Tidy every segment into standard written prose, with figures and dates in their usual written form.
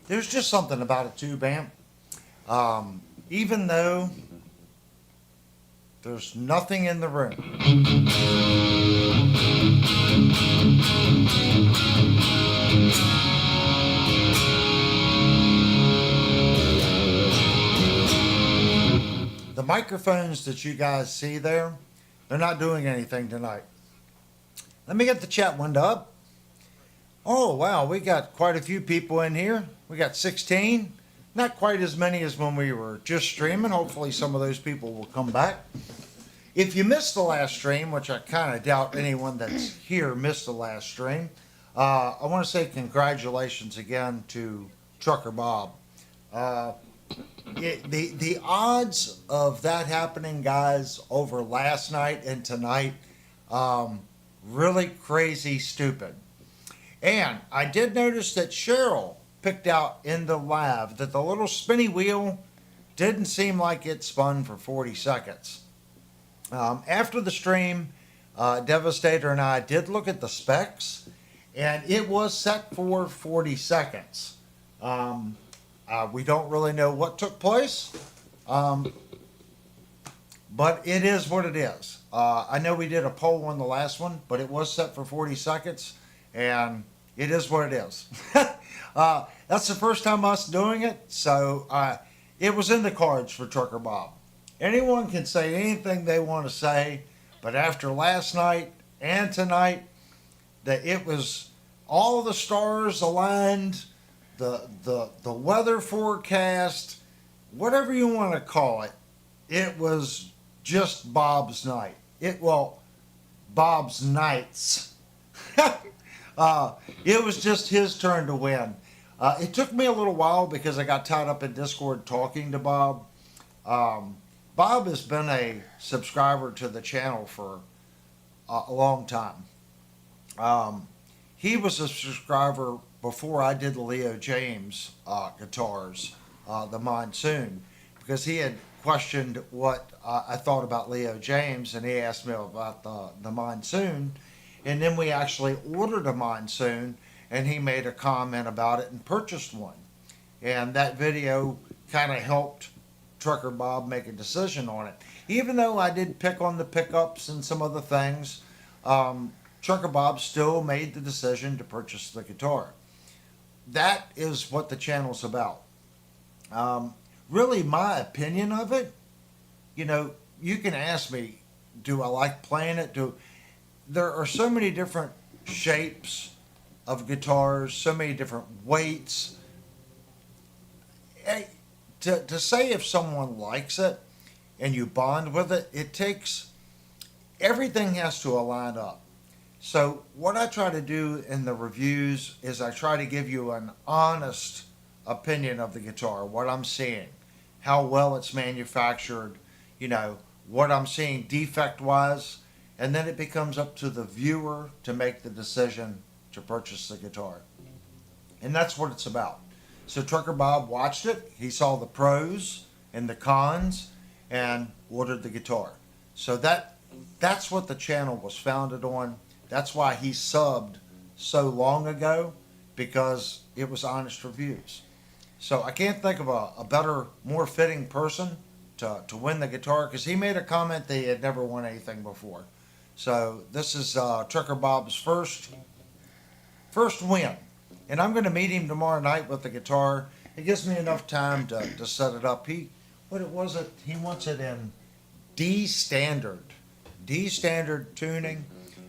There's just something about a tube amp. Even though there's nothing in the room. The microphones that you guys see there, they're not doing anything tonight. Let me get the chat window up. Oh, wow, we got quite a few people in here. We got 16. Not quite as many as when we were just streaming. Hopefully some of those people will come back. If you missed the last stream, which I kind of doubt anyone that's here missed the last stream, I want to say congratulations again to Trucker Bob. The odds of that happening, guys, over last night and tonight, really crazy stupid. And I did notice that Cheryl picked out in the lab that the little spinny wheel didn't seem like it spun for 40 seconds. After the stream, Devastator and I did look at the specs, and it was set for 40 seconds. We don't really know what took place, but it is what it is. I know we did a poll on the last one, but it was set for 40 seconds, and it is what it is. That's the first time us doing it, so it was in the cards for Trucker Bob. Anyone can say anything they want to say, but after last night and tonight, that it was all the stars aligned, the weather forecast, whatever you want to call it, it was just Bob's night. Bob's nights. It was just his turn to win. It took me a little while because I got tied up in Discord talking to Bob. Bob has been a subscriber to the channel for a long time. He was a subscriber before I did the Leo James guitars, the Monsoon, because he had questioned what I thought about Leo James, and he asked me about the Monsoon. And then we actually ordered a Monsoon, and he made a comment about it and purchased one. And that video kind of helped Trucker Bob make a decision on it. Even though I did pick on the pickups and some other things, Trucker Bob still made the decision to purchase the guitar. That is what the channel's about. Really, my opinion of it, you can ask me, do I like playing it? There are so many different shapes of guitars, so many different weights. To say if someone likes it and you bond with it, everything has to align up. So what I try to do in the reviews is I try to give you an honest opinion of the guitar, what I'm seeing, how well it's manufactured, what I'm seeing defect-wise, and then it becomes up to the viewer to make the decision to purchase the guitar. And that's what it's about. So Trucker Bob watched it, he saw the pros and the cons, and ordered the guitar. So that's what the channel was founded on. That's why he subbed so long ago, because it was honest reviews. So I can't think of a better, more fitting person to win the guitar because he made a comment that he had never won anything before. So this is Trucker Bob's first win, and I'm going to meet him tomorrow night with the guitar. It gives me enough time to set it up. He wants it in D standard tuning.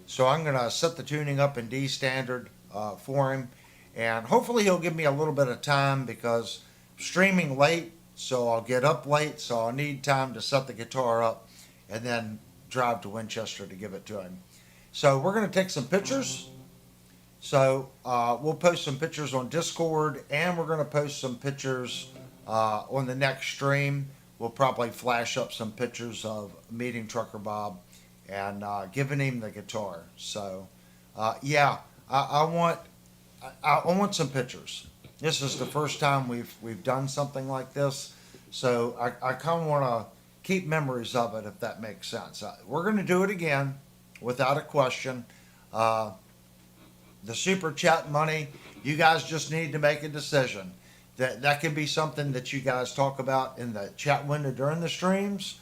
So I'm going to set the tuning up in D standard for him, and hopefully he'll give me a little bit of time because I'm streaming late, so I'll get up late, so I'll need time to set the guitar up and then drive to Winchester to give it to him. So we're going to take some pictures. So we'll post some pictures on Discord, and we're going to post some pictures on the next stream. We'll probably flash up some pictures of meeting Trucker Bob and giving him the guitar. So yeah, I want some pictures. This is the first time we've done something like this, so I kind of want to keep memories of it, if that makes sense. We're going to do it again, without a question. The super chat money, you guys just need to make a decision. That can be something that you guys talk about in the chat window during the streams,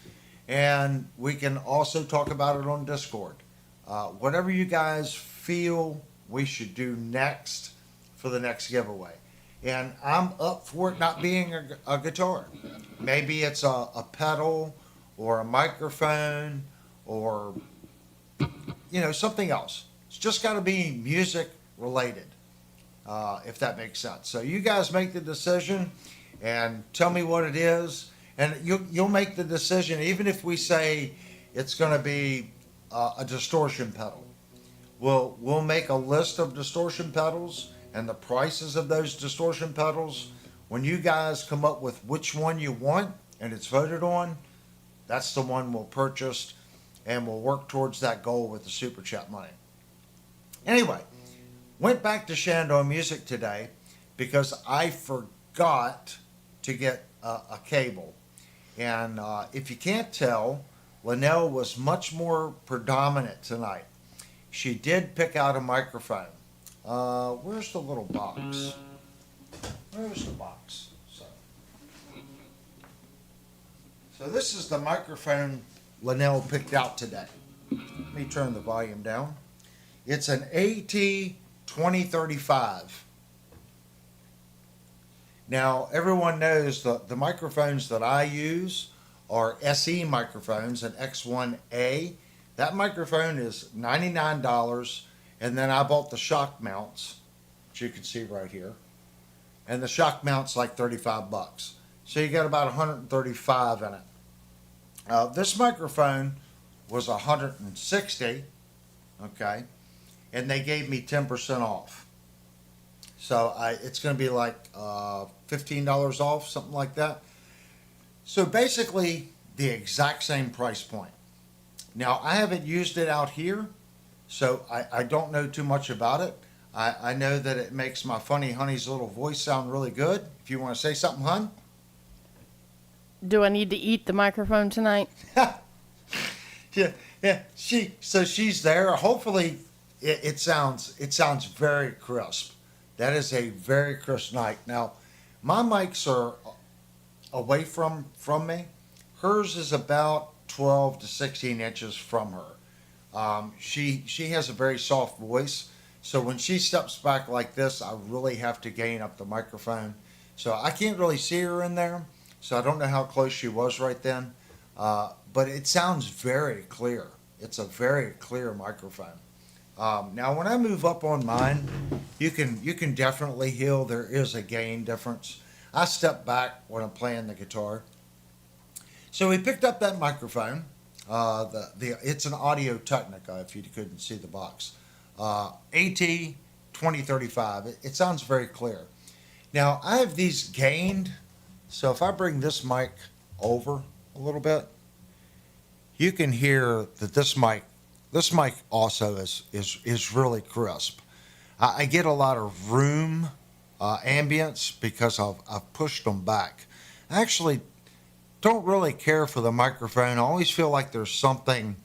and we can also talk about it on Discord. Whatever you guys feel we should do next for the next giveaway. And I'm up for it not being a guitar. Maybe it's a pedal or a microphone or something else. It's just got to be music related, if that makes sense. So you guys make the decision and tell me what it is, and you'll make the decision even if we say it's going to be a distortion pedal. We'll make a list of distortion pedals and the prices of those distortion pedals. When you guys come up with which one you want and it's voted on, that's the one we'll purchase, and we'll work towards that goal with the super chat money. Anyway, went back to Shandong Music today because I forgot to get a cable. And if you can't tell, Lynell was much more predominant tonight. She did pick out a microphone. Where's the little box? Where's the box? So this is the microphone Lynell picked out today. Let me turn the volume down. It's an AT2035. Now, everyone knows the microphones that I use are SE microphones, an X1A. That microphone is $99, and then I bought the shock mounts, which you can see right here. And the shock mount's like $35. So you got about 135 in it. This microphone was 160, okay, and they gave me 10% off. So it's going to be like $15 off, something like that. So basically the exact same price point. Now, I haven't used it out here, so I don't know too much about it. I know that it makes my funny honey's little voice sound really good. If you want to say something, hun? Do I need to eat the microphone tonight? Yeah. She's there. Hopefully, it sounds very crisp. That is a very crisp night. Now, my mics are away from me. Hers is about 12 to 16 inches from her. She has a very soft voice, so when she steps back like this, I really have to gain up the microphone. So I can't really see her in there, so I don't know how close she was right then. But it sounds very clear. It's a very clear microphone. Now, when I move up on mine, you can definitely hear there is a gain difference. I step back when I'm playing the guitar. So we picked up that microphone. It's an Audio Technica, if you couldn't see the box. AT2035. It sounds very clear. Now, I have these gained. So if I bring this mic over a little bit, you can hear that this mic also is really crisp. I get a lot of room ambience because I've pushed them back. I actually don't really care for the microphone. I always feel like there's something,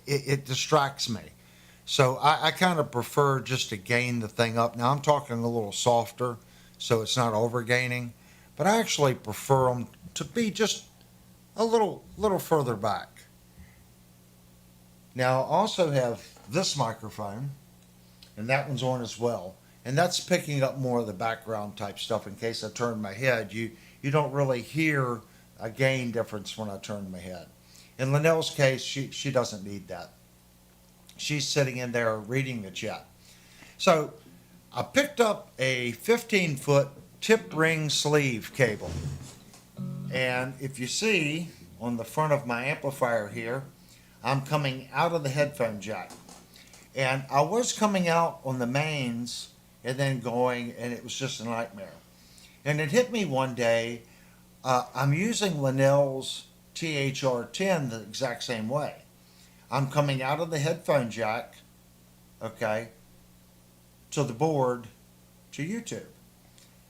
it distracts me. So I kind of prefer just to gain the thing up. Now I'm talking a little softer, so it's not over gaining, but I actually prefer them to be just a little further back. Now I also have this microphone, and that one's on as well. And that's picking up more of the background type stuff in case I turn my head. You don't really hear a gain difference when I turn my head. In Lynell's case, she doesn't need that. She's sitting in there reading the chat. So I picked up a 15-foot tip ring sleeve cable. And if you see on the front of my amplifier here, I'm coming out of the headphone jack. And I was coming out on the mains and then going, and it was just a nightmare. And it hit me one day, I'm using Lynell's THR10 the exact same way. I'm coming out of the headphone jack, okay, to the board, to YouTube.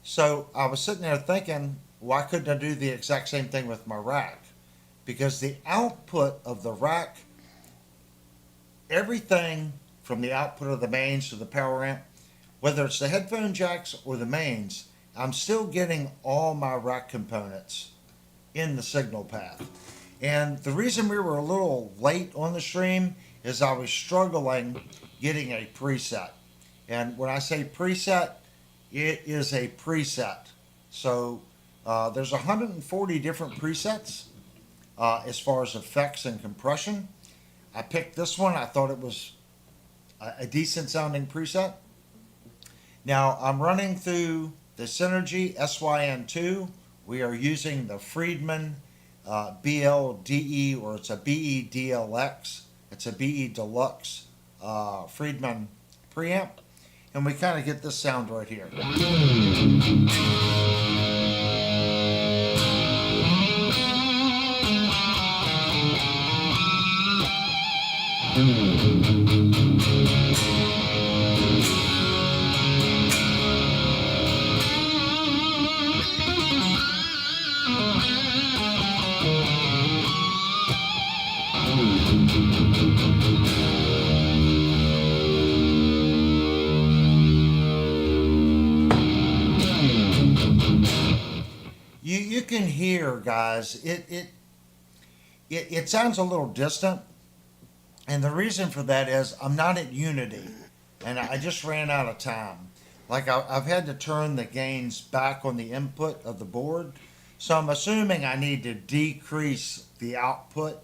So I was sitting there thinking, why couldn't I do the exact same thing with my rack? Because the output of the rack, everything from the output of the mains to the power amp, whether it's the headphone jacks or the mains, I'm still getting all my rack components in the signal path. And the reason we were a little late on the stream is I was struggling getting a preset. And when I say preset, it is a preset. So there's 140 different presets as far as effects and compression. I picked this one. I thought it was a decent sounding preset. Now I'm running through the Synergy SYN2. We are using the Friedman BLDE, or it's a BE-DLX. It's a BE Deluxe Friedman preamp. And we kind of get this sound right here. You can hear, guys, it sounds a little distant, and the reason for that is I'm not at unity, and I just ran out of time. Like I've had to turn the gains back on the input of the board, so I'm assuming I need to decrease the output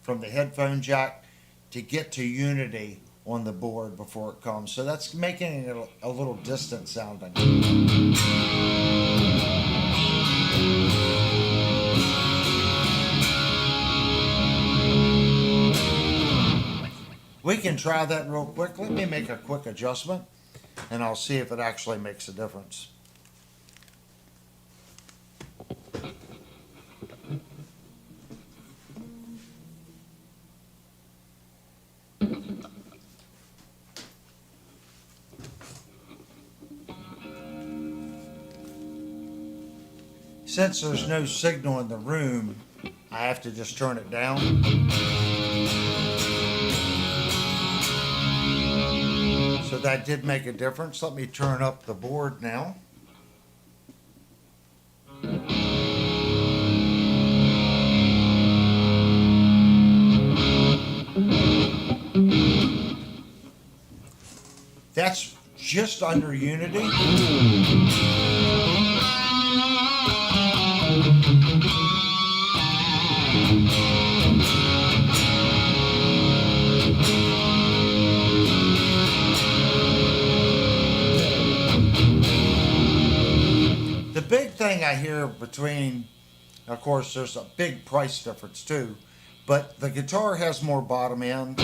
from the headphone jack to get to unity on the board before it comes. So that's making it a little distant sounding. We can try that real quick. Let me make a quick adjustment, and I'll see if it actually makes a difference. Since there's no signal in the room, I have to just turn it down. So that did make a difference. Let me turn up the board now. That's just under unity. The big thing I hear between, of course, there's a big price difference too, but the guitar has more bottom end.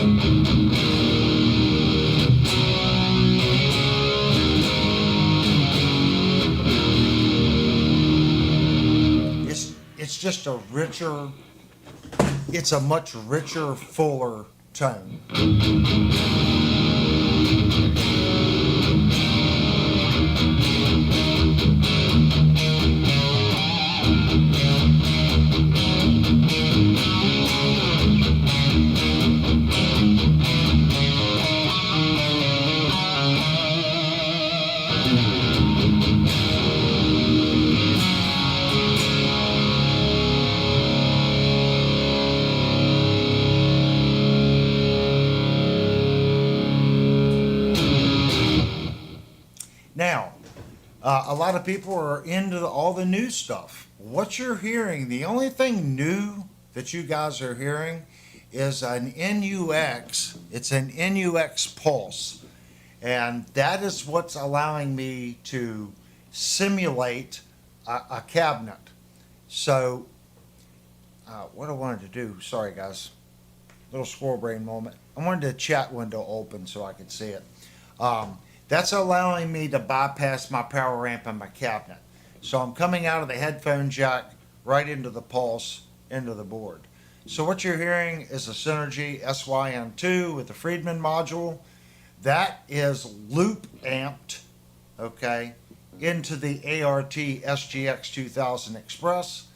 It's just a richer, it's a much richer, fuller tone. A lot of people are into all the new stuff. What you're hearing, the only thing new that you guys are hearing is an NUX. It's an NUX pulse. And that is what's allowing me to simulate a cabinet. So, what I wanted to do, sorry guys, little squirrel brain moment. I wanted the chat window open so I could see it. That's allowing me to bypass my power amp and my cabinet. So I'm coming out of the headphone jack right into the pulse, into the board. So what you're hearing is a Synergy SYM2 with the Friedman module. That is loop amped, okay, into the ART SGX 2000 Express.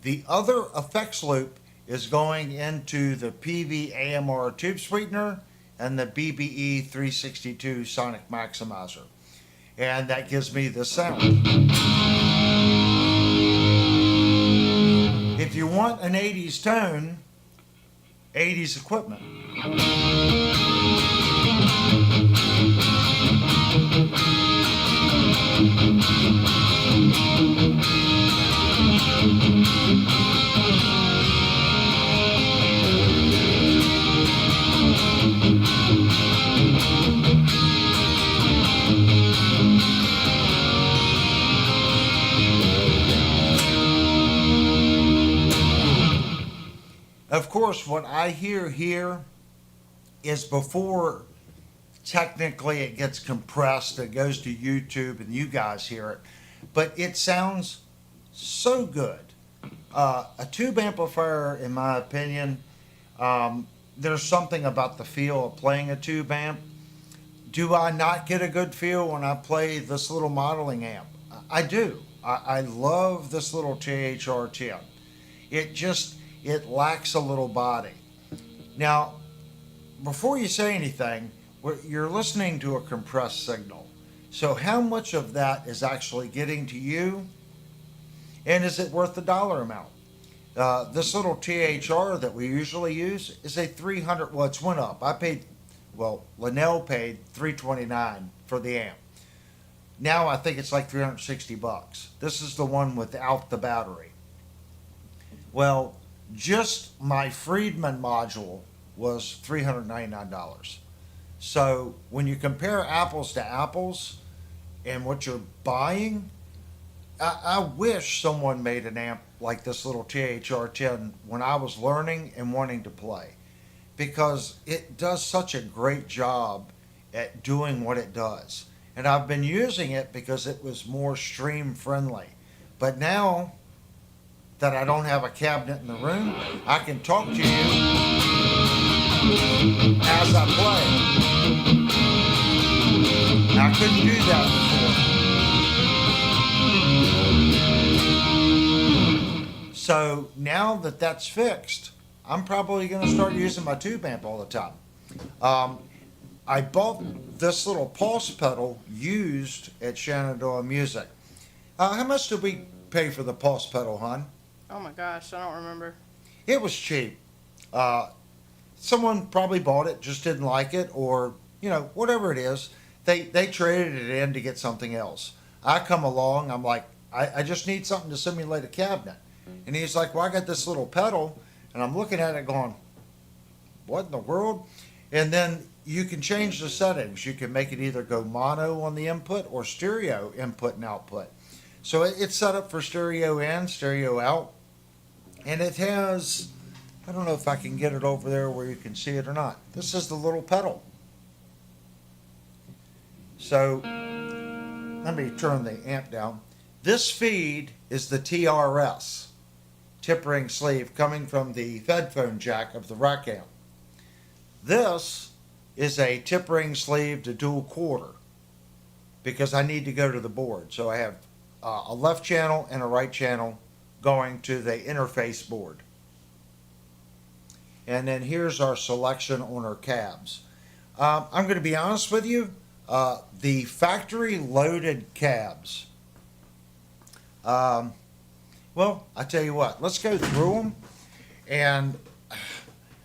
The other effects loop is going into the PV AMR tube sweetener and the BBE 362 sonic maximizer. And that gives me the sound. If you want an 80s tone, 80s equipment. Of course, what I hear here is before technically it gets compressed, it goes to YouTube and you guys hear it, but it sounds so good. A tube amplifier, in my opinion, there's something about the feel of playing a tube amp. Do I not get a good feel when I play this little modeling amp? I do. I love this little THR10. It lacks a little body. Now, before you say anything, you're listening to a compressed signal. So how much of that is actually getting to you? And is it worth the dollar amount? This little THR that we usually use is a 300, well, it's went up. Lynell paid $329 for the amp. Now I think it's like $360. This is the one without the battery. Well, just my Friedman module was $399. So when you compare apples to apples and what you're buying, I wish someone made an amp like this little THR10 when I was learning and wanting to play, because it does such a great job at doing what it does. And I've been using it because it was more stream friendly. But now that I don't have a cabinet in the room, I can talk to you as I play. I couldn't do that before. So now that that's fixed, I'm probably going to start using my tube amp all the time. I bought this little pulse pedal used at Shenandoah Music. How much did we pay for the pulse pedal, hon? Oh my gosh, I don't remember. It was cheap. Someone probably bought it, just didn't like it, or, whatever it is. They traded it in to get something else. I come along, I'm like, I just need something to simulate a cabinet. And he's like, well, I got this little pedal, and I'm looking at it going, what in the world? And then you can change the settings. You can make it either go mono on the input or stereo input and output. So it's set up for stereo in, stereo out. And it has, I don't know if I can get it over there where you can see it or not. This is the little pedal. So let me turn the amp down. This feed is the TRS, tip ring sleeve, coming from the headphone jack of the rack amp. This is a tip ring sleeve to dual quarter because I need to go to the board. So I have a left channel and a right channel going to the interface board. And then here's our selection on our cabs. I'm going to be honest with you, the factory loaded cabs, well, I tell you what, let's go through them. And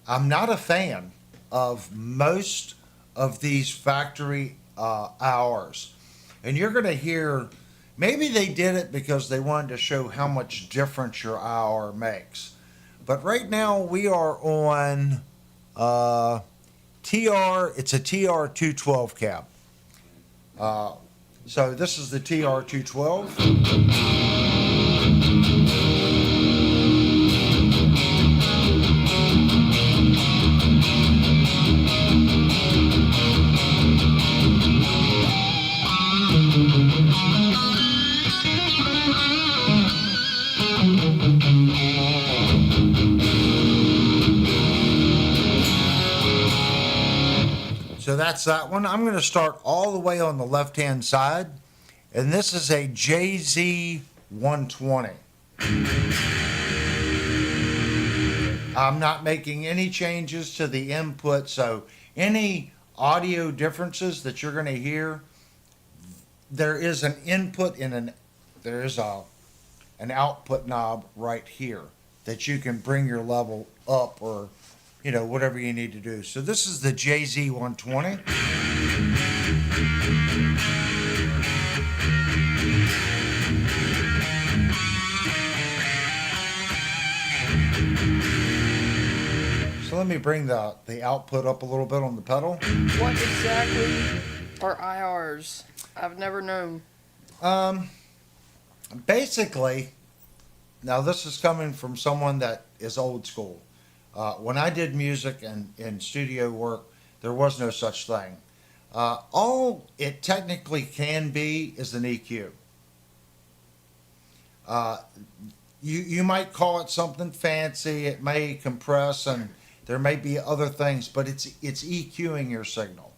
I'm not a fan of most of these factory hours. And you're going to hear Maybe they did it because they wanted to show how much difference your IR makes. But right now we are on uh, TR, it's a TR 212 cab. So this is the TR 212. So that's that one. I'm going to start all the way on the left hand side. And this is a JZ 120. I'm not making any changes to the input, so any audio differences that you're going to hear, there is an input there is an output knob right here that you can bring your level up or whatever you need to do. So this is the JZ 120. So let me bring the output up a little bit on the pedal. What exactly are IRs? I've never known. Basically, now this is coming from someone that is old school. When I did music and studio work, there was no such thing. All it technically can be is an EQ. You might call it something fancy. It may compress, and there may be other things, but it's EQing your signal.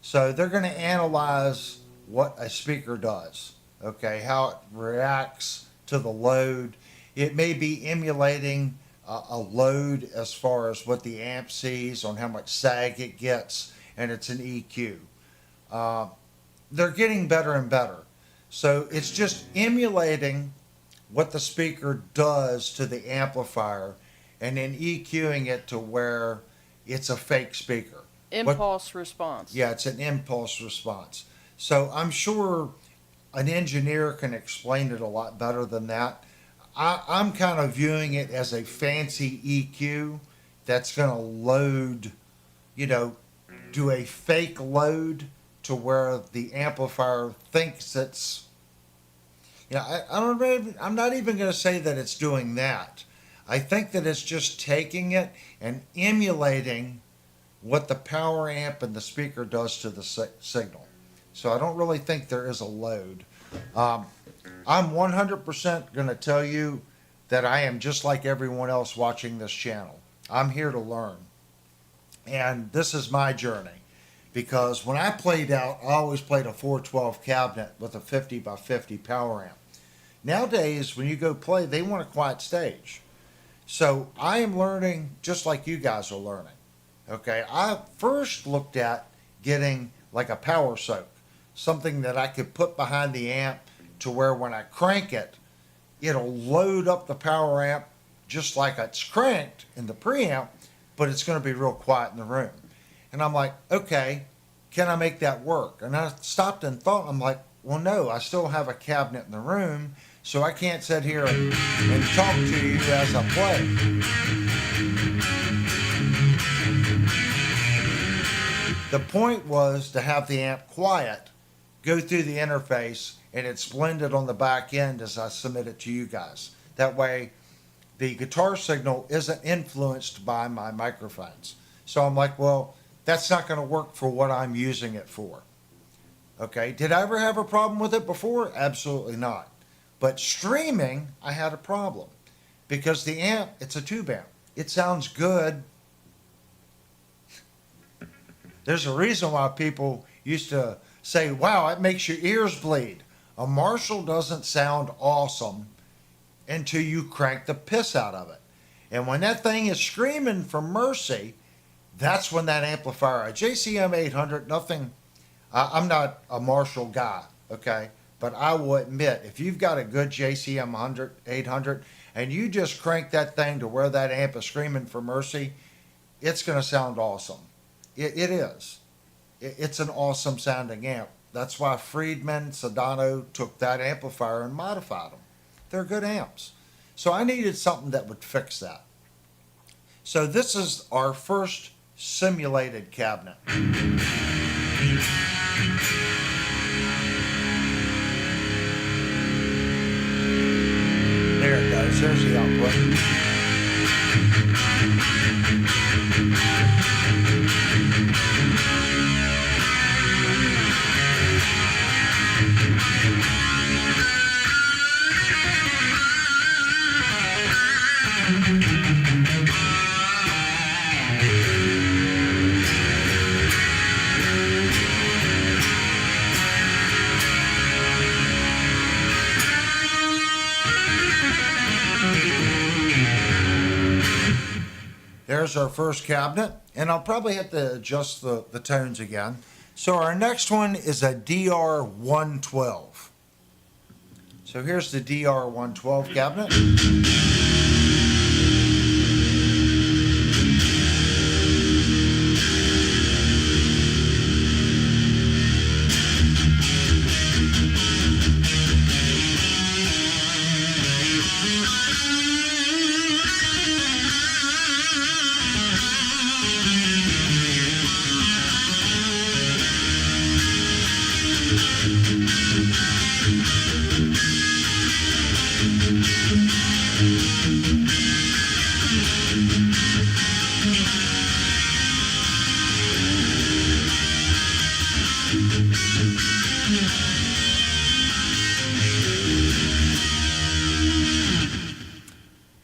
So they're going to analyze what a speaker does. Okay, how it reacts to the load. It may be emulating a load as far as what the amp sees on how much sag it gets, and it's an EQ. They're getting better and better. So it's just emulating what the speaker does to the amplifier and then EQing it to where it's a fake speaker. Impulse response. Yeah, it's an impulse response. So I'm sure an engineer can explain it a lot better than that. I'm kind of viewing it as a fancy EQ that's going to load, do a fake load to where the amplifier thinks it's, I'm not even going to say that it's doing that. I think that it's just taking it and emulating what the power amp and the speaker does to the signal. So I don't really think there is a load. I'm 100% going to tell you that I am just like everyone else watching this channel. I'm here to learn. And this is my journey. Because when I played out, I always played a 412 cabinet with a 50 by 50 power amp. Nowadays, when you go play, they want a quiet stage. So I am learning just like you guys are learning. Okay, I first looked at getting like a power soak, something that I could put behind the amp to where when I crank it, it'll load up the power amp just like it's cranked in the preamp, but it's going to be real quiet in the room. And I'm like, okay, can I make that work? And I stopped and thought, I'm like, well, no, I still have a cabinet in the room, so I can't sit here and talk to you as I play. The point was to have the amp quiet, go through the interface, and it's blended on the back end as I submit it to you guys. That way, the guitar signal isn't influenced by my microphones. So I'm like, well, that's not going to work for what I'm using it for. Okay, did I ever have a problem with it before? Absolutely not. But streaming, I had a problem. Because the amp, it's a tube amp. It sounds good. There's a reason why people used to say, wow, it makes your ears bleed. A Marshall doesn't sound awesome until you crank the piss out of it. And when that thing is screaming for mercy, that's when that amplifier, a JCM 800, I'm not a Marshall guy, okay? But I will admit, if you've got a good JCM 800 and you just crank that thing to where that amp is screaming for mercy, it's going to sound awesome. It is. It's an awesome sounding amp That's why Friedman, Sedano took that amplifier and modified them. They're good amps. So I needed something that would fix that. So this is our first simulated cabinet. There it goes. There's the output. There's our first cabinet, and I'll probably have to adjust the tones again. So our next one is a DR112. So here's the DR112 cabinet.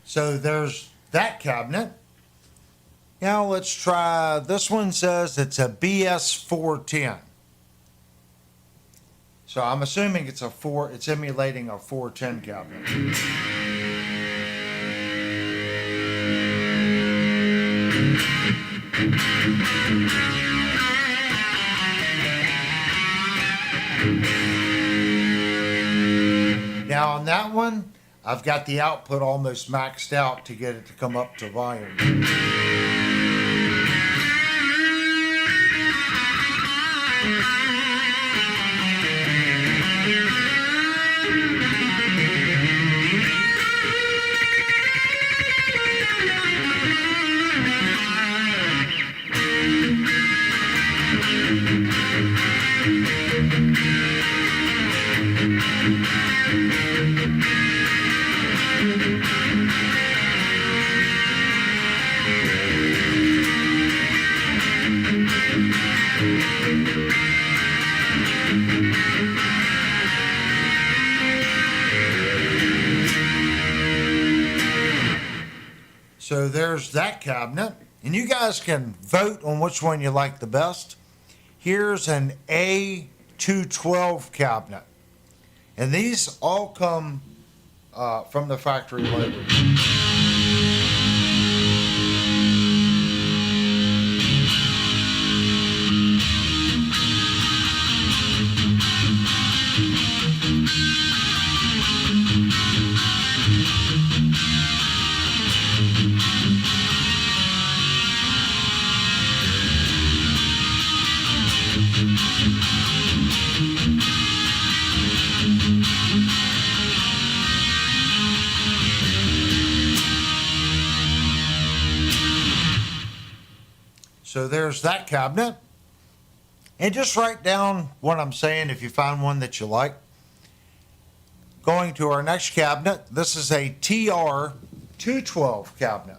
So there's that cabinet. Now let's try, this one says it's a BS410. So I'm assuming it's emulating a 410 cabinet. Now on that one, I've got the output almost maxed out to get it to come up to volume. So there's that cabinet, and you guys can vote on which one you like the best. Here's an A212 cabinet, and these all come from the factory label. So there's that cabinet. And just write down what I'm saying if you find one that you like. Going to our next cabinet, this is a TR212 cabinet.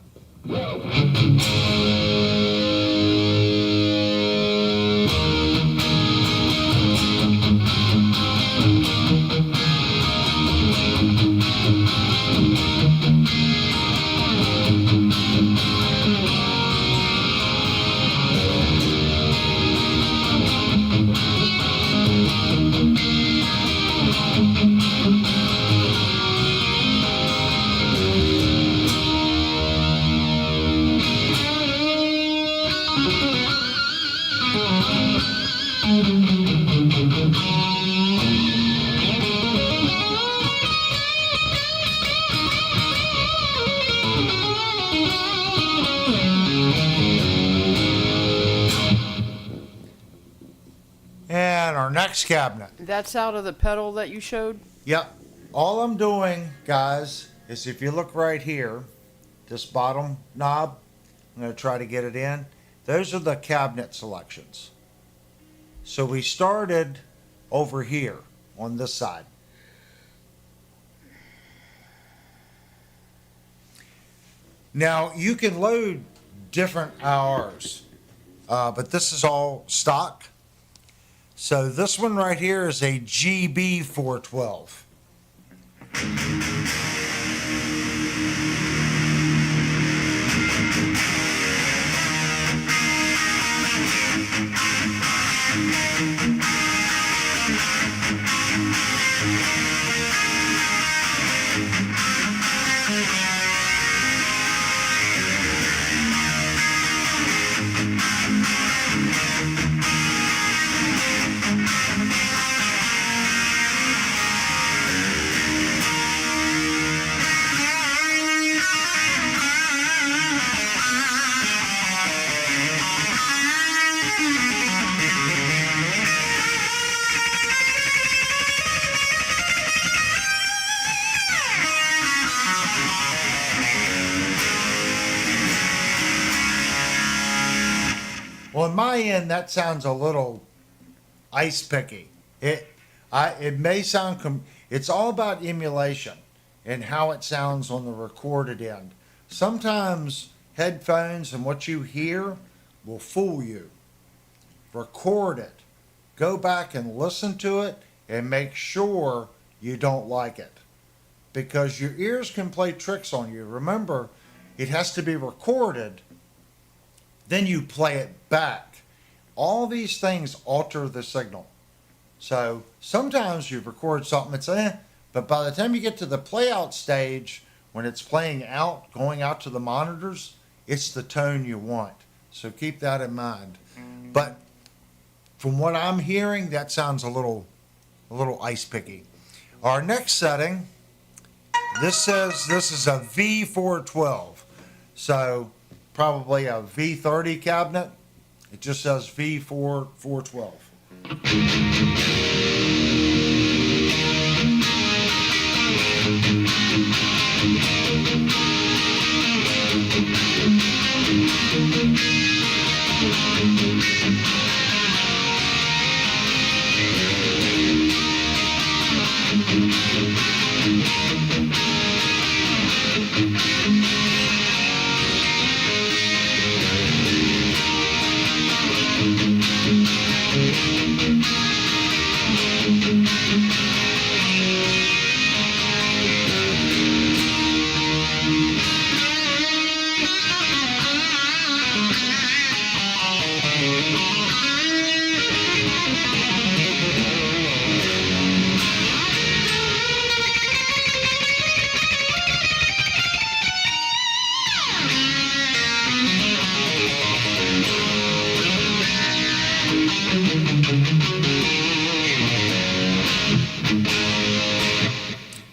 our next cabinet. That's out of the pedal that you showed? Yep. All I'm doing, guys, is if you look right here, this bottom knob, I'm going to try to get it in. Those are the cabinet selections. So we started over here on this side. Now you can load different IRs, but this is all stock. So this one right here is a GB412. On my end, that sounds a little ice picky. It may sound, it's all about emulation and how it sounds on the recorded end. Sometimes headphones and what you hear will fool you. Record it. Go back and listen to it and make sure you don't like it. Because your ears can play tricks on you. Remember, it has to be recorded, then you play it back. All these things alter the signal. So sometimes you record something that's but by the time you get to the play out stage, when it's playing out, going out to the monitors, it's the tone you want. So keep that in mind. But from what I'm hearing, that sounds a little ice picky. Our next setting, this says this is a V412. So probably a V30 cabinet. It just says V412.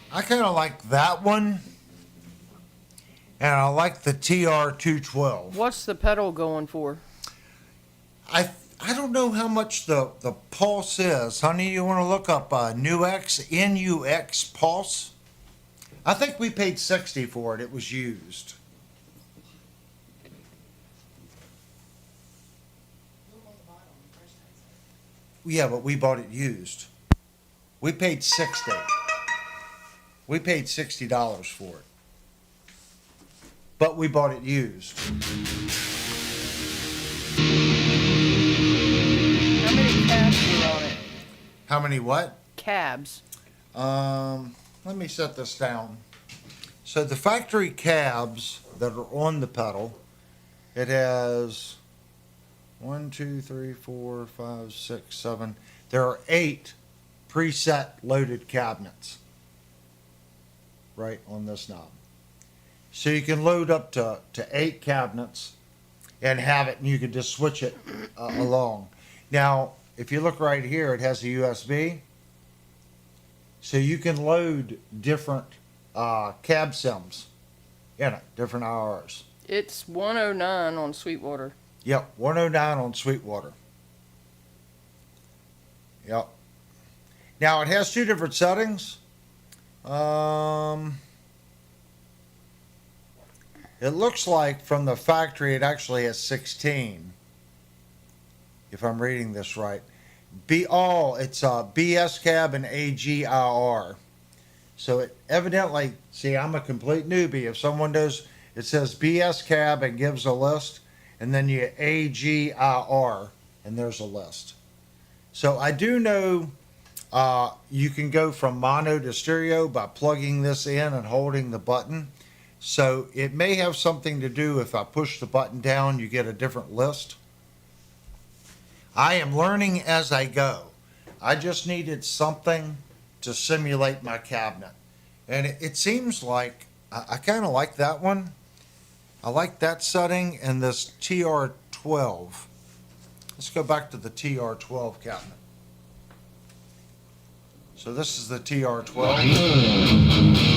I kind of like that one, and I like the TR212. What's the pedal going for? I don't know how much the pulse is. Honey, you want to look up NUX pulse? I think we paid $60 for it. It was used. Yeah, but we bought it used. We paid $60. We paid $60 for it. But we bought it used. How many cabs are on it? How many what? Cabs. Let me set this down. So the factory cabs that are on the pedal, it has 1, 2, 3, 4, 5, 6, 7. There are 8 preset loaded cabinets right on this knob. So you can load up to 8 cabinets and have it, and you can just switch it along. Now, if you look right here, it has a USB. So you can load different cab sims in it, different IRs. It's 109 on Sweetwater. Yep, 109 on Sweetwater. Yep. Now it has two different settings. It looks like from the factory it actually has 16. If I'm reading this right. It's a BS cab and AGIR. So it evidently, see, I'm a complete newbie. If someone does, it says BS cab and gives a list, and then you AGIR, and there's a list. So I do know you can go from mono to stereo by plugging this in and holding the button. So it may have something to do if I push the button down, you get a different list. I am learning as I go. I just needed something to simulate my cabinet. And it seems like I kind of like that one. I like that setting and this TR12. Let's go back to the TR12 cabinet. So this is the TR12.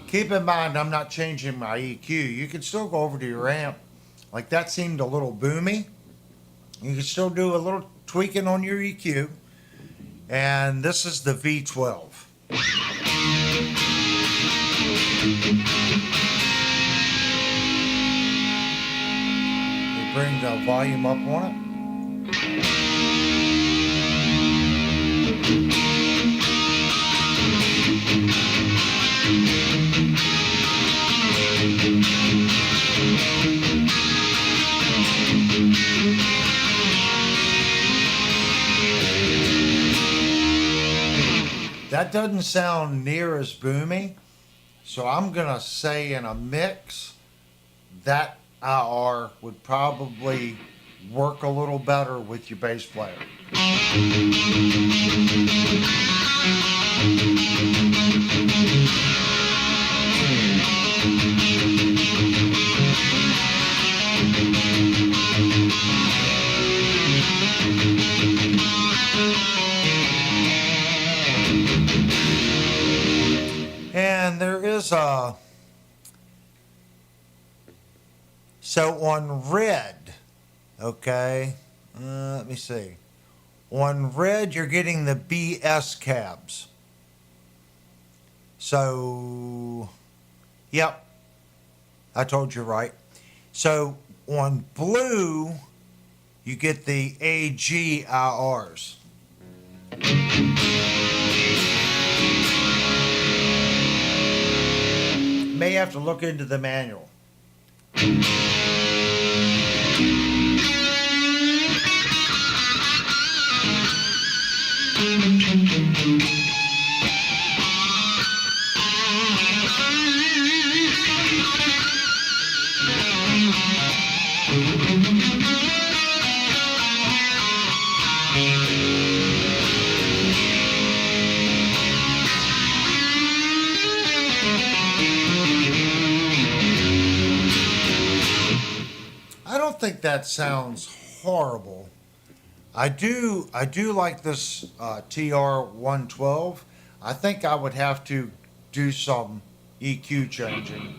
Keep in mind, I'm not changing my EQ. You can still go over to your amp. Like that seemed a little boomy. You can still do a little tweaking on your EQ. And this is the V12. We bring the volume up on it. That doesn't sound near as boomy, so I'm gonna say in a mix, that IR would probably work a little better with your bass player. And there is a, so on red, okay, let me see. On red, you're getting the BS cabs. So, yep, I told you right. So on blue, you get the AGIRs. May have to look into the manual. I don't think that sounds horrible. I do like this TR112. I think I would have to do some EQ changing.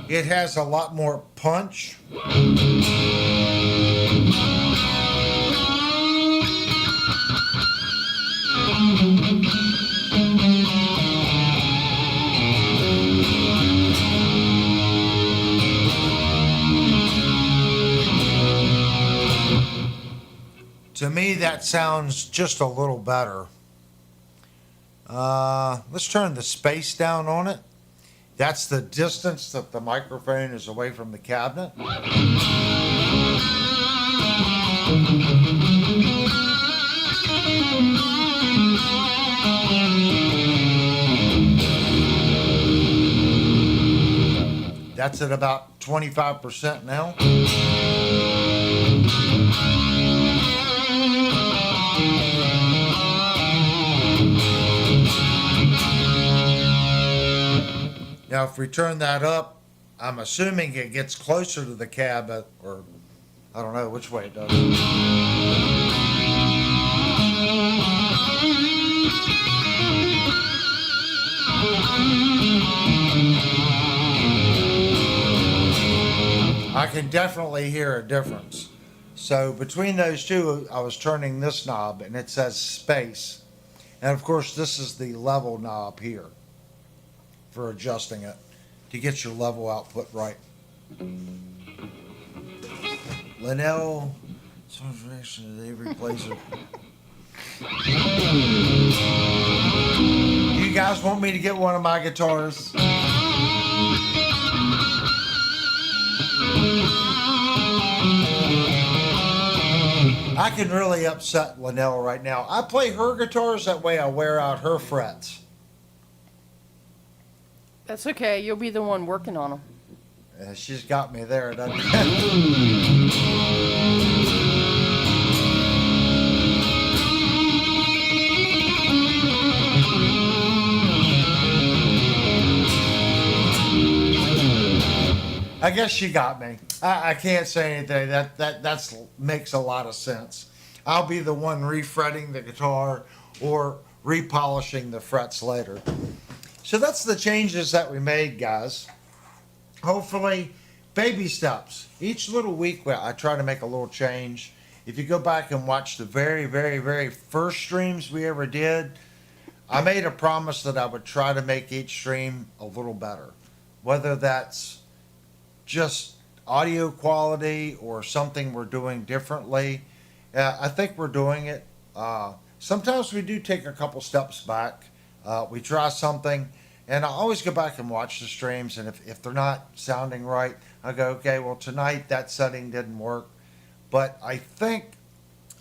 It has a lot more punch. To me, that sounds just a little better. Let's turn the space down on it. That's the distance that the microphone is away from the cabinet. that's at about 25% now. Now, if we turn that up, I'm assuming it gets closer to the cab, or I don't know which way it does. I can definitely hear a difference. So between those two, I was turning this knob and it says space. And of course, this is the level knob here for adjusting it to get your level output right. Lynell, they replace it. You guys want me to get one of my guitars? I can really upset Lynell right now. I play her guitars, that way I wear out her frets. That's okay. You'll be the one working on them. She's got me there, doesn't she? I guess she got me. I can't say anything. That's makes a lot of sense. I'll be the one refretting the guitar or repolishing the frets later. So that's the changes that we made, guys. Hopefully, baby steps. Each little week, I try to make a little change. If you go back and watch the very, very, very first streams we ever did, I made a promise that I would try to make each stream a little better. Whether that's just audio quality or something we're doing differently. I think we're doing it. Sometimes we do take a couple steps back. We try something, and I always go back and watch the streams, and if they're not sounding right, I go, okay, well, tonight that setting didn't work. But I think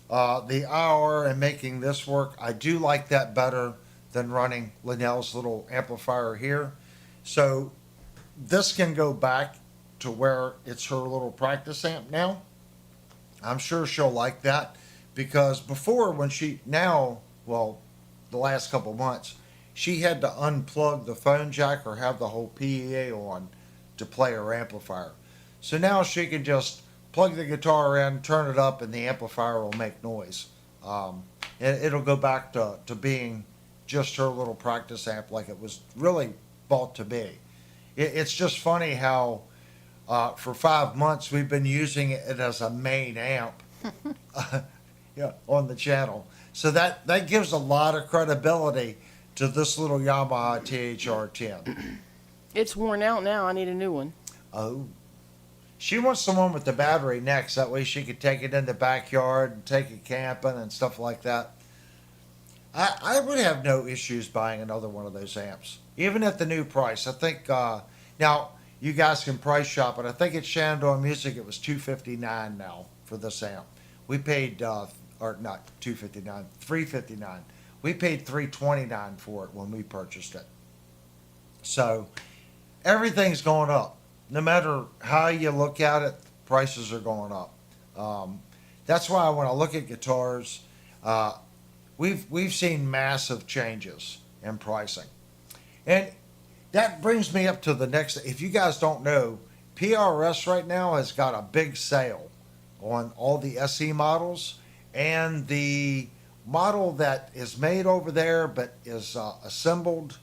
the hour and making this work, I do like that better than running Lynell's little amplifier here. So this can go back to where it's her little practice amp now. I'm sure she'll like that, because before, when the last couple months, she had to unplug the phone jack or have the whole PA on to play her amplifier. So now she can just plug the guitar in, turn it up, and the amplifier will make noise. It'll go back to being just her little practice amp like it was really bought to be. It's just funny how for 5 months we've been using it as a main amp on the channel. So that gives a lot of credibility to this little Yamaha THR-10. It's worn out now. I need a new one. Oh. She wants the one with the battery next. That way she could take it in the backyard and take it camping and stuff like that. I would have no issues buying another one of those amps, even at the new price. I think, now, you guys can price shop it. I think at Shenandoah Music it was $259 now for this amp. We paid, or not $259, $359. We paid $329 for it when we purchased it. So everything's going up. No matter how you look at it, prices are going up. That's why when I look at guitars, we've seen massive changes in pricing. And that brings me up to the next. If you guys don't know, PRS right now has got a big sale on all the SE models, and the model that is made over there but is assembled,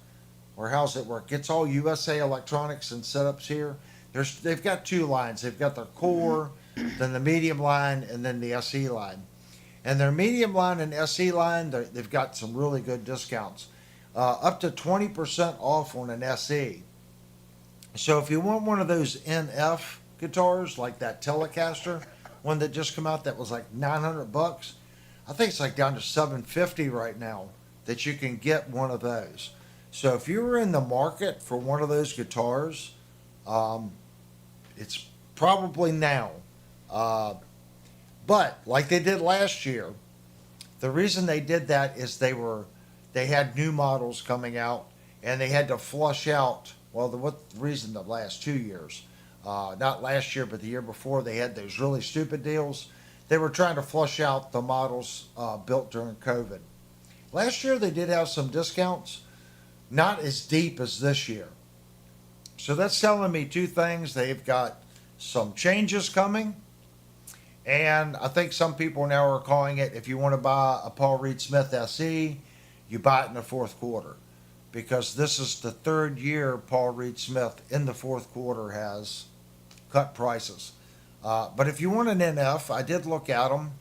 or how's it work? It's all USA Electronics and setups here. They've got two lines. They've got their core, then the medium line, and then the SE line. And their medium line and SE line, they've got some really good discounts. Up to 20% off on an SE. So if you want one of those NF guitars, like that Telecaster one that just came out that was like $900, I think it's like down to $750 right now that you can get one of those. So if you were in the market for one of those guitars, it's probably now. But like they did last year, the reason they did that is they had new models coming out, and they had to flush out, well, the reason the last 2 years, not last year, but the year before, they had those really stupid deals. They were trying to flush out the models built during COVID. Last year, they did have some discounts, not as deep as this year. So that's telling me two things. They've got some changes coming, and I think some people now are calling it, if you want to buy a Paul Reed Smith SE, you buy it in the fourth quarter. Because this is the third year Paul Reed Smith in the fourth quarter has cut prices. But if you want an NF, I did look at them.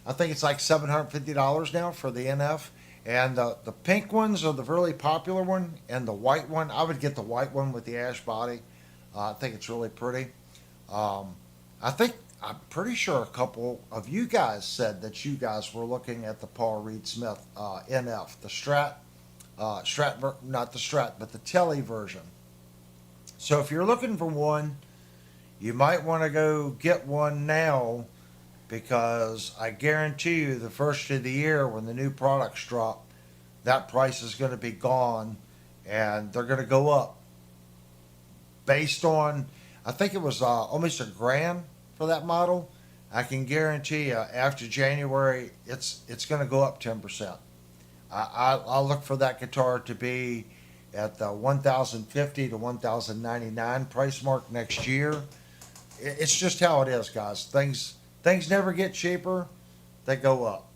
I think it's like $750 now for the NF. And the pink ones are the really popular one, and the white one, I would get the white one with the ash body. I think it's really pretty. I'm pretty sure a couple of you guys said that you guys were looking at the Paul Reed Smith NF, the not the Strat, but the Telly version. So if you're looking for one, you might want to go get one now, because I guarantee you the first of the year when the new products drop, that price is going to be gone, and they're going to go up based on, I think it was almost $1,000 for that model. I can guarantee you after January it's going to go up 10%. I'll look for that guitar to be at the 1,050 to 1,099 price mark next year. It's just how it is, guys. Things never get cheaper; they go up.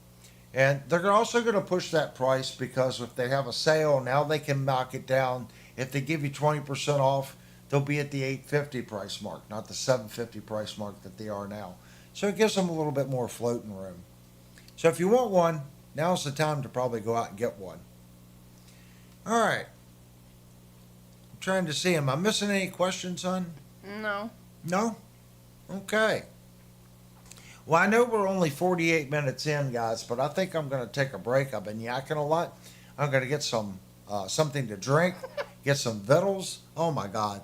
And they're also going to push that price, because if they have a sale now, they can knock it down. If they give you 20% off, they'll be at the 850 price mark, not the 750 price mark that they are now. So it gives them a little bit more floating room. So if you want one, now's the time to probably go out and get one. All right. I'm trying to see. Am I missing any questions, son? No. No? Okay. Well, I know we're only 48 minutes in, guys, but I think I'm going to take a break. I've been yakking a lot. I'm going to get some something to drink, get some victuals. Oh, my God.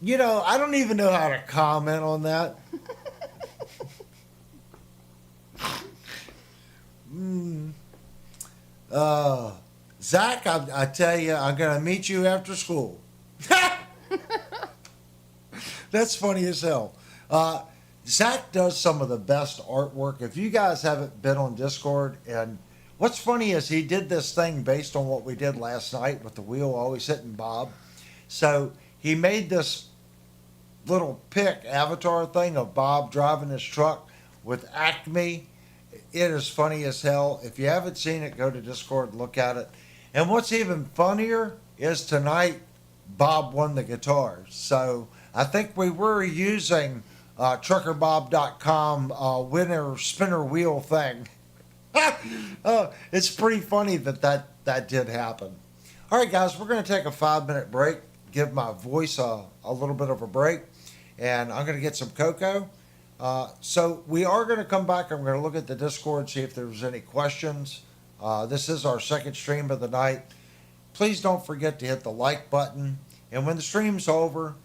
I don't even know how to comment on that. Zach, I tell you, I'm going to meet you after school. That's funny as hell. Zach does some of the best artwork. If you guys haven't been on Discord, and what's funny is he did this thing based on what we did last night with the wheel always hitting Bob. So he made this little pic avatar thing of Bob driving his truck with Acme. It is funny as hell. If you haven't seen it, go to Discord and look at it. And what's even funnier is tonight Bob won the guitar. So I think we were using truckerbob.com winner spinner wheel thing. It's pretty funny that did happen. All right, guys, we're going to take a 5-minute break, give my voice a little bit of a break, and I'm going to get some cocoa. So we are going to come back. I'm going to look at the Discord, see if there's any questions. This is our second stream of the night. Please don't forget to hit the like button. And when the stream's over,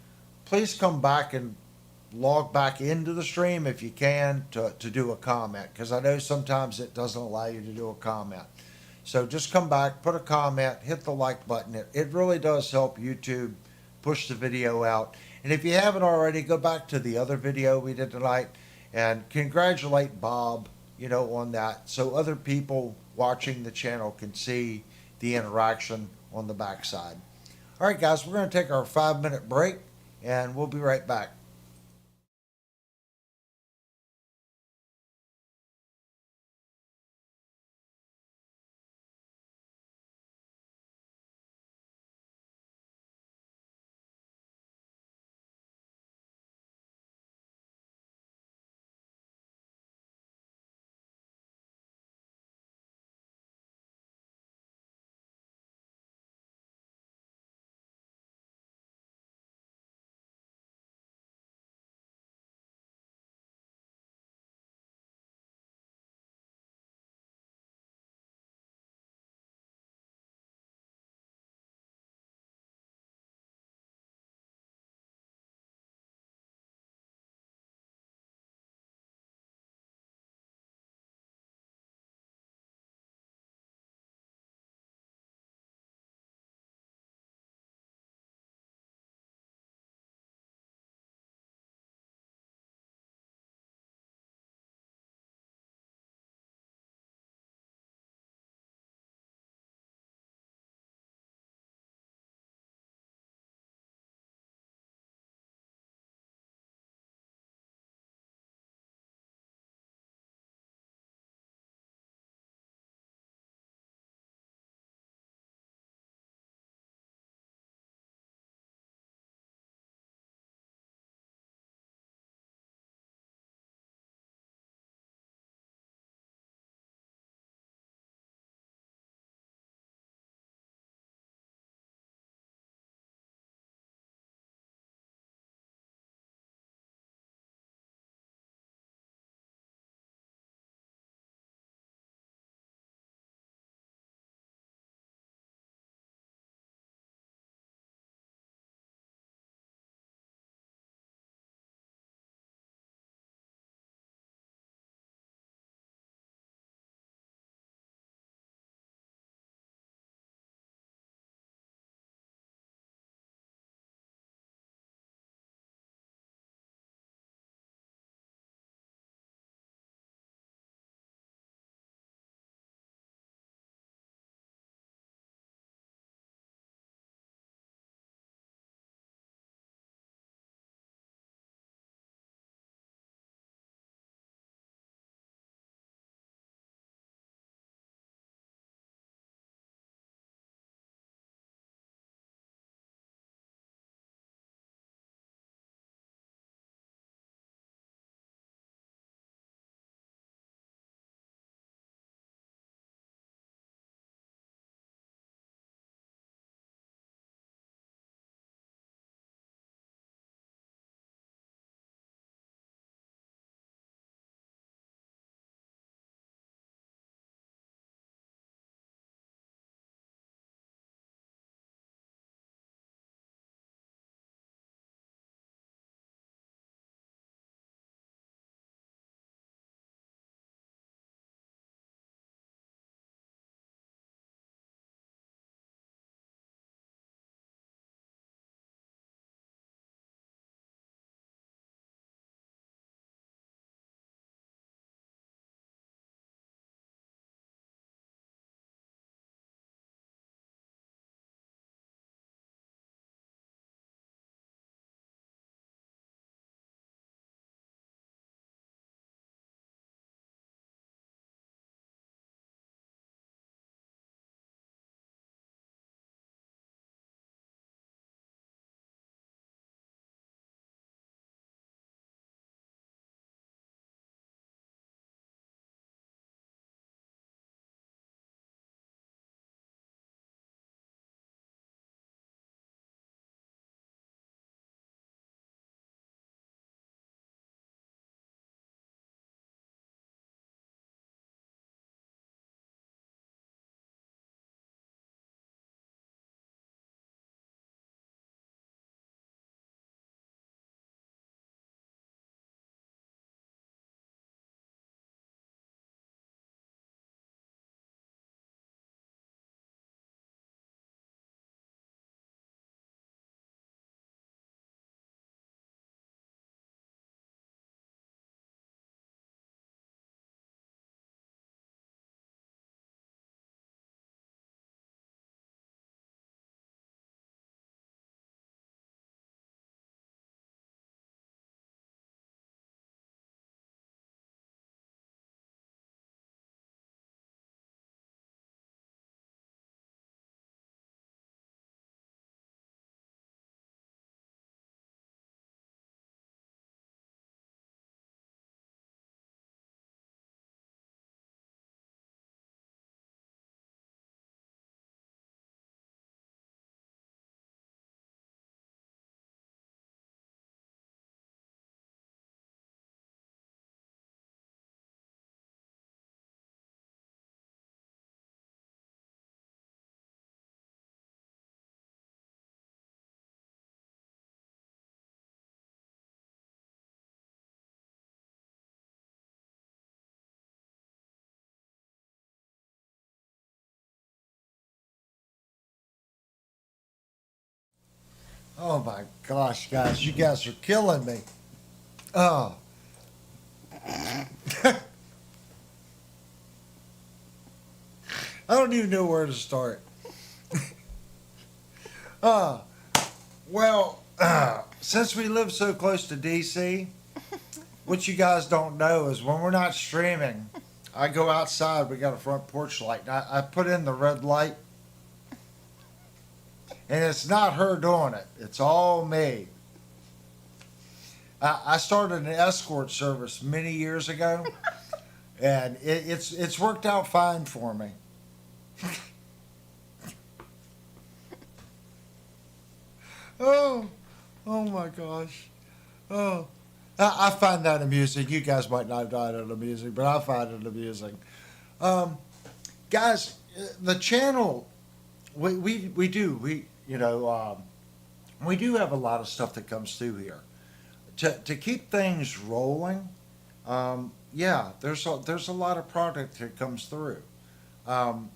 please come back and log back into the stream if you can to do a comment, because I know sometimes it doesn't allow you to do a comment. So just come back, put a comment, hit the like button. It really does help YouTube push the video out. And if you haven't already, go back to the other video we did tonight and congratulate Bob, on that, so other people watching the channel can see the interaction on the backside. All right, guys, we're going to take our 5-minute break, and we'll be right back. Oh my gosh, guys, you guys are killing me. Oh. I don't even know where to start. Uh, since we live so close to DC, what you guys don't know is when we're not streaming, I go outside. We got a front porch light, and I put in the red light, and it's not her doing it. It's all me. I started an escort service many years ago, and it's worked out fine for me. Oh, oh my gosh. Oh, I find that amusing. You guys might not find it amusing, but I find it amusing. Um, Guys, the channel, we do, we do have a lot of stuff that comes through here. To keep things rolling, yeah, there's a lot of product that comes through. Um,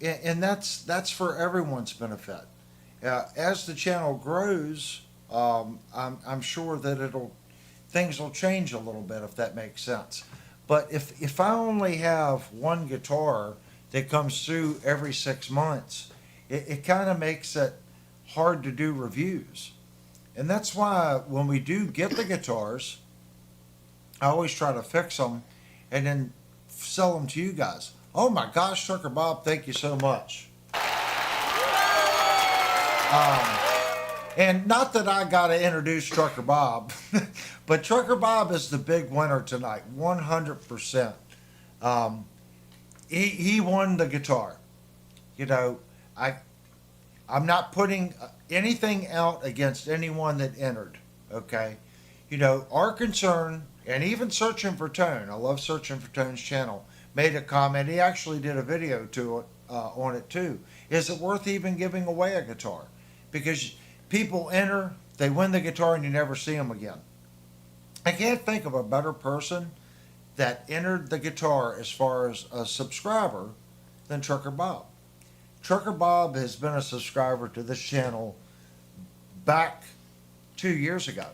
and that's for everyone's benefit. As the channel grows, I'm sure that things will change a little bit if that makes sense. But if I only have one guitar that comes through every 6 months, it kind of makes it hard to do reviews. And that's why when we do get the guitars, I always try to fix them and then sell them to you guys. Oh my gosh, Trucker Bob, thank you so much. And not that I got to introduce Trucker Bob, but Trucker Bob is the big winner tonight, 100%. Um, he won the guitar. You know, I I'm not putting anything out against anyone that entered. Okay, you know, our concern, and even Searching for Tone, I love Searching for Tone's channel, made a comment. He actually did a video to it on it too. Is it worth even giving away a guitar? Because people enter, they win the guitar, and you never see them again. I can't think of a better person that entered the guitar as far as a subscriber than Trucker Bob. Trucker Bob has been a subscriber to this channel back 2 years ago.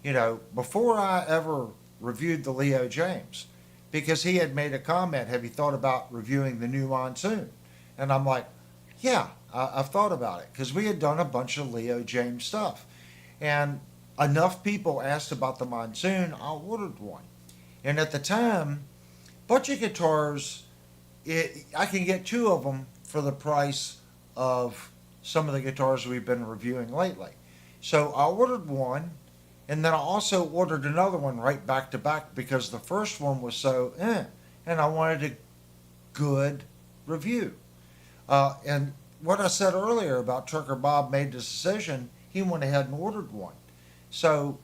You know, before I ever reviewed the Leo James, because he had made a comment, have you thought about reviewing the new Monsoon? And I'm like, yeah, I've thought about it, because we had done a bunch of Leo James stuff. And enough people asked about the Monsoon, I ordered one. And at the time, budget guitars, I can get two of them for the price of some of the guitars we've been reviewing lately. So I ordered one, and then I also ordered another one right back to back because the first one was so and I wanted a good review. And what I said earlier about Trucker Bob made the decision, he went ahead and ordered one. So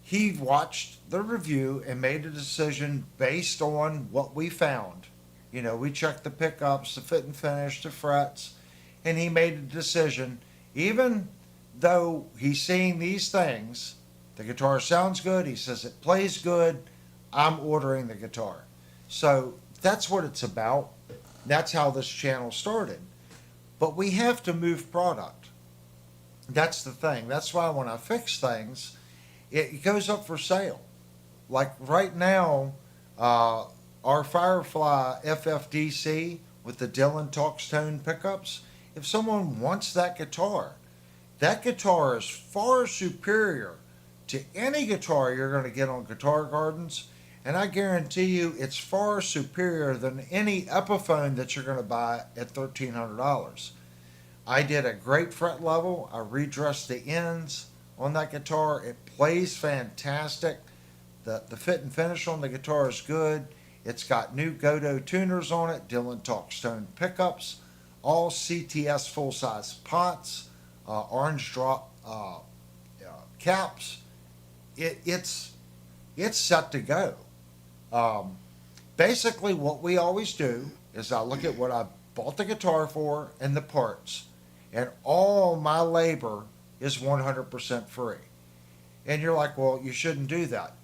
he watched the review and made a decision based on what we found. You know, we checked the pickups, the fit and finish, the frets, and he made a decision. Even though he's seeing these things, the guitar sounds good, he says it plays good, I'm ordering the guitar. So that's what it's about. That's how this channel started. But we have to move product. That's the thing. That's why when I fix things, it goes up for sale. Like right now, our Firefly FFDC with the Dylan Talks Tone pickups, if someone wants that guitar is far superior to any guitar you're going to get on Guitar Gardens, and I guarantee you it's far superior than any Epiphone that you're going to buy at $1,300. I did a great fret level. I redressed the ends on that guitar. It plays fantastic. The fit and finish on the guitar is good. It's got new Godot tuners on it, Dylan Talks Tone pickups, all CTS full-size pots, orange drop caps. It's set to go. Basically, what we always do is I look at what I bought the guitar for and the parts, and all my labor is 100% free. And you're like, well, you shouldn't do that.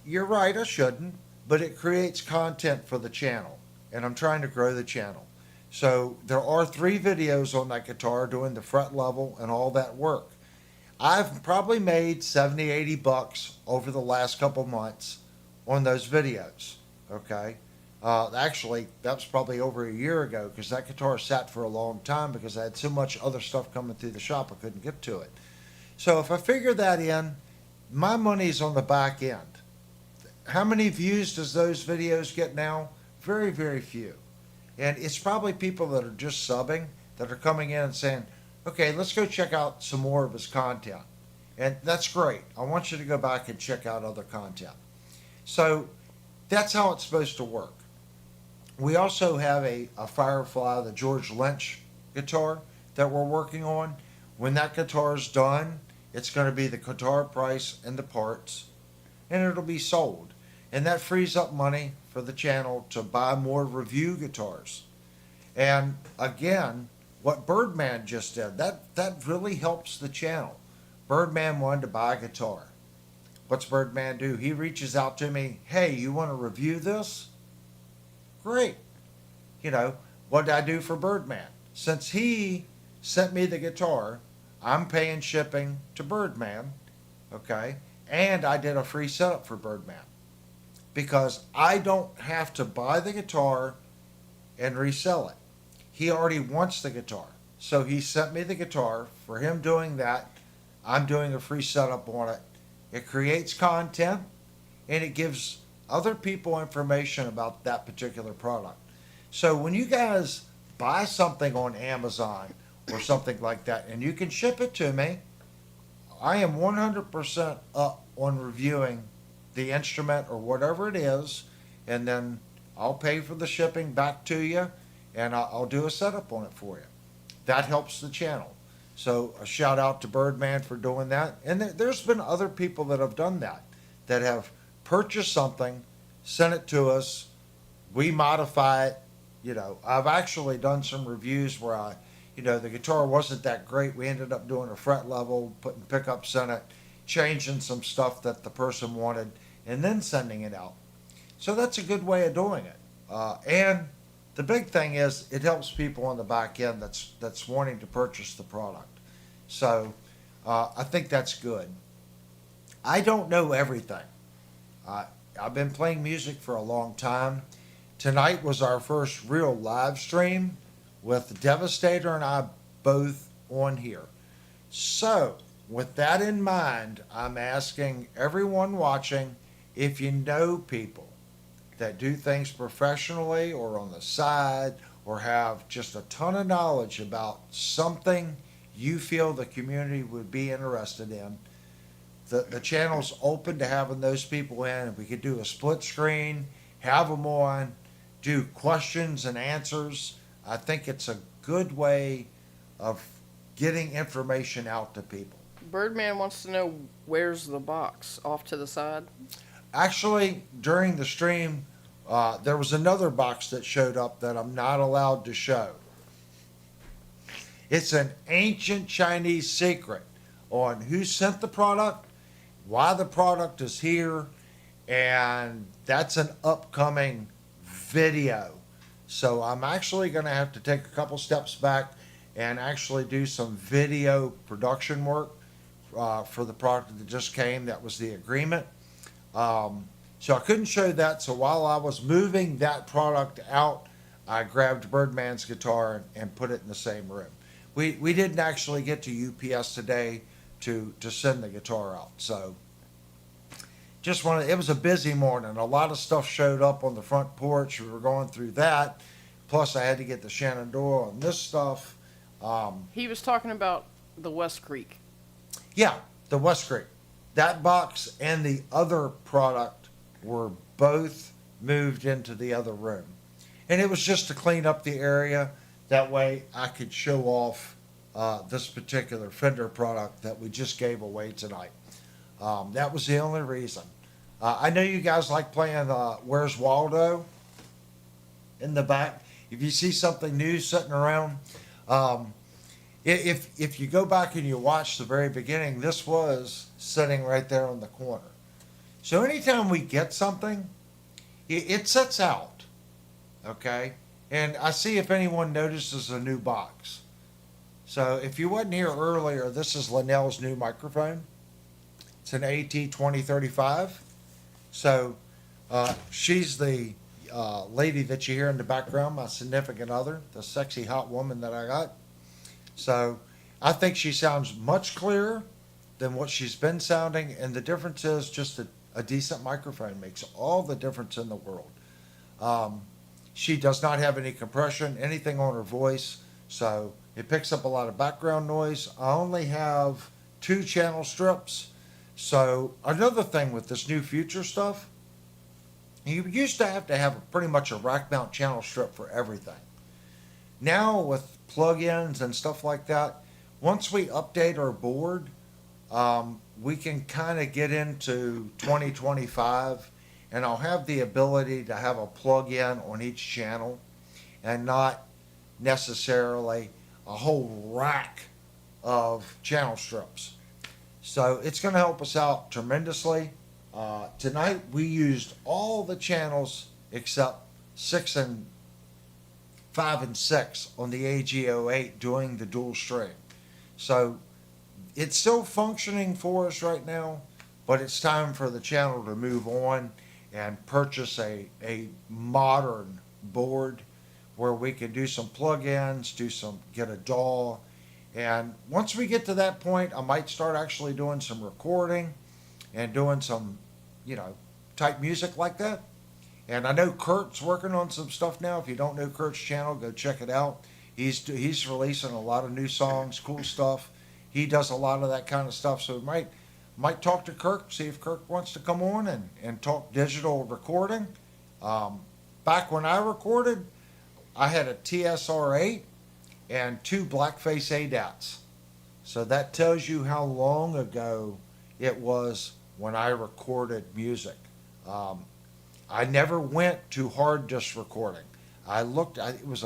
You're right, I shouldn't, but it creates content for the channel, and I'm trying to grow the channel. So there are 3 videos on that guitar doing the fret level and all that work. I've probably made 70, 80 bucks over the last couple months on those videos. Okay. Actually, that was probably over a year ago because that guitar sat for a long time because I had so much other stuff coming through the shop I couldn't get to it. So if I figure that in, my money's on the back end. How many views does those videos get now? Very, very few. And it's probably people that are just subbing that are coming in and saying, okay, let's go check out some more of his content. And that's great. I want you to go back and check out other content. So that's how it's supposed to work. We also have a Firefly, the George Lynch guitar that we're working on. When that guitar is done, it's going to be the guitar price and the parts, and it'll be sold. And that frees up money for the channel to buy more review guitars. And again, what Birdman just did, that really helps the channel. Birdman wanted to buy a guitar. What's Birdman do? He reaches out to me, hey, you want to review this? Great. You know, what did I do for Birdman? Since he sent me the guitar, I'm paying shipping to Birdman, okay? And I did a free setup for Birdman because I don't have to buy the guitar and resell it. He already wants the guitar. So he sent me the guitar. For him doing that, I'm doing a free setup on it. It creates content and it gives other people information about that particular product. So when you guys buy something on Amazon or something like that and you can ship it to me, I am 100% up on reviewing the instrument or whatever it is, and then I'll pay for the shipping back to you and I'll do a setup on it for you. That helps the channel. So a shout out to Birdman for doing that. And there's been other people that have done that, that have purchased something, sent it to us, we modify it. You know, I've actually done some reviews where the guitar wasn't that great. We ended up doing a fret level, putting pickups in it, changing some stuff that the person wanted, and then sending it out. So that's a good way of doing it. And the big thing is it helps people on the back end that's wanting to purchase the product. So I think that's good. I don't know everything. I've been playing music for a long time. Tonight was our first real live stream with Devastator and I both on here. So, with that in mind, I'm asking everyone watching if you know people that do things professionally or on the side or have just a ton of knowledge about something you feel the community would be interested in. The channel's open to having those people in. If we could do a split screen, have them on, do questions and answers. I think it's a good way of getting information out to people. Birdman wants to know where's the box off to the side. Actually, during the stream, there was another box that showed up that I'm not allowed to show. It's an ancient Chinese secret on who sent the product, why the product is here, and that's an upcoming video. So I'm actually going to have to take a couple steps back and actually do some video production work for the product that just came. That was the agreement. So I couldn't show that. So while I was moving that product out, I grabbed Birdman's guitar and put it in the same room. We didn't actually get to UPS today to send the guitar out. So it was a busy morning. A lot of stuff showed up on the front porch. We were going through that. Plus I had to get the Shenandoah on this stuff. He was talking about the West Creek. Yeah, the West Creek. That box and the other product were both moved into the other room. And it was just to clean up the area. That way I could show off this particular Fender product that we just gave away tonight. That was the only reason. I know you guys like playing Where's Waldo in the back. If you see something new sitting around, if you go back and you watch the very beginning, this was sitting right there on the corner. So anytime we get something, it sets out, okay? And I see if anyone notices a new box. So if you wasn't here earlier, this is Lynell's new microphone. It's an AT2035. So she's the lady that you hear in the background, my significant other, the sexy hot woman that I got. So I think she sounds much clearer than what she's been sounding, and the difference is just a decent microphone makes all the difference in the world. Um, she does not have any compression, anything on her voice, so it picks up a lot of background noise. I only have 2 channel strips. So another thing with this new future stuff, you used to have pretty much a rack mount channel strip for everything. Now with plugins and stuff like that, once we update our board, we can kind of get into 2025, and I'll have the ability to have a plug-in on each channel and not necessarily a whole rack of channel strips. So it's going to help us out tremendously. Tonight we used all the channels except 6 and 5 and 6 on the AG08 doing the dual stream. So it's still functioning for us right now, but it's time for the channel to move on and purchase a modern board where we can do some plug-ins, get a DAW. And once we get to that point, I might start actually doing some recording and doing some, type music like that. And I know Kurt's working on some stuff now. If you don't know Kurt's channel, go check it out. He's releasing a lot of new songs, cool stuff. He does a lot of that kind of stuff. So we might talk to Kirk, see if Kirk wants to come on and talk digital recording. Back when I recorded, I had a TSR8 and 2 Blackface ADATs. So that tells you how long ago it was when I recorded music. I never went to hard disk recording. It was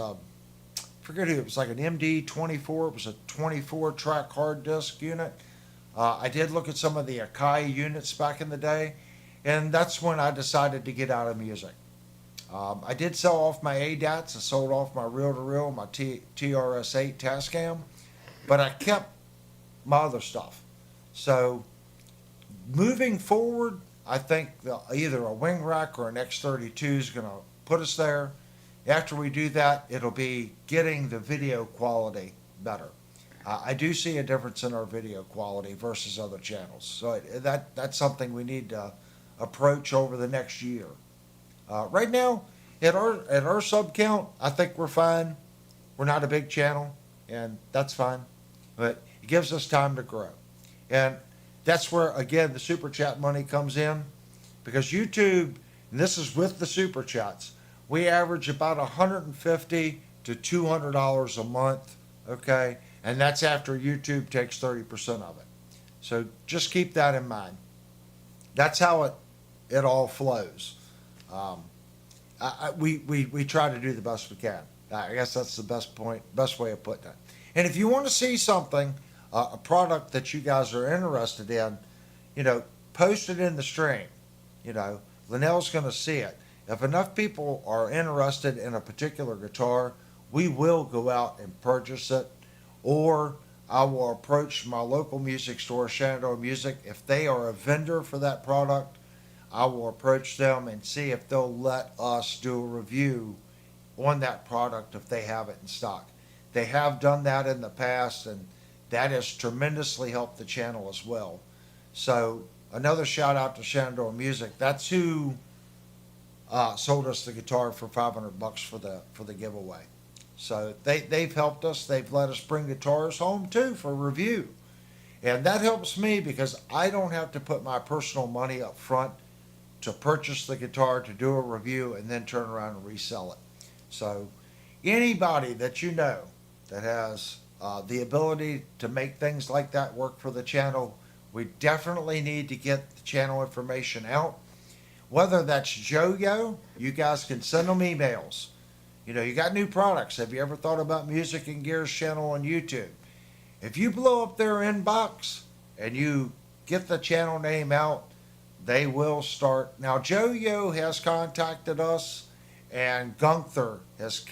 forget who, it was like an MD24. It was a 24 track hard disk unit. I did look at some of the Akai units back in the day, and that's when I decided to get out of music. I did sell off my ADATs. I sold off my reel-to-reel, my TRS-8 Tascam, but I kept my other stuff. So moving forward, I think either a wing rack or an X32 is going to put us there. After we do that, it'll be getting the video quality better. I do see a difference in our video quality versus other channels. So that's something we need to approach over the next year. Right now, at our sub count, I think we're fine. We're not a big channel, and that's fine. But it gives us time to grow. And that's where, again, the super chat money comes in. Because YouTube, and this is with the super chats, we average about $150 to $200 a month, okay? And that's after YouTube takes 30% of it. So just keep that in mind. That's how it all flows. We try to do the best we can. I guess that's the best way of putting it. And if you want to see something, a product that you guys are interested in, post it in the stream. Lynell's going to see it. If enough people are interested in a particular guitar, we will go out and purchase it, or I will approach my local music store, Shenandoah Music. If they are a vendor for that product, I will approach them and see if they'll let us do a review on that product if they have it in stock. They have done that in the past, and that has tremendously helped the channel as well. So another shout out to Shenandoah Music. That's who sold us the guitar for $500 for the giveaway. So they've helped us. They've let us bring guitars home too for review. And that helps me because I don't have to put my personal money up front to purchase the guitar, to do a review, and then turn around and resell it. So anybody that you know that has the ability to make things like that work for the channel, we definitely need to get the channel information out. Whether that's Yo-Yo, you guys can send them emails. You got new products. Have you ever thought about Music and Gears channel on YouTube? If you blow up their inbox and you get the channel name out, they will start. Now, Yo-Yo has contacted us, and Gunther has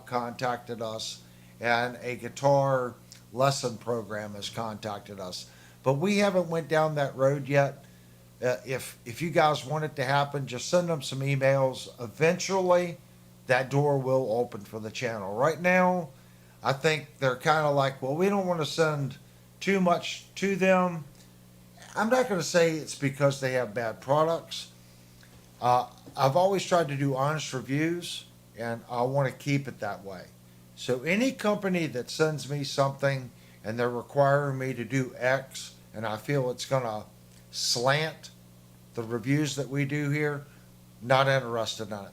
contacted us, and a guitar lesson program has contacted us, but we haven't went down that road yet. If you guys want it to happen, just send them some emails. Eventually, that door will open for the channel. Right now, I think they're kind of like, well, we don't want to send too much to them. I'm not going to say it's because they have bad products. I've always tried to do honest reviews, and I want to keep it that way. So any company that sends me something and they're requiring me to do X, and I feel it's going to slant the reviews that we do here, not interested in it.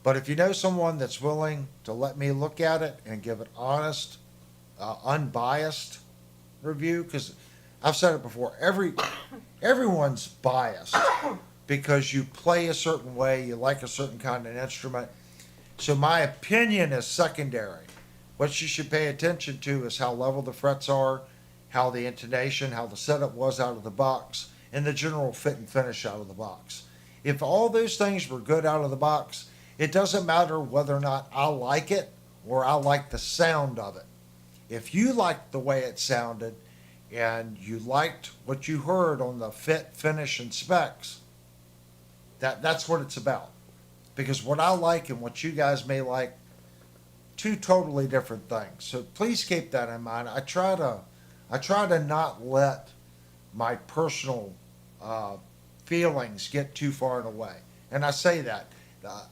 But if you know someone that's willing to let me look at it and give an honest, unbiased review, because I've said it before, everyone's biased because you play a certain way, you like a certain kind of instrument. So my opinion is secondary. What you should pay attention to is how level the frets are, how the intonation, how the setup was out of the box, and the general fit and finish out of the box. If all those things were good out of the box, it doesn't matter whether or not I like it or I like the sound of it. If you liked the way it sounded and you liked what you heard on the fit, finish, and specs, that's what it's about. Because what I like and what you guys may like, two totally different things. So please keep that in mind. I try to not let my personal feelings get too far away. And I say that.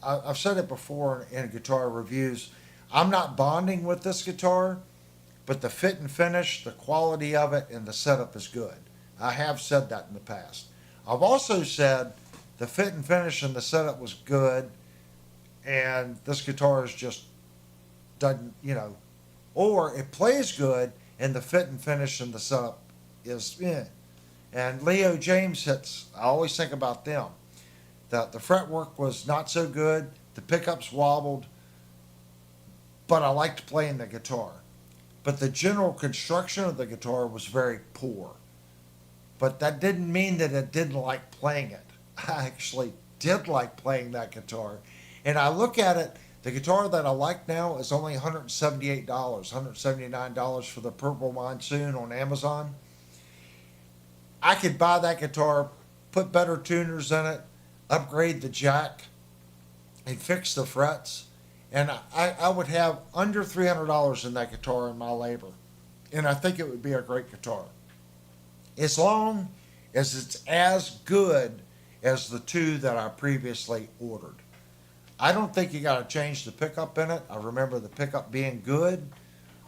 I've said it before in guitar reviews. I'm not bonding with this guitar, but the fit and finish, the quality of it, and the setup is good. I have said that in the past. I've also said the fit and finish and the setup was good, and this guitar is just doesn't, or it plays good and the fit and finish and the setup is And Leo James hits, I always think about them. The fretwork was not so good, the pickups wobbled, but I liked playing the guitar. But the general construction of the guitar was very poor. But that didn't mean that I didn't like playing it. I actually did like playing that guitar. And I look at it, the guitar that I like now is only $178, $179 for the Purple Monsoon on Amazon. I could buy that guitar, put better tuners in it, upgrade the jack, and fix the frets, and I would have under $300 in that guitar in my labor. And I think it would be a great guitar. As long as it's as good as the two that I previously ordered. I don't think you got to change the pickup in it. I remember the pickup being good,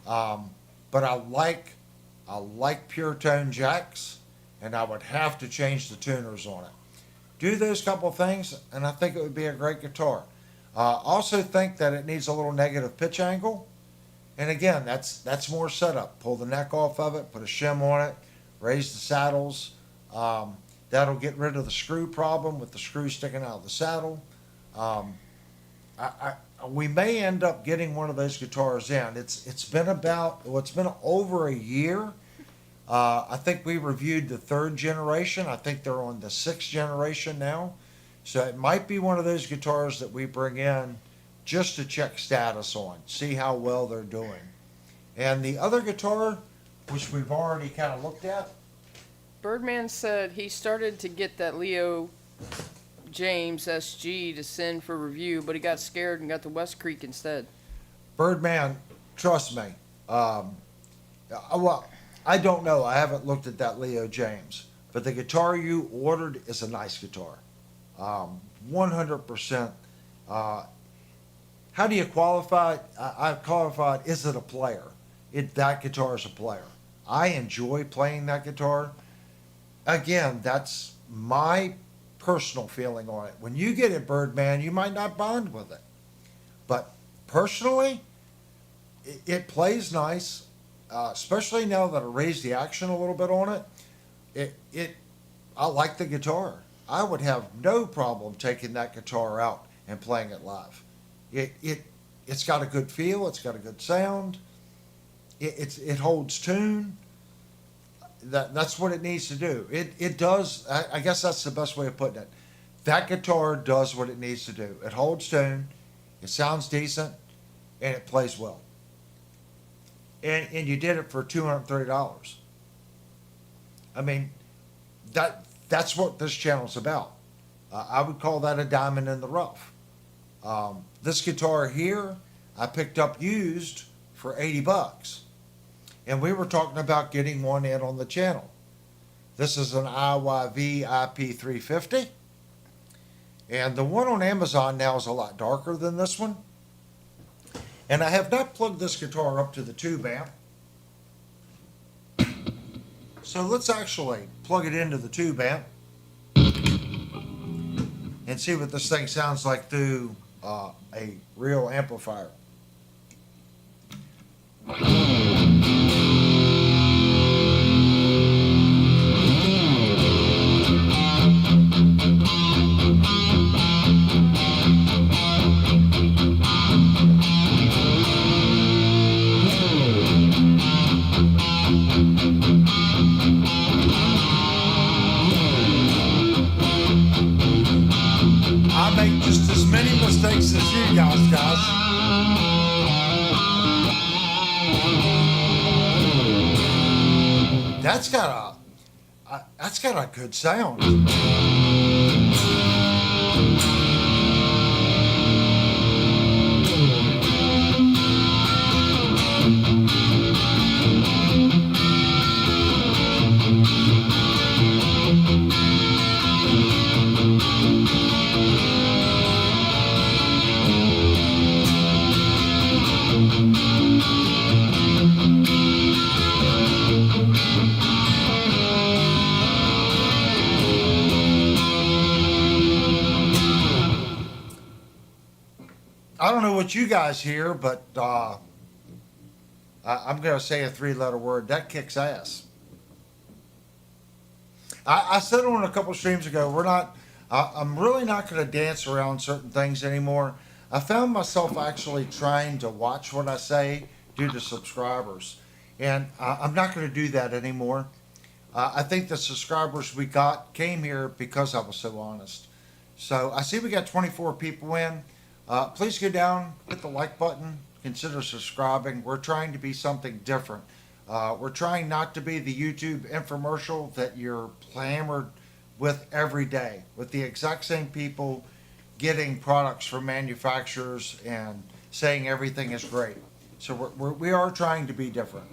but I like pure tone jacks, and I would have to change the tuners on it. Do those couple things, and I think it would be a great guitar. Also think that it needs a little negative pitch angle, and again, that's more setup. Pull the neck off of it, put a shim on it, raise the saddles. That'll get rid of the screw problem with the screw sticking out of the saddle. We may end up getting one of those guitars in. It's been over a year. I think we reviewed the third generation. I think they're on the sixth generation now. So it might be one of those guitars that we bring in just to check status on, see how well they're doing. And the other guitar, which we've already kind of looked at. Birdman said he started to get that Leo James SG to send for review, but he got scared and got the West Creek instead. Birdman, trust me. Well, I don't know. I haven't looked at that Leo James. But the guitar you ordered is a nice guitar. 100%. How do you qualify it? I've qualified, is it a player? That guitar is a player. I enjoy playing that guitar. Again, that's my personal feeling on it. When you get it, Birdman, you might not bond with it. But personally, it plays nice, especially now that I raised the action a little bit on it. I like the guitar. I would have no problem taking that guitar out and playing it live. It's got a good feel. It's got a good sound. It holds tune. That's what it needs to do. It does. I guess that's the best way of putting it. That guitar does what it needs to do. It holds tune. It sounds decent, and it plays well. and you did it for $230. I mean, that's what this channel's about. I would call that a diamond in the rough. This guitar here, I picked up used for $80, and we were talking about getting one in on the channel. This is an IYV IP350, and the one on Amazon now is a lot darker than this one. And I have not plugged this guitar up to the tube amp. So let's actually plug it into the tube amp and see what this thing sounds like through a real amplifier. I make just as many mistakes as you guys. That's got a good sound. I don't know what you guys hear, but I'm going to say a three-letter word. That kicks ass. I said on a couple streams ago, I'm really not going to dance around certain things anymore. I found myself actually trying to watch what I say due to subscribers. And I'm not going to do that anymore. I think the subscribers we got came here because I was so honest. So I see we got 24 people in. Please go down, hit the like button, consider subscribing. We're trying to be something different. We're trying not to be the YouTube infomercial that you're hammered with every day, with the exact same people getting products from manufacturers and saying everything is great. So we are trying to be different.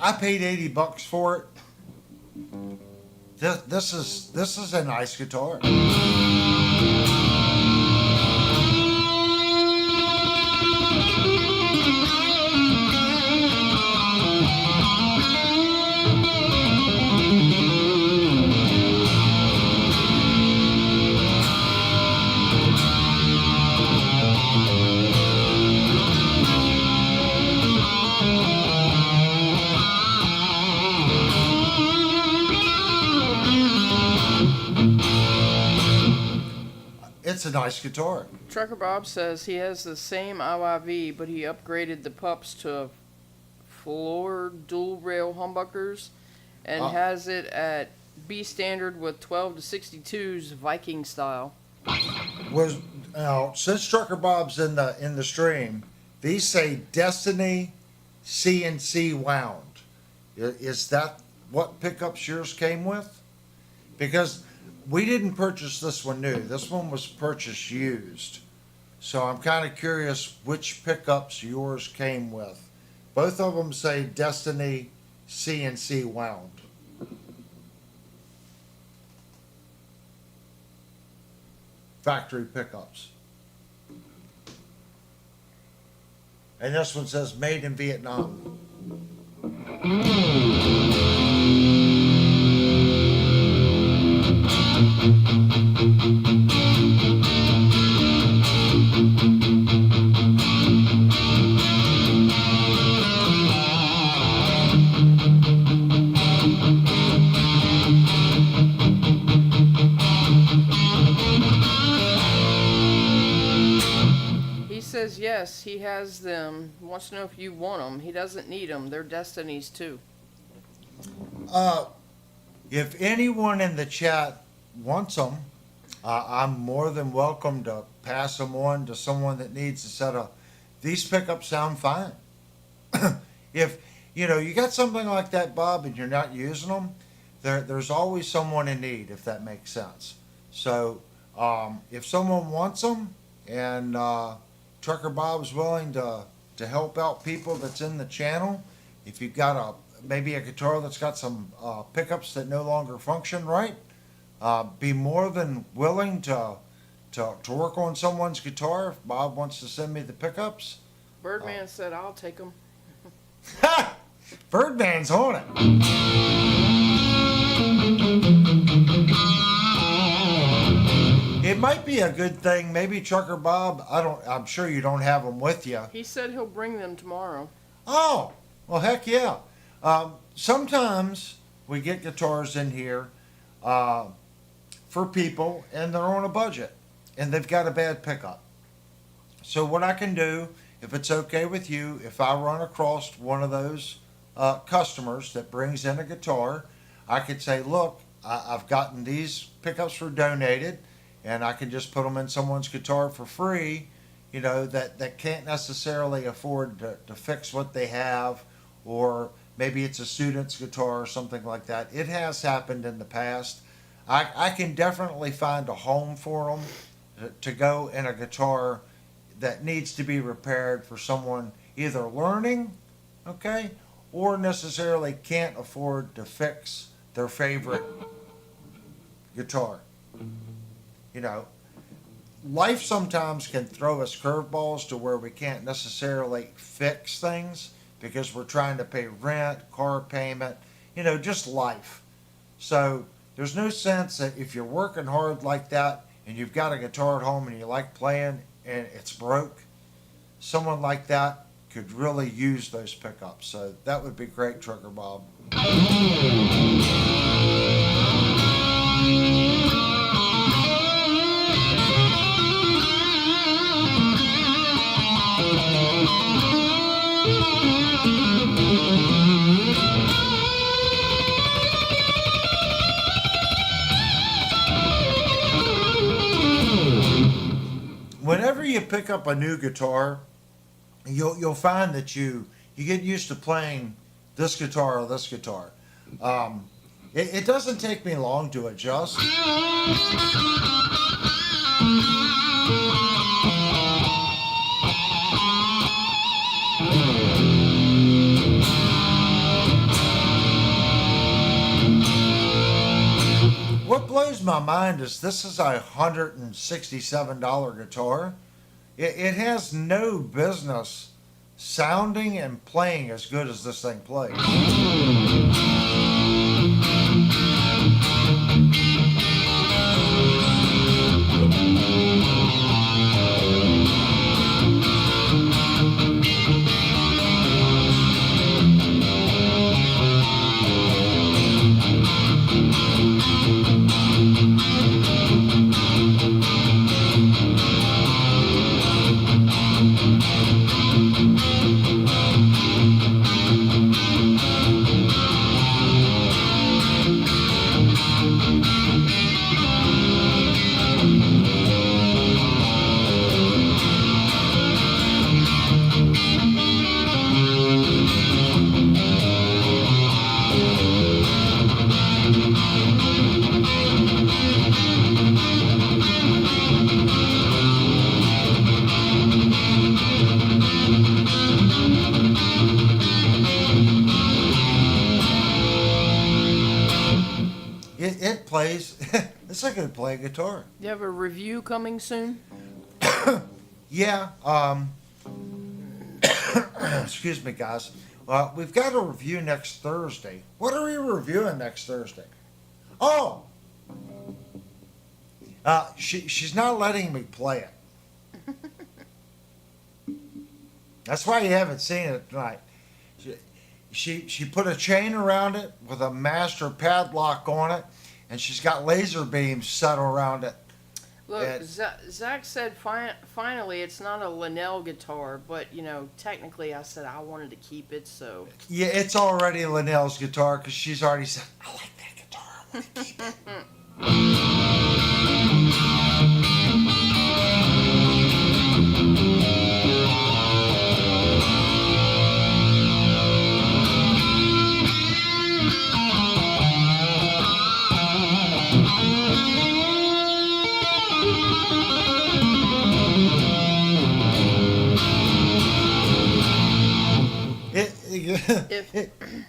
I paid $80 for it. This is a nice guitar. It's a nice guitar. Trucker Bob says he has the same IYV, but he upgraded the pups to floor dual rail humbuckers and has it at B standard with 12 to 62s Viking style. Was now since Trucker Bob's in the stream, these say Destiny CNC wound. Is that what pickups yours came with? Because we didn't purchase this one new. This one was purchased used. So I'm kind of curious which pickups yours came with. Both of them say Destiny CNC wound. factory pickups. And this one says made in Vietnam. He says yes, he has them. He wants to know if you want them. He doesn't need them. They're Destiny's too. If anyone in the chat wants them, I'm more than welcome to pass them on to someone that needs a set of. These pickups sound fine. If you got something like that, Bob, and you're not using them, there's always someone in need, if that makes sense. So if someone wants them and Trucker Bob's willing to help out people that's in the channel, if you've got maybe a guitar that's got some pickups that no longer function right, be more than willing to work on someone's guitar. If Bob wants to send me the pickups, Birdman said I'll take them. Birdman's on it. It might be a good thing. Maybe Trucker Bob. I'm sure you don't have them with you. He said he'll bring them tomorrow. Oh, well, heck yeah. Sometimes we get guitars in here for people, and they're on a budget, and they've got a bad pickup. So what I can do, if it's okay with you, if I run across one of those customers that brings in a guitar, I could say, look, I've gotten these pickups for donated, and I can just put them in someone's guitar for free, that can't necessarily afford to fix what they have, or maybe it's a student's guitar or something like that. It has happened in the past. I can definitely find a home for them to go in a guitar that needs to be repaired for someone either learning, okay, or necessarily can't afford to fix their favorite guitar. Life sometimes can throw us curveballs to where we can't necessarily fix things because we're trying to pay rent, car payment, just life. So there's no sense that if you're working hard like that and you've got a guitar at home and you like playing and it's broke, someone like that could really use those pickups. So that would be great, Trucker Bob. Whenever you pick up a new guitar, you'll find that you get used to playing this guitar or this guitar. It doesn't take me long to adjust. What blows my mind is this is a $167 guitar. It has no business sounding and playing as good as this thing plays. it plays. It's like I play guitar. You have a review coming soon? Yeah. Excuse me, guys. We've got a review next Thursday. What are we reviewing next Thursday? Oh, she's not letting me play it. That's why you haven't seen it tonight. She put a chain around it with a master padlock on it, and she's got laser beams set around it. Look, Zach said finally it's not a Lynell guitar, but technically I said I wanted to keep it, so. Yeah, it's already Lynell's guitar because she's already said, I like that guitar, I want to keep it.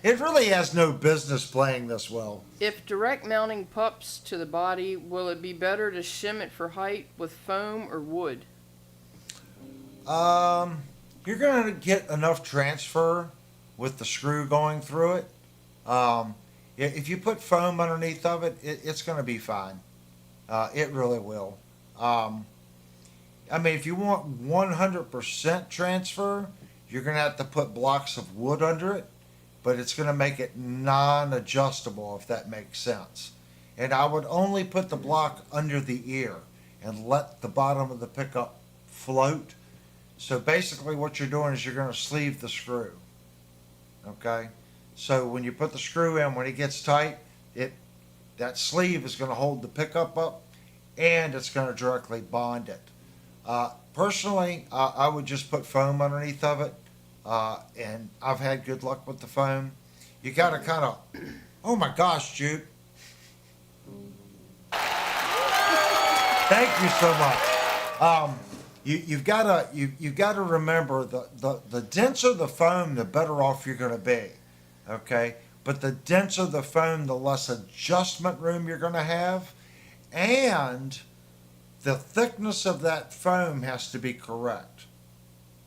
It really has no business playing this well. If direct mounting pups to the body, will it be better to shim it for height with foam or wood? You're going to get enough transfer with the screw going through it. If you put foam underneath of it, it's going to be fine. It really will. I mean, if you want 100% transfer, you're going to have to put blocks of wood under it, but it's going to make it non-adjustable, if that makes sense. And I would only put the block under the ear and let the bottom of the pickup float. So basically what you're doing is you're going to sleeve the screw. Okay? So when you put the screw in, when it gets tight, that sleeve is going to hold the pickup up, and it's going to directly bond it. Personally, I would just put foam underneath of it, and I've had good luck with the foam. You got to kind of, oh my gosh, Jude. Thank you so much. You've got to remember the denser the foam, the better off you're going to be. Okay, but the denser the foam, the less adjustment room you're going to have, and the thickness of that foam has to be correct.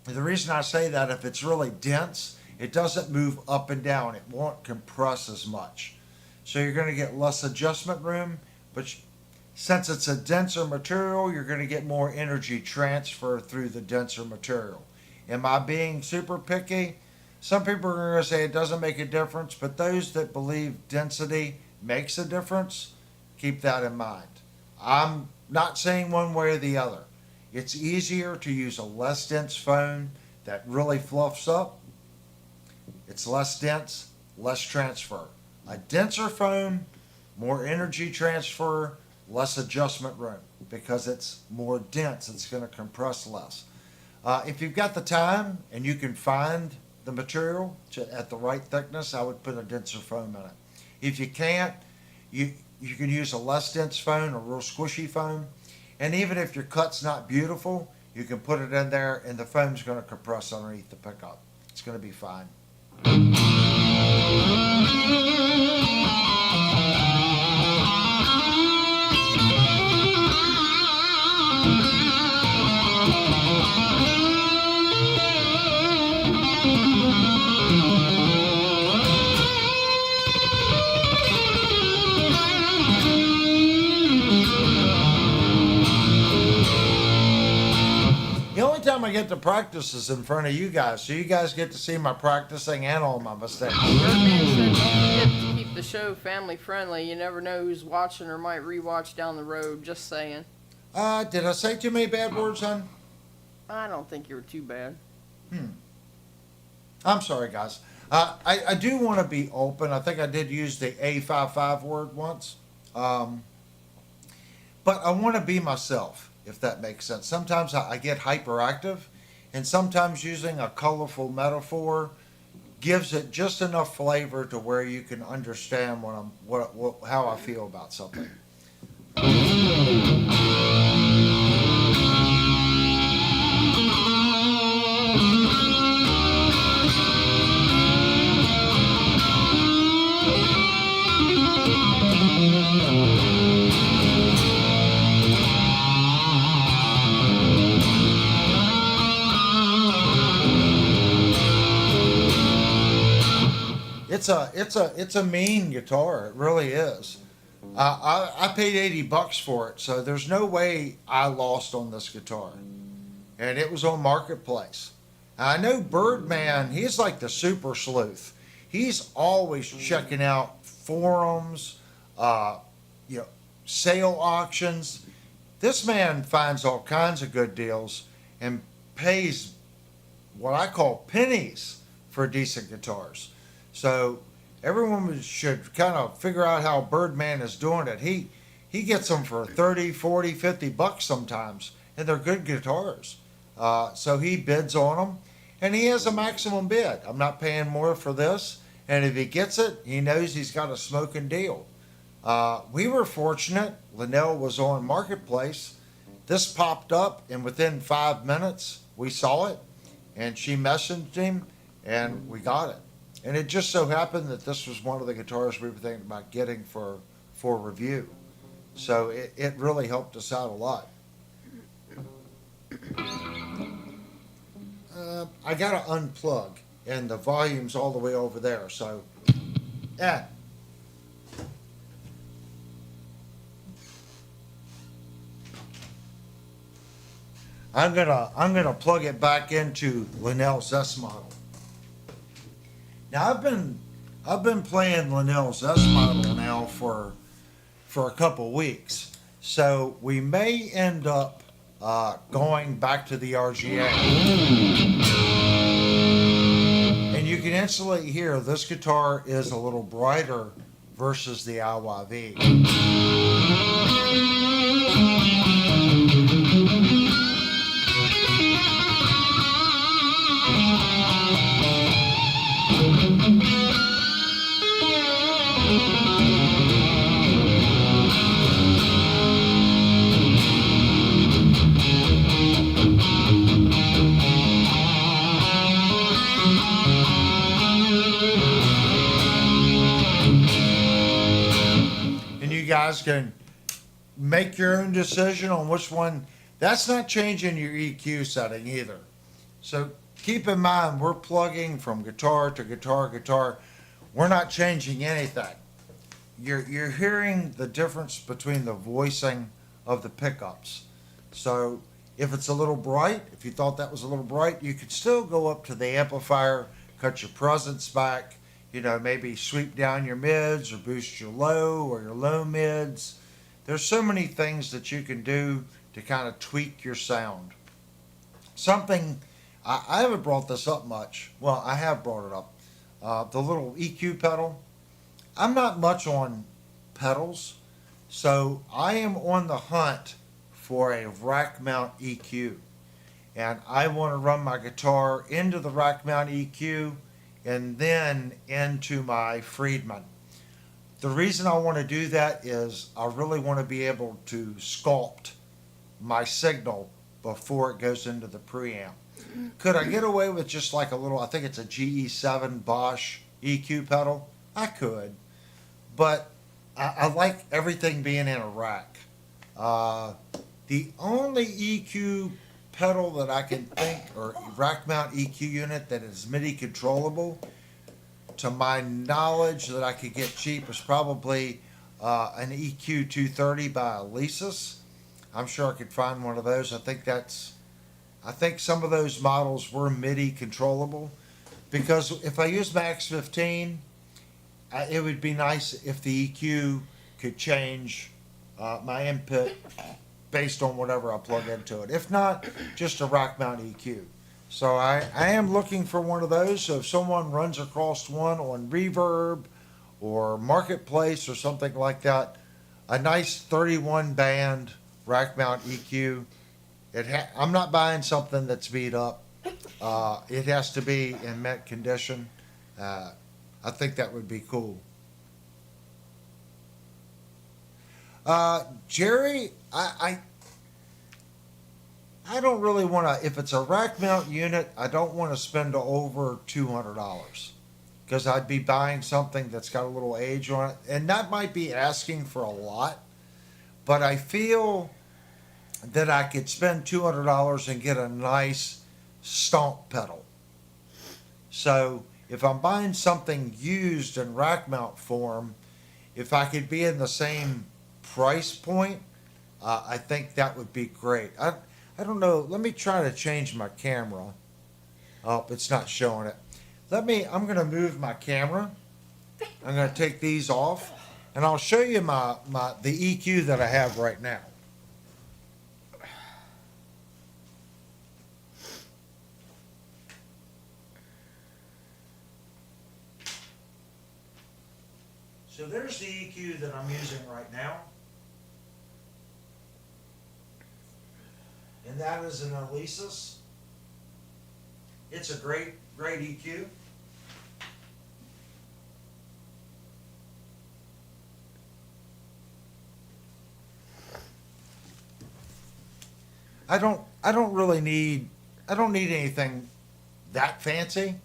The reason I say that, if it's really dense, it doesn't move up and down. It won't compress as much. So you're going to get less adjustment room, but since it's a denser material, you're going to get more energy transfer through the denser material. Am I being super picky? Some people are going to say it doesn't make a difference, but those that believe density makes a difference, keep that in mind. I'm not saying one way or the other. It's easier to use a less dense foam that really fluffs up. It's less dense, less transfer. A denser foam, more energy transfer, less adjustment room. Because it's more dense, it's going to compress less. If you've got the time and you can find the material at the right thickness, I would put a denser foam in it. If you can't, you can use a less dense foam, a real squishy foam. And even if your cut's not beautiful, you can put it in there and the foam's going to compress underneath the pickup. It's going to be fine. The only time I get to practice is in front of you guys, so you guys get to see my practicing and all my mistakes. Birdman said don't forget to keep the show family friendly. You never know who's watching or might rewatch down the road. Just saying. Did I say too many bad words, hon? I don't think you were too bad. I'm sorry, guys. I do want to be open. I think I did use the A55 word once. But I want to be myself, if that makes sense. Sometimes I get hyperactive, and sometimes using a colorful metaphor gives it just enough flavor to where you can understand how I feel about something. It's a mean guitar. It really is. I paid $80 for it, so there's no way I lost on this guitar. And it was on Marketplace. I know Birdman, he's like the super sleuth. He's always checking out forums, uh, you know, sale auctions. This man finds all kinds of good deals and pays what I call pennies for decent guitars. So everyone should kind of figure out how Birdman is doing it. He gets them for 30, 40, $50 sometimes, and they're good guitars. So he bids on them, and he has a maximum bid. I'm not paying more for this, and if he gets it, he knows he's got a smoking deal. We were fortunate. Lynell was on Marketplace. This popped up, and within 5 minutes, we saw it, and she messaged him, and we got it. And it just so happened that this was one of the guitars we were thinking about getting for review. So it really helped us out a lot. I got to unplug, and the volume's all the way over there. So, yeah. I'm gonna plug it back into Lynell's S model. Now I've been playing Lynell's S model now for a couple weeks, so we may end up going back to the RGA. And you can instantly hear this guitar is a little brighter versus the IYV. Guys can make your own decision on which one. That's not changing your EQ setting either. So keep in mind, we're plugging from guitar to guitar. We're not changing anything. You're hearing the difference between the voicing of the pickups. So if it's a little bright, if you thought that was a little bright, you could still go up to the amplifier, cut your presence back, maybe sweep down your mids or boost your low or your low mids. There's so many things that you can do to kind of tweak your sound. Something, I haven't brought this up much. Well, I have brought it up. The little EQ pedal. I'm not much on pedals, so I am on the hunt for a rack mount EQ. And I want to run my guitar into the rack mount EQ and then into my Friedman. The reason I want to do that is I really want to be able to sculpt my signal before it goes into the preamp. Could I get away with just like a little, I think it's a GE7 Bosch EQ pedal? I could, but I like everything being in a rack. The only EQ pedal that I can think, or rack mount EQ unit that is MIDI controllable, to my knowledge, that I could get cheap is probably an EQ 230 by Alesis. I'm sure I could find one of those. I think some of those models were MIDI controllable, because if I use Max 15, it would be nice if the EQ could change my input based on whatever I plug into it. If not, just a rack mount EQ. So I am looking for one of those. So if someone runs across one on Reverb or Marketplace or something like that, a nice 31 band rack mount EQ. I'm not buying something that's beat up. It has to be in mint condition. I think that would be cool. Jerry, I don't really want to, if it's a rack mount unit, I don't want to spend over $200, because I'd be buying something that's got a little age on it, and that might be asking for a lot, but I feel that I could spend $200 and get a nice stomp pedal. So if I'm buying something used in rack mount form, if I could be in the same price point, I think that would be great. I don't know. Let me try to change my camera. Oh, it's not showing it. I'm going to move my camera. I'm going to take these off, and I'll show you the EQ that I have right now. So there's the EQ that I'm using right now. And that is an Alesis. It's a great EQ. I don't need anything that fancy.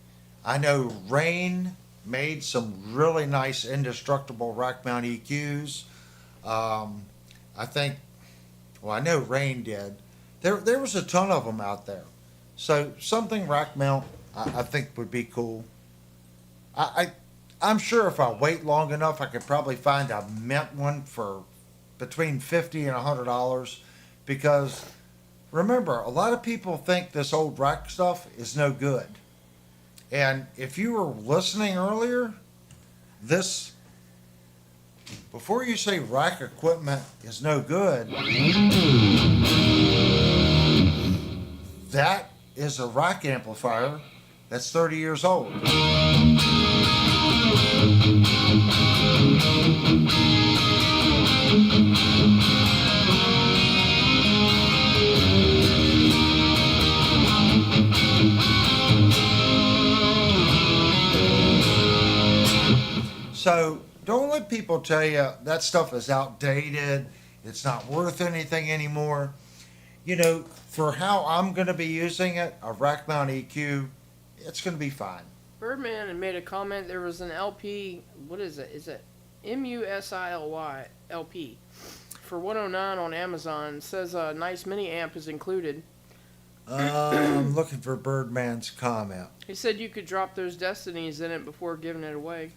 I know Rain made some really nice indestructible rack mount EQs. I think, well, I know Rain did. There was a ton of them out there. So something rack mount, I think would be cool. I'm sure if I wait long enough, I could probably find a mint one for between $50 and $100, because remember, a lot of people think this old rack stuff is no good. And if you were listening earlier, before you say rack equipment is no good, that is a rack amplifier that's 30 years old. So don't let people tell you that stuff is outdated, it's not worth anything anymore. You know, for how I'm going to be using it, a rack mount EQ, it's going to be fine. Birdman had made a comment. There was an LP. What is it? Is it MUSILY LP for 109 on Amazon? It says a nice mini amp is included. I'm looking for Birdman's comment. He said you could drop those Destinies in it before giving it away.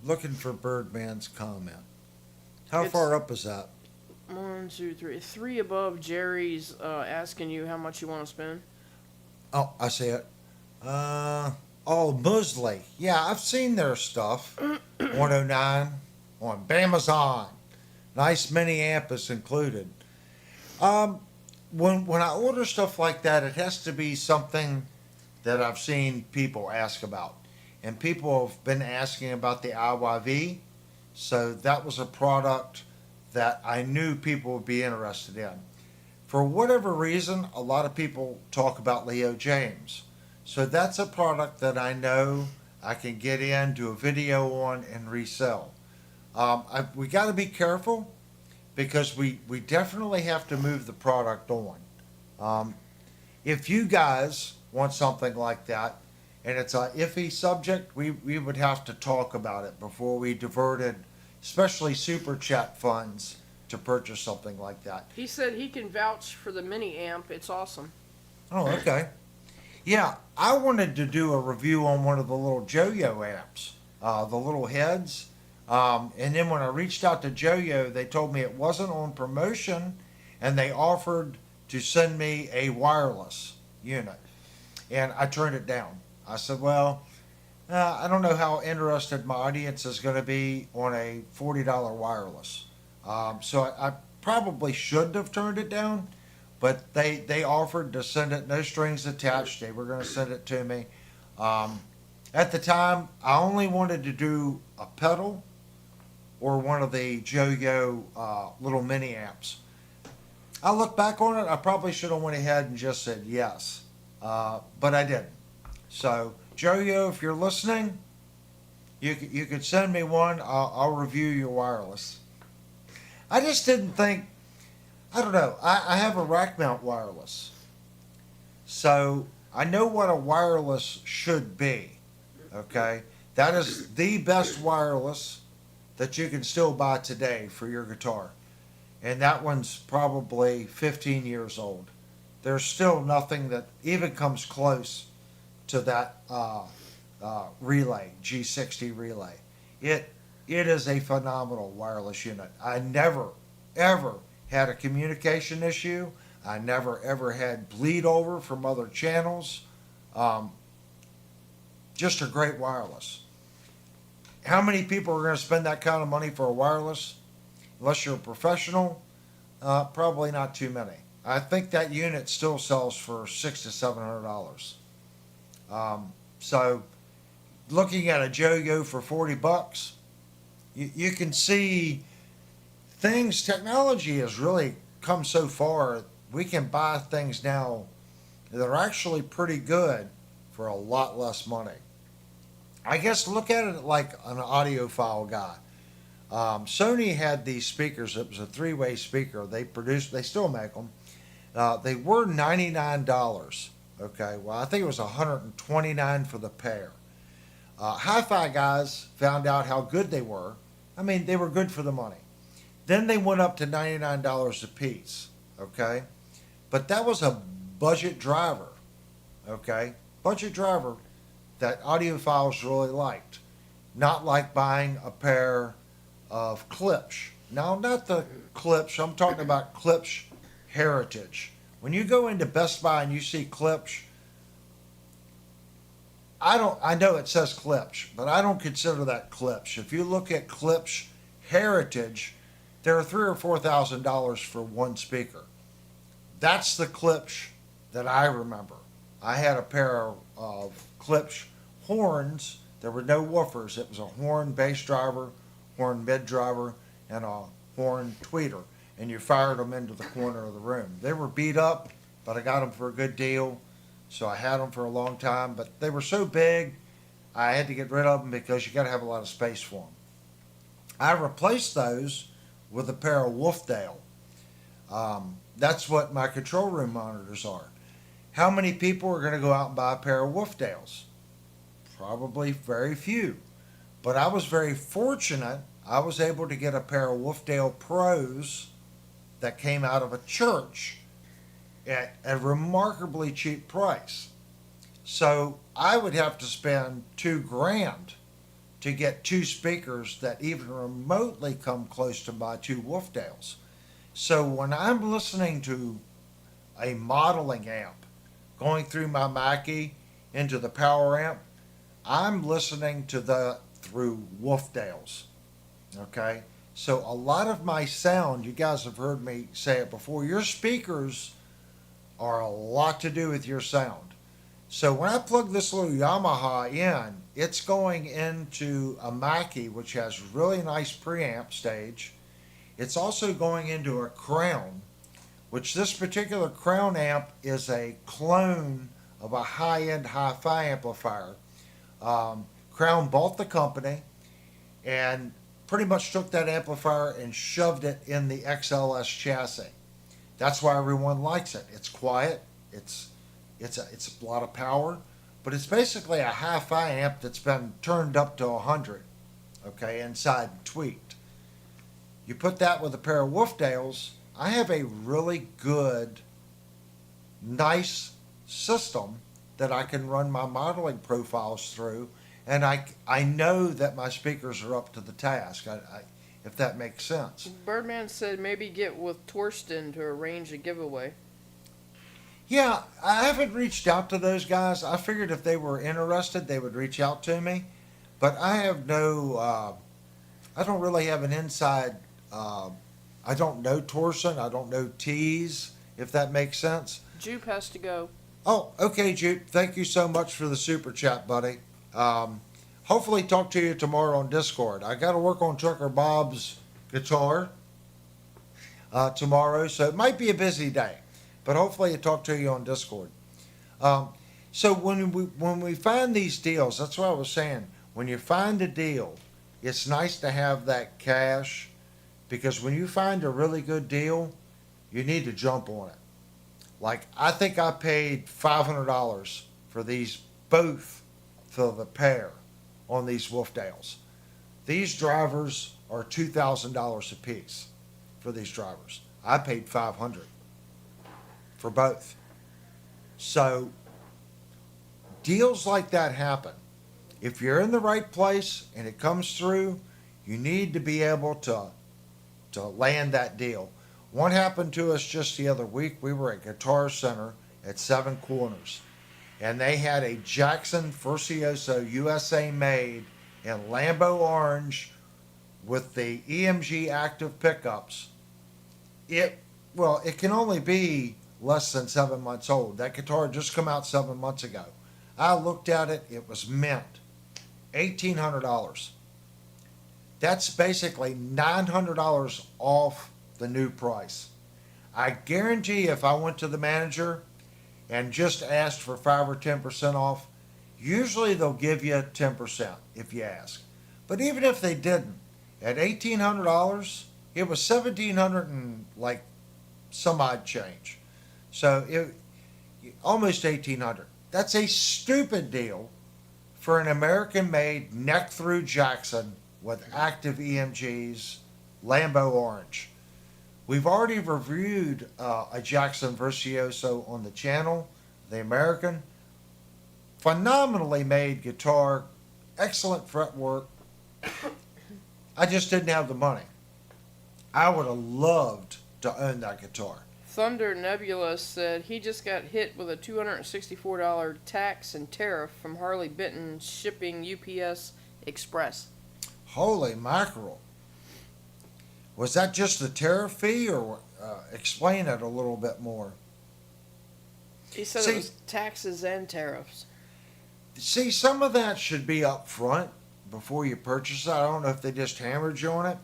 Looking for Birdman's comment. How It's- far up is that? 1, 2, 3. 3 above Jerry's asking you how much you want to spend. Oh, I see it. Musley. Yeah, I've seen their stuff. 109 on Amazon. Nice mini amp is included. When I order stuff like that, it has to be something that I've seen people ask about. And people have been asking about the IYV. So that was a product that I knew people would be interested in. For whatever reason, a lot of people talk about Leo James. So that's a product that I know I can get in, do a video on, and resell. We got to be careful, because we definitely have to move the product on. If you guys want something like that, and it's a iffy subject, we would have to talk about it before we diverted, especially super chat funds, to purchase something like that. He said he can vouch for the mini amp. It's awesome. Oh, okay. Yeah, I wanted to do a review on one of the little Joyo amps, the little heads. And then when I reached out to Joyo, they told me it wasn't on promotion, and they offered to send me a wireless unit. And I turned it down. I said, well, I don't know how interested my audience is going to be on a $40 wireless. So I probably shouldn't have turned it down, but they offered to send it, no strings attached. They were going to send it to me. At the time, I only wanted to do a pedal or one of the Joyo little mini amps. I look back on it, I probably should have went ahead and just said yes, but I didn't. So Joyo, if you're listening, you could send me one. I'll review your wireless. I just didn't think, I don't know, I have a rack mount wireless. So I know what a wireless should be. Okay, that is the best wireless that you can still buy today for your guitar, and that one's probably 15 years old. There's still nothing that even comes close to that relay, G60 relay. It it is a phenomenal wireless unit. I never ever had a communication issue. I never ever had bleed over from other channels. Um, just a great wireless. How many people are going to spend that kind of money for a wireless? Unless you're a professional, probably not too many. I think that unit still sells for $600 to $700. So, looking at a JoYo for $40, you can see things. Technology has really come so far. We can buy things now that are actually pretty good for a lot less money. I guess look at it like an audiophile guy. Sony had these speakers. It was a three-way speaker. They produced. They still make them. They were $99. Okay. Well, I think it was $129 for the pair. Hi-fi guys found out how good they were. I mean, they were good for the money. Then they went up to $99 a piece. Okay. But that was a budget driver. Okay. Budget driver that audiophiles really liked. Not like buying a pair of Klipsch. Now, not the Klipsch. I'm talking about Klipsch Heritage. When you go into Best Buy and you see Klipsch, I know it says Klipsch, but I don't consider that Klipsch. If you look at Klipsch Heritage, there are $3,000 or $4,000 for one speaker. That's the Klipsch that I remember. I had a pair of Klipsch horns. There were no woofers. It was a horn bass driver, horn mid driver, and a horn tweeter. And you fired them into the corner of the room. They were beat up, but I got them for a good deal. So I had them for a long time. But they were so big, I had to get rid of them because you got to have a lot of space for them. I replaced those with a pair of Wolfdale. That's what my control room monitors are. How many people are going to go out and buy a pair of Wolfdales? Probably very few. But I was very fortunate. I was able to get a pair of Wolfdale Pros that came out of a church at a remarkably cheap price. So I would have to spend $2,000 to get two speakers that even remotely come close to my two Wolfdales. So when I'm listening to a modeling amp going through my Mackie into the power amp, I'm listening to through Wolfdales. Okay? So a lot of my sound, you guys have heard me say it before, your speakers are a lot to do with your sound. So when I plug this little Yamaha in, it's going into a Mackie, which has really nice preamp stage. It's also going into a Crown, which this particular Crown amp is a clone of a high-end hi-fi amplifier. Crown bought the company and pretty much took that amplifier and shoved it in the XLS chassis. That's why everyone likes it. It's quiet. It's a lot of power, but it's basically a hi-fi amp that's been turned up to 100, okay, inside and tweaked. You put that with a pair of Wolfdales, I have a really good, nice system that I can run my modeling profiles through, and I know that my speakers are up to the task, if that makes sense. Birdman said maybe get with Torsten to arrange a giveaway. Yeah, I haven't reached out to those guys. I figured if they were interested, they would reach out to me. But I have I don't really have an inside, I don't know Torsen, I don't know Tees, if that makes sense. Jupe has to go. Oh, okay, Jupe. Thank you so much for the super chat, buddy. Hopefully talk to you tomorrow on Discord. I got to work on Trucker Bob's guitar tomorrow, so it might be a busy day. But hopefully I talk to you on Discord. So when we find these deals, that's what I was saying. When you find a deal, it's nice to have that cash, because when you find a really good deal, you need to jump on it. Like, I think I paid $500 for these both for the pair. on these Wolfdales. These drivers are $2,000 a piece for these drivers. I paid $500 for both. So deals like that happen. If you're in the right place and it comes through, you need to be able to land that deal. One happened to us just the other week. We were at Guitar Center at Seven Corners, and they had a Jackson Furcioso USA made in Lambo orange with the EMG active pickups. It can only be less than 7 months old. That guitar had just come out 7 months ago. I looked at it, it was mint. $1,800. That's basically $900 off the new price. I guarantee if I went to the manager and just asked for 5 or 10% off, usually they'll give you 10% if you ask. But even if they didn't, at $1,800, it was $1,700 and like some odd change. So almost $1,800. That's a stupid deal for an American-made neck-through Jackson with active EMGs, Lambo orange. We've already reviewed a Jackson Virtuoso on the channel, the American. Phenomenally made guitar, excellent fretwork. I just didn't have the money. I would have loved to own that guitar. Thunder Nebula said he just got hit with a $264 tax and tariff from Harley Benton shipping UPS Express. Holy mackerel. Was that just the tariff fee, or explain it a little bit more? He said it was taxes and tariffs. See, some of that should be up front before you purchase it. I don't know if they just hammered you on it.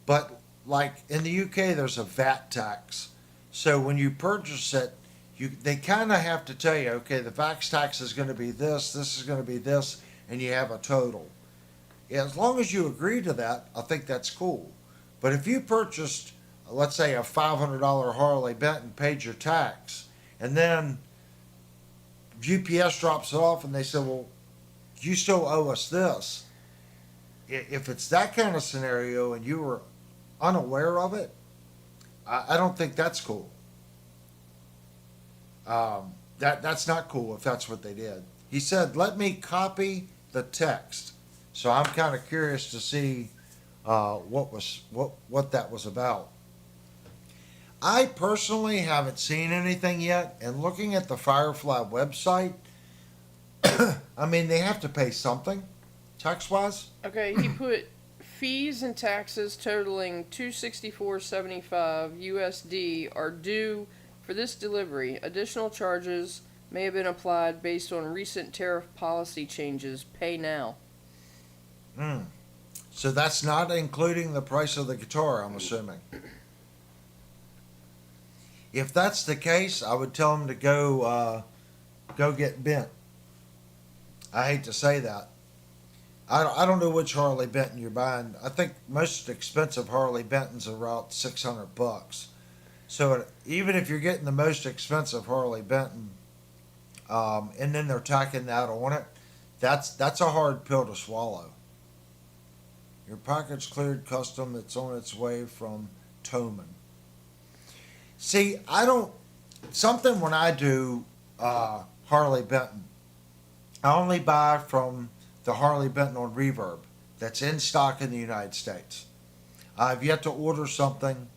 But like in the UK, there's a VAT tax. So when you purchase it, they kind of have to tell you, okay, the VAT tax is going to be this is going to be this, and you have a total. As long as you agree to that, I think that's cool. But if you purchased, let's say, a $500 Harley Benton, paid your tax, and then UPS drops it off and they say, well, you still owe us this. If it's that kind of scenario and you were unaware of it, I don't think that's cool. That's not cool if that's what they did. He said, let me copy the text. So I'm kind of curious to see what that was about. I personally haven't seen anything yet, and looking at the Firefly website, I mean, they have to pay something, tax-wise. Okay, he put fees and taxes totaling $264.75 USD are due for this delivery. Additional charges may have been applied based on recent tariff policy changes. Pay now. So that's not including the price of the guitar, I'm assuming. If that's the case, I would tell them to go get bent. I hate to say that. I don't know which Harley Benton you're buying. I think most expensive Harley Bentons are around $600. So even if you're getting the most expensive Harley Benton, and then they're tacking that on it, that's a hard pill to swallow. Your package cleared custom. It's on its way from Toman. See, something when I do Harley Benton, I only buy from the Harley Benton on Reverb that's in stock in the United States. I've yet to order something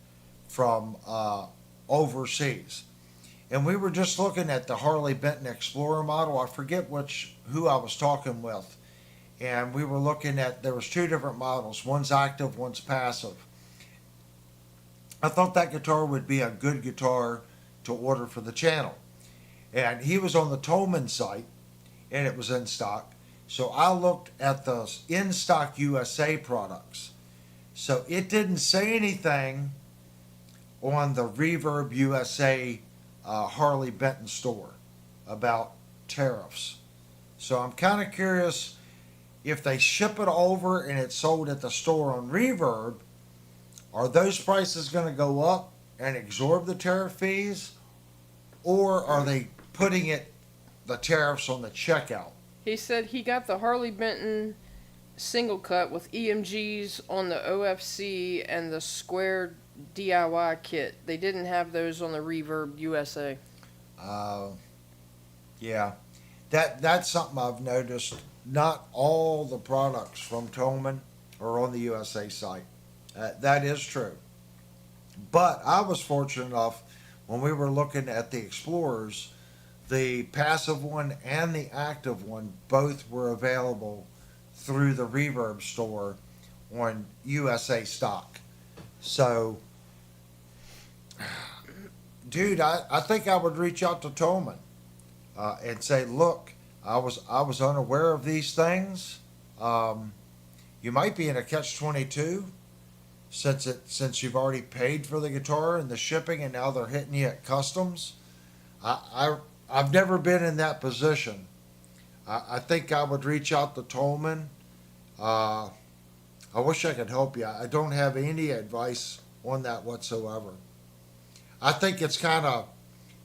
from overseas. And we were just looking at the Harley Benton Explorer model. I forget who I was talking with. And we were looking at, there was two different models. One's active, one's passive. I thought that guitar would be a good guitar to order for the channel. And he was on the Tolman site, and it was in stock. So I looked at the in-stock USA products. So it didn't say anything on the Reverb USA Harley Benton store about tariffs. So I'm kind of curious if they ship it over and it's sold at the store on Reverb, are those prices going to go up and absorb the tariff fees, or are they putting the tariffs on the checkout? He said he got the Harley Benton single cut with EMGs on the OFC and the square DIY kit. They didn't have those on the Reverb USA. Uh, yeah, that's something I've noticed. Not all the products from Tolman are on the USA site. That is true. But I was fortunate enough when we were looking at the Explorers, the passive one and the active one both were available through the Reverb store on USA stock. So, dude, I think I would reach out to Tolman and say, look, I was unaware of these things. Um, you might be in a catch 22 since you've already paid for the guitar and the shipping, and now they're hitting you at customs. I've never been in that position. I think I would reach out to Tolman. Uh, I wish I could help you. I don't have any advice on that whatsoever. I think it's kind of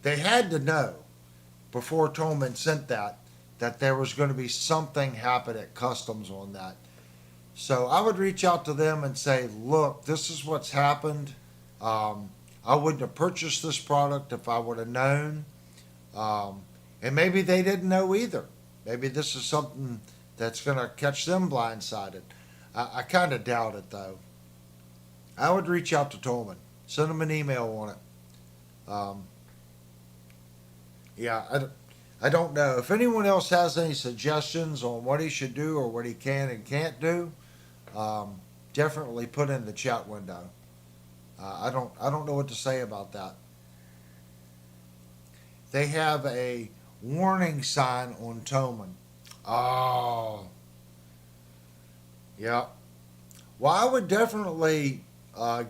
they had to know before Tolman sent that there was going to be something happen at customs on that. So I would reach out to them and say, look, this is what's happened. I wouldn't have purchased this product if I would have known. And maybe they didn't know either. Maybe this is something that's going to catch them blindsided. I kind of doubt it, though. I would reach out to Tolman, send them an email on it. Yeah, I don't know. If anyone else has any suggestions on what he should do or what he can and can't do, definitely put in the chat window. I don't know what to say about that. They have a warning sign on Tolman. Oh, yeah. Well, I would definitely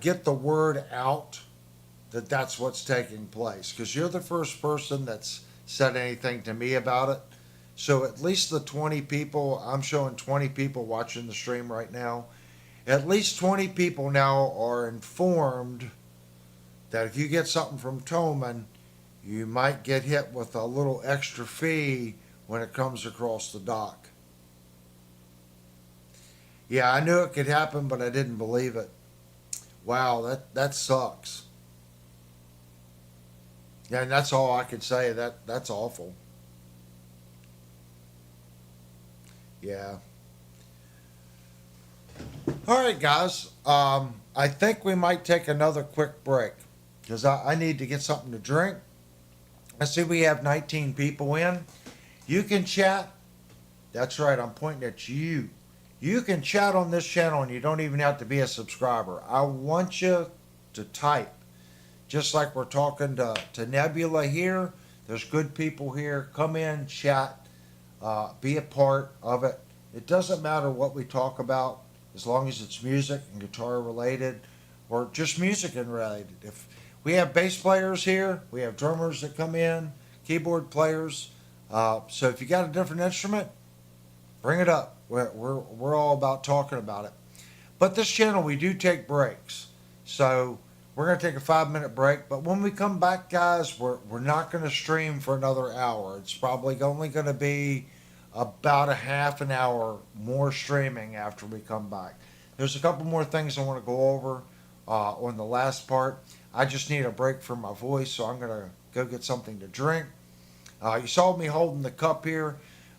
get the word out that that's what's taking place because you're the first person that's said anything to me about it. So at least the 20 people, I'm showing 20 people watching the stream right now. At least 20 people now are informed that if you get something from Tolman, you might get hit with a little extra fee when it comes across the dock. Yeah, I knew it could happen, but I didn't believe it. Wow, that sucks. Yeah, and that's all I could say. That's awful. Yeah. All right, guys. I think we might take another quick break because I need to get something to drink. I see we have 19 people in. You can chat. That's right. I'm pointing at you. You can chat on this channel, and you don't even have to be a subscriber. I want you to type. Just like we're talking to Nebula here, there's good people here. Come in, chat, be a part of it. It doesn't matter what we talk about as long as it's music and guitar related or just music and related. If we have bass players here, we have drummers that come in, keyboard players. So if you got a different instrument, bring it up. We're all about talking about it. But this channel, we do take breaks. So we're going to take a 5-minute break. But when we come back, guys, we're not going to stream for another hour. It's probably only going to be about a half an hour more streaming after we come back. There's a couple more things I want to go over on the last part. I just need a break from my voice, so I'm going to go get something to drink. You saw me holding the cup here,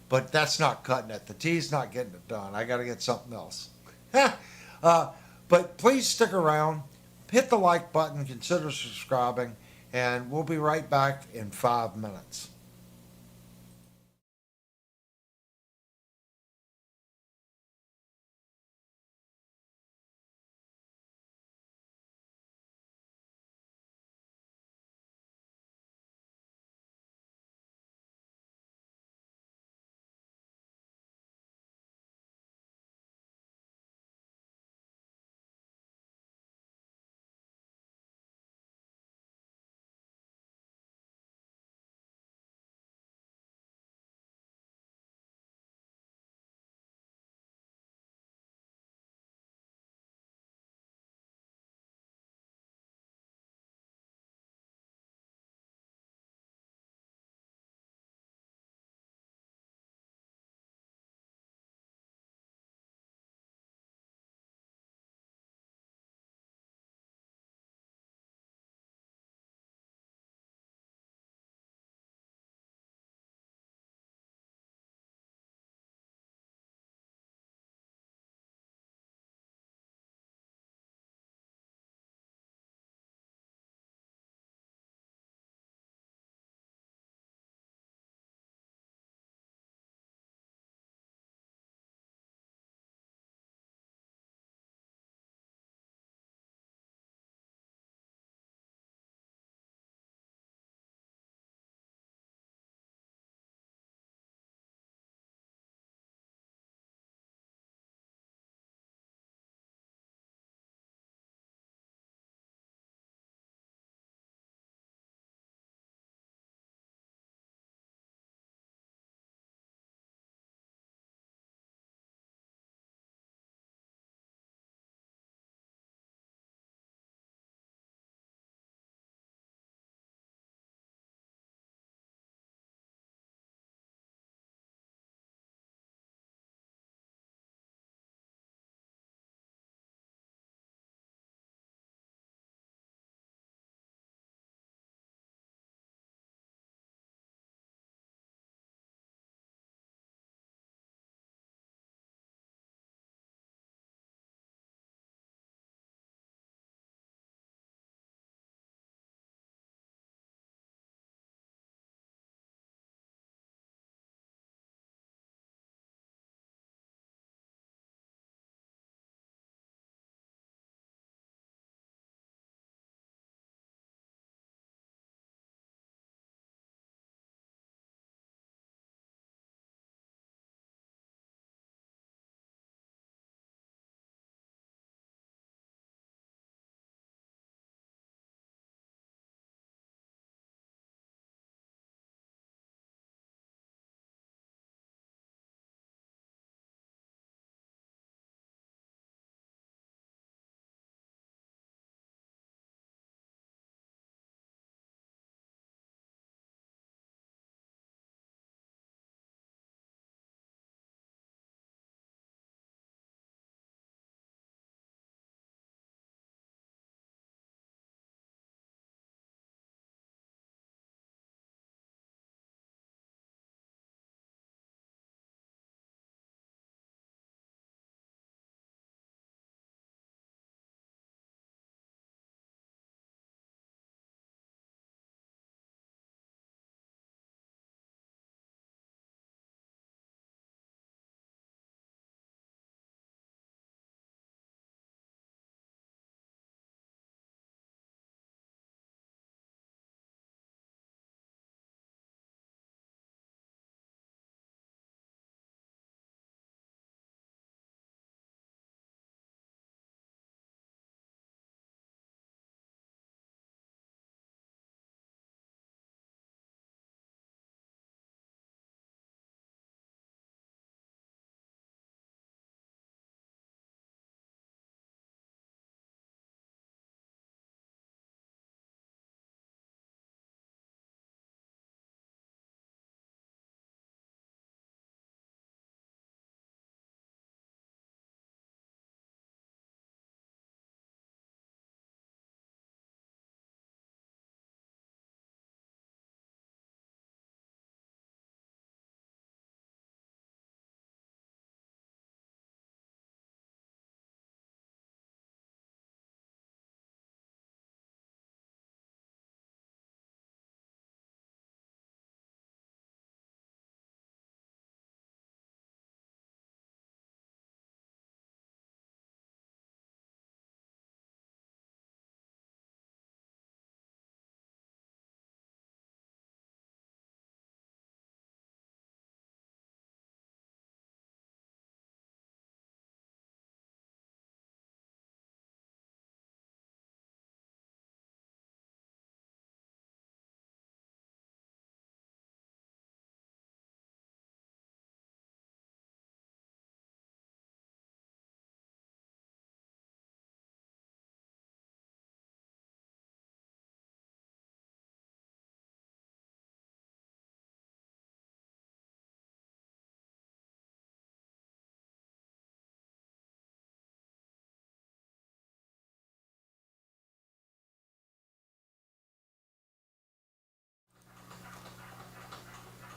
but that's not cutting it. The tea's not getting it done. I got to get something else. But please stick around. Hit the like button. Consider subscribing. And we'll be right back in 5 minutes.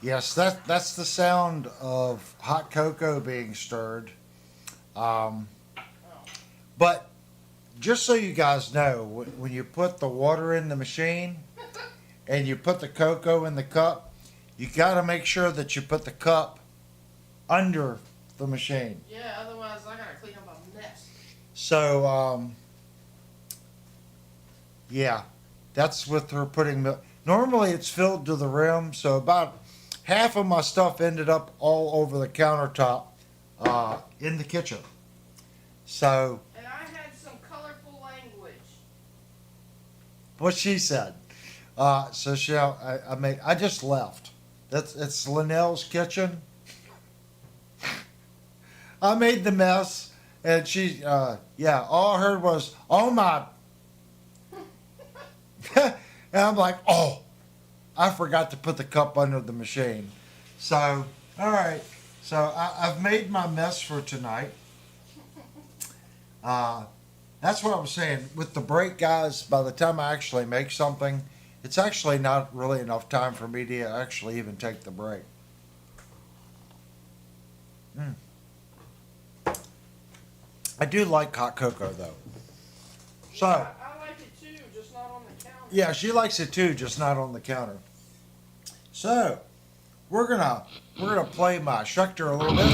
Yes, that's the sound of hot cocoa being stirred. Um, but just so you guys know, when you put the water in the machine and you put the cocoa in the cup, you got to make sure that you put the cup under the machine. Yeah, otherwise I gotta clean up a mess. So, yeah, that's with her putting milk. Normally it's filled to the rim, so about half of my stuff ended up all over the countertop in the kitchen. So, And I had some colorful language. what she said. So I just left. It's Lynell's kitchen. I made the mess, and she, all I heard was, "Oh my," and I'm like, "Oh, I forgot to put the cup under the machine." So, all right. So I've made my mess for tonight. That's what I was saying. With the break, guys, by the time I actually make something, it's actually not really enough time for me to actually even take the break. Mm. I do like hot cocoa, though. So, I like it too, just not on the counter. yeah, she likes it too, just not on the counter. So, we're gonna play my Schecter a little bit.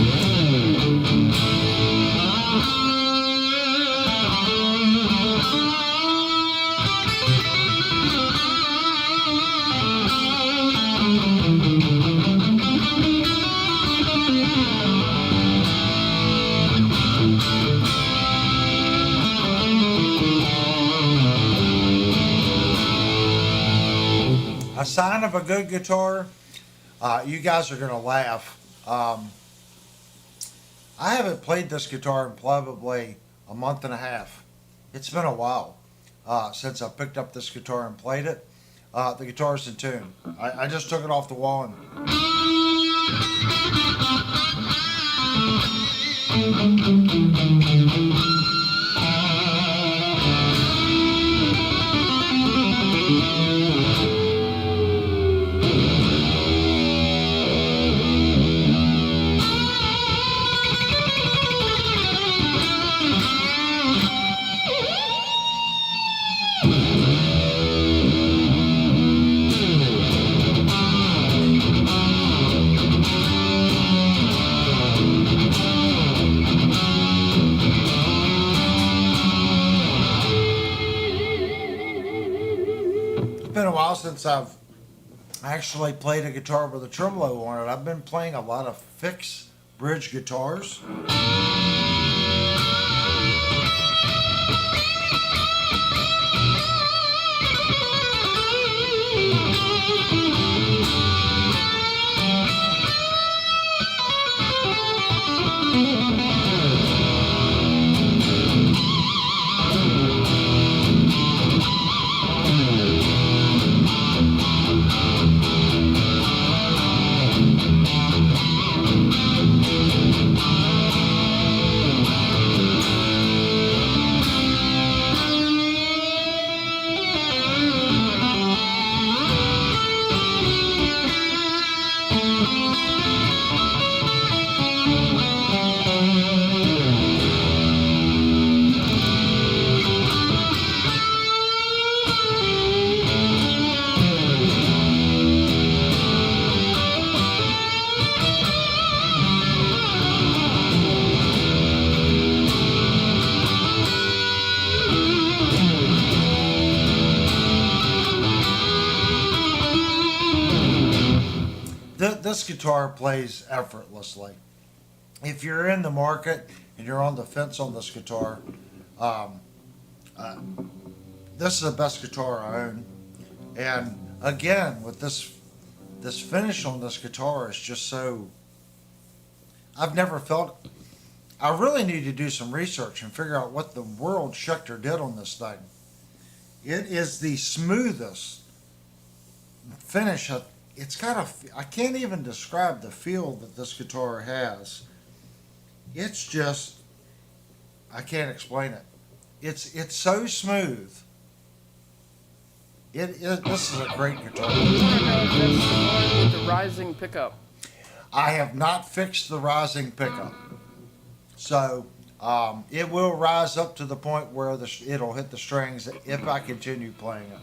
A sign of a good guitar. You guys are gonna laugh. I haven't played this guitar in probably a month and a half. It's been a while since I picked up this guitar and played it. The guitar's in tune. I just took it off the wall and it's been a while since I've actually played a guitar with a tremolo on it. I've been playing a lot of fixed bridge guitars. This guitar plays effortlessly. If you're in the market and you're on the fence on this guitar, um, uh, this is the best guitar I own. And again, with this finish on this guitar is just so. I've never felt. I really need to do some research and figure out what the world Schecter did on this thing. It is the smoothest finish. It's got a. I can't even describe the feel that this guitar has. It's just. I can't explain it. It's so smooth. This is a great guitar. I want to know if that's the one with the rising pickup. I have not fixed the rising pickup, so it will rise up to the point where it'll hit the strings if I continue playing it.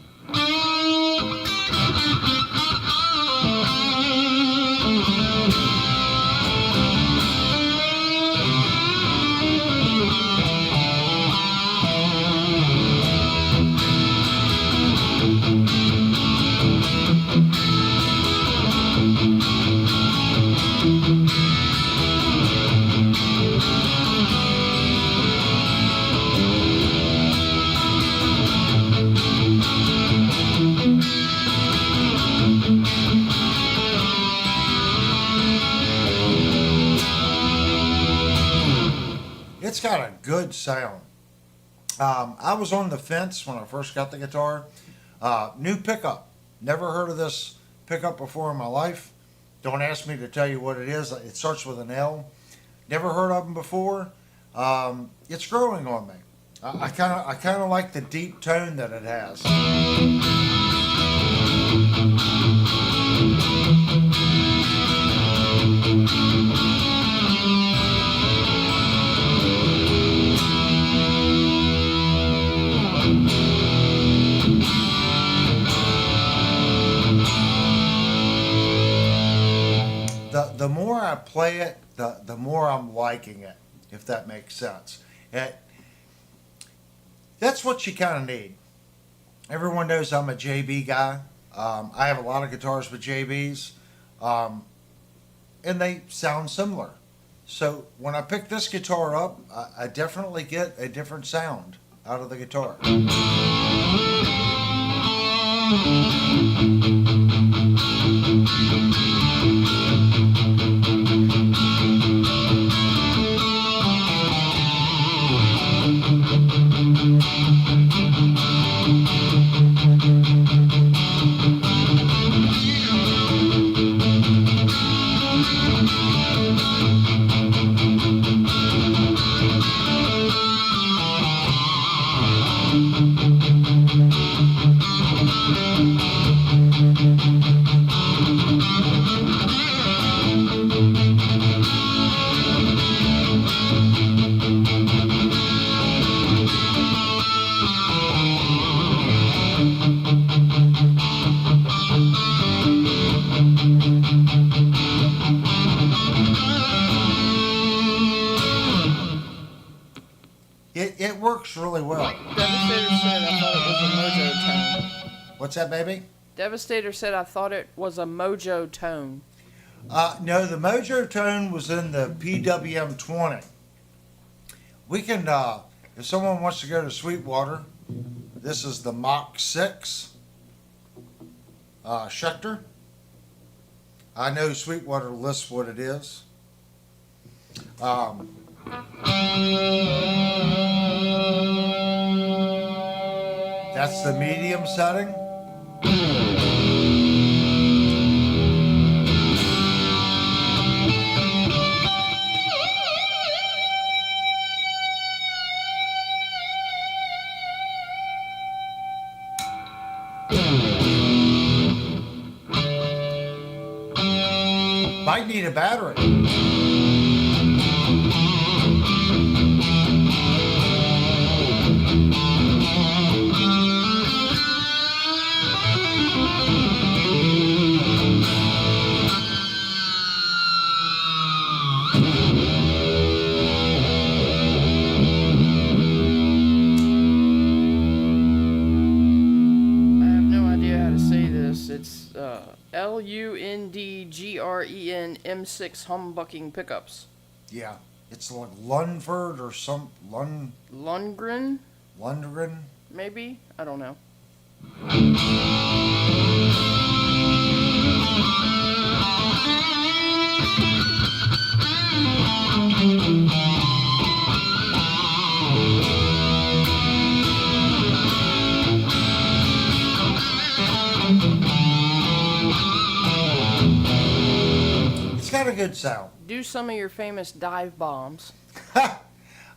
It's got a good sound. I was on the fence when I first got the guitar. New pickup. Never heard of this pickup before in my life. Don't ask me to tell you what it is. It starts with an L. Never heard of them before. It's growing on me. I kind of like the deep tone that it has. The more I play it, the more I'm liking it, if that makes sense. That's what you kind of need. Everyone knows I'm a JB guy. I have a lot of guitars with JBs, and they sound similar. So when I pick this guitar up, I definitely get a different sound out of the guitar. It works really well. Devastator said I thought it was a mojo tone. What's that, baby? Devastator said I thought it was a mojo tone. No, the Mojo Tone was in the PWM 20. We can, if someone wants to go to Sweetwater, this is the Mach 6 Schecter. I know Sweetwater lists what it is. That's the medium setting. Might need a battery. It's Lundgren M6 humbucking pickups. Yeah, it's like Lundford or some Lundgren, Lundgren. maybe? I don't know. It's got a good sound. Do some of your famous dive bombs.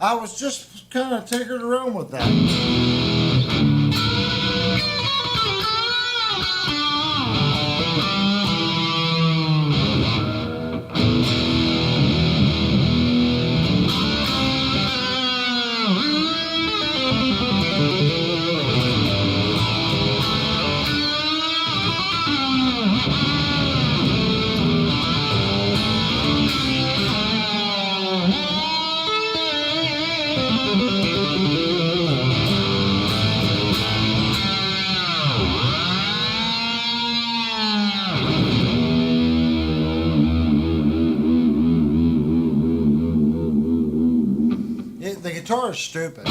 I was just kind of tinkering around with that. is stupid.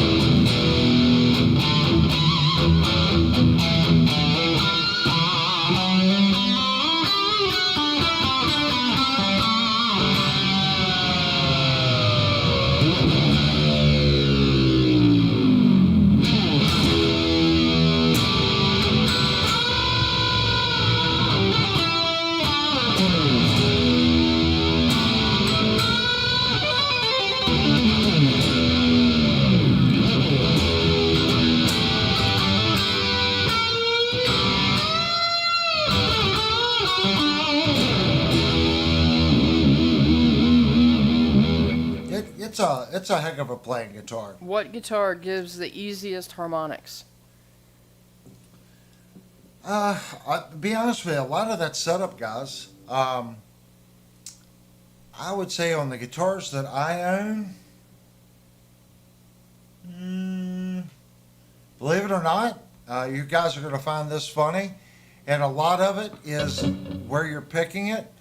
It's a heck of a playing guitar. What guitar gives the easiest harmonics? To be honest with you, a lot of that setup, guys. I would say on the guitars that I own, believe it or not, you guys are going to find this funny, and a lot of it is where you're picking it.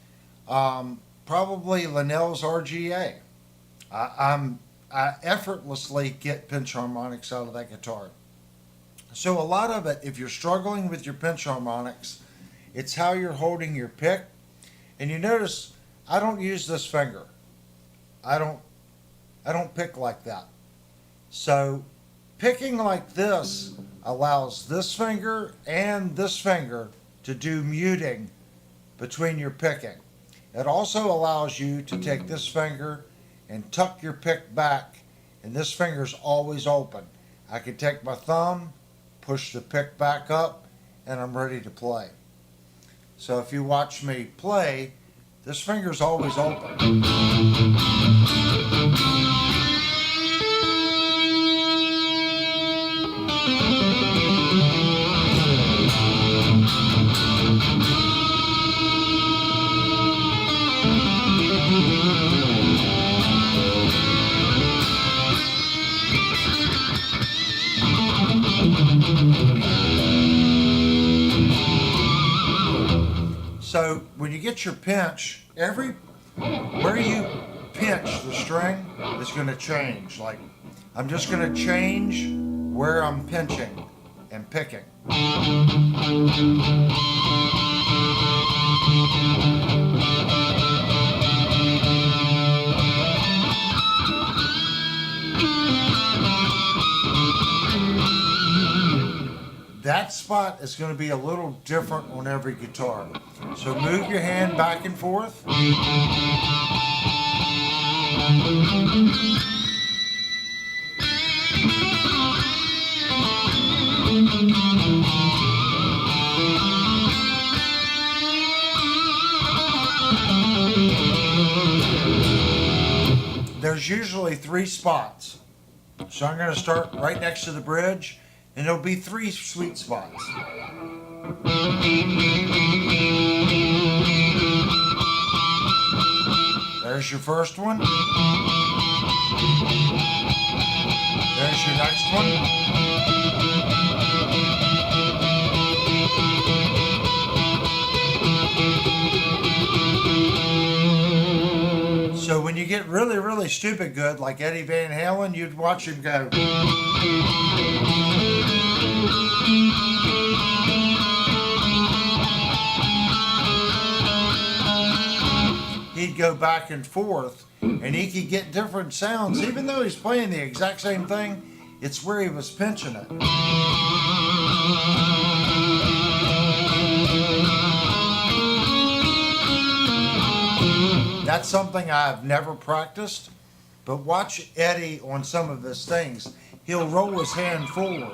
Probably Lynell's RGA. I effortlessly get pinch harmonics out of that guitar. So a lot of it, if you're struggling with your pinch harmonics, it's how you're holding your pick. And you notice I don't use this finger. I don't pick like that. So picking like this allows this finger and this finger to do muting between your picking. It also allows you to take this finger and tuck your pick back, and this finger's always open. I can take my thumb, push the pick back up, and I'm ready to play. So if you watch me play, this finger's always open. So when you get your pinch, where you pinch the string is going to change. Like, I'm just going to change where I'm pinching and picking. That spot is going to be a little different on every guitar. So move your hand back and forth. There's usually 3 spots. So I'm going to start right next to the bridge, and there'll be 3 sweet spots. There's your first one. There's your next one. So when you get really, really stupid good, like Eddie Van Halen, you'd watch him go. He'd go back and forth, and he could get different sounds, even though he's playing the exact same thing. It's where he was pinching it. That's something I've never practiced, but watch Eddie on some of his things. He'll roll his hand forward.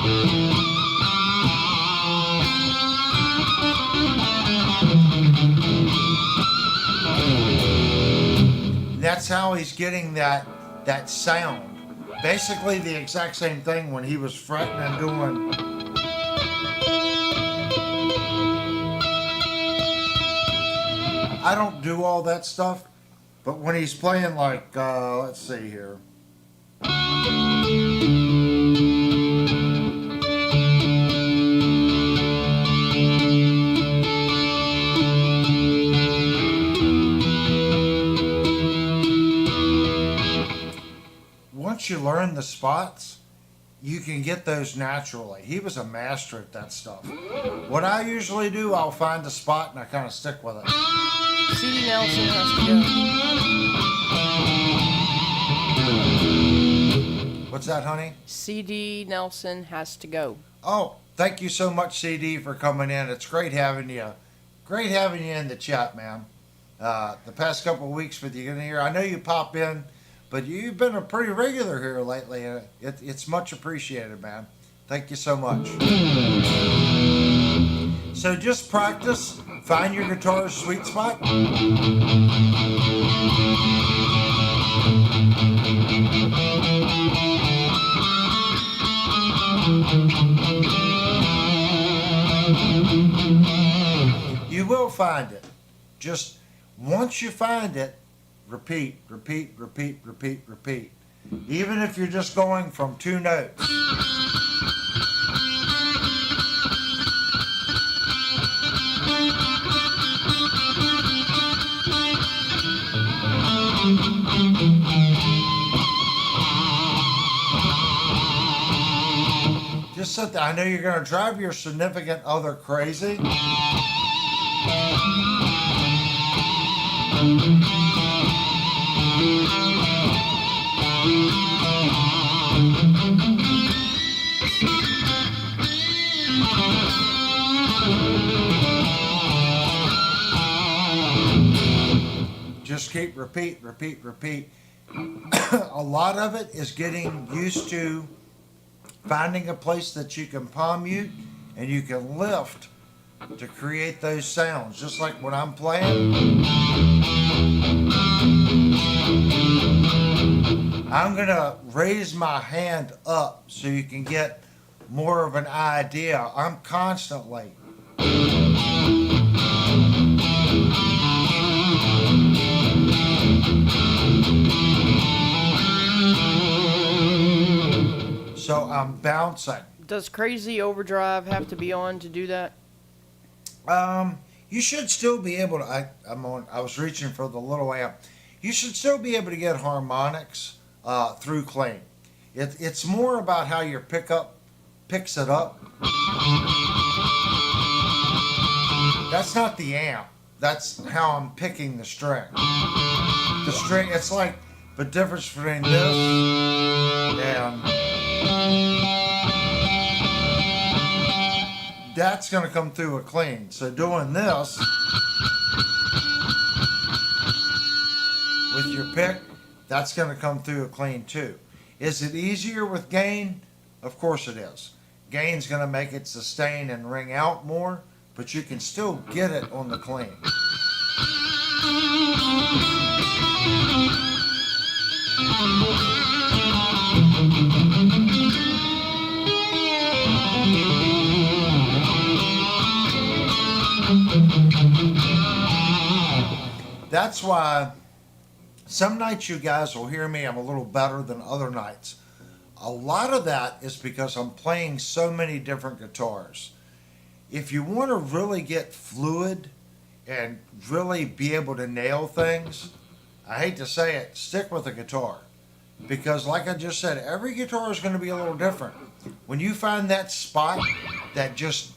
That's how he's getting that sound. Basically the exact same thing when he was fretting and doing. I don't do all that stuff, but when he's playing like, let's see here. Once you learn learn the spots, you can get those naturally. He was a master at that stuff. What I usually do, I'll find a spot and I kind of stick with it. CD Nelson has to go. What's that, honey? CD Nelson has to go. Oh, thank you so much, CD, for coming in. It's great having you. Great having you in the chat, man. The past couple of weeks with you in here. I know you pop in, but you've been a pretty regular here lately. It's much appreciated, man. Thank you so much. So just practice. Find your guitar's sweet spot. You will find it. Just once you find it, repeat, repeat, repeat, repeat, repeat. Even if you're just going from 2 notes. Just sit there. I know you're going to drive your significant other crazy. Just keep repeat, repeat, repeat. A lot of it is getting used to finding a place that you can palm mute and you can lift to create those sounds. Just like when I'm playing, I'm gonna raise my hand up so you can get more of an idea. I'm constantly so I'm bouncing. Does Crazy Overdrive have to be on to do that? You should still be able to. I was reaching for the little amp. You should still be able to get harmonics through clean. It's more about how your pickup picks it up. That's not the amp. That's how I'm picking the string. The string. It's like the difference between this and. That's going to come through a clean. So doing this with your pick, that's going to come through a clean too. Is it easier with gain? Of course it is. Gain's going to make it sustain and ring out more, but you can still get it on the clean. That's why some nights you guys will hear me, I'm a little better than other nights. A lot of that is because I'm playing so many different guitars. If you want to really get fluid and really be able to nail things, I hate to say it, stick with a guitar. Because like I just said, every guitar is going to be a little different. When you find that spot that just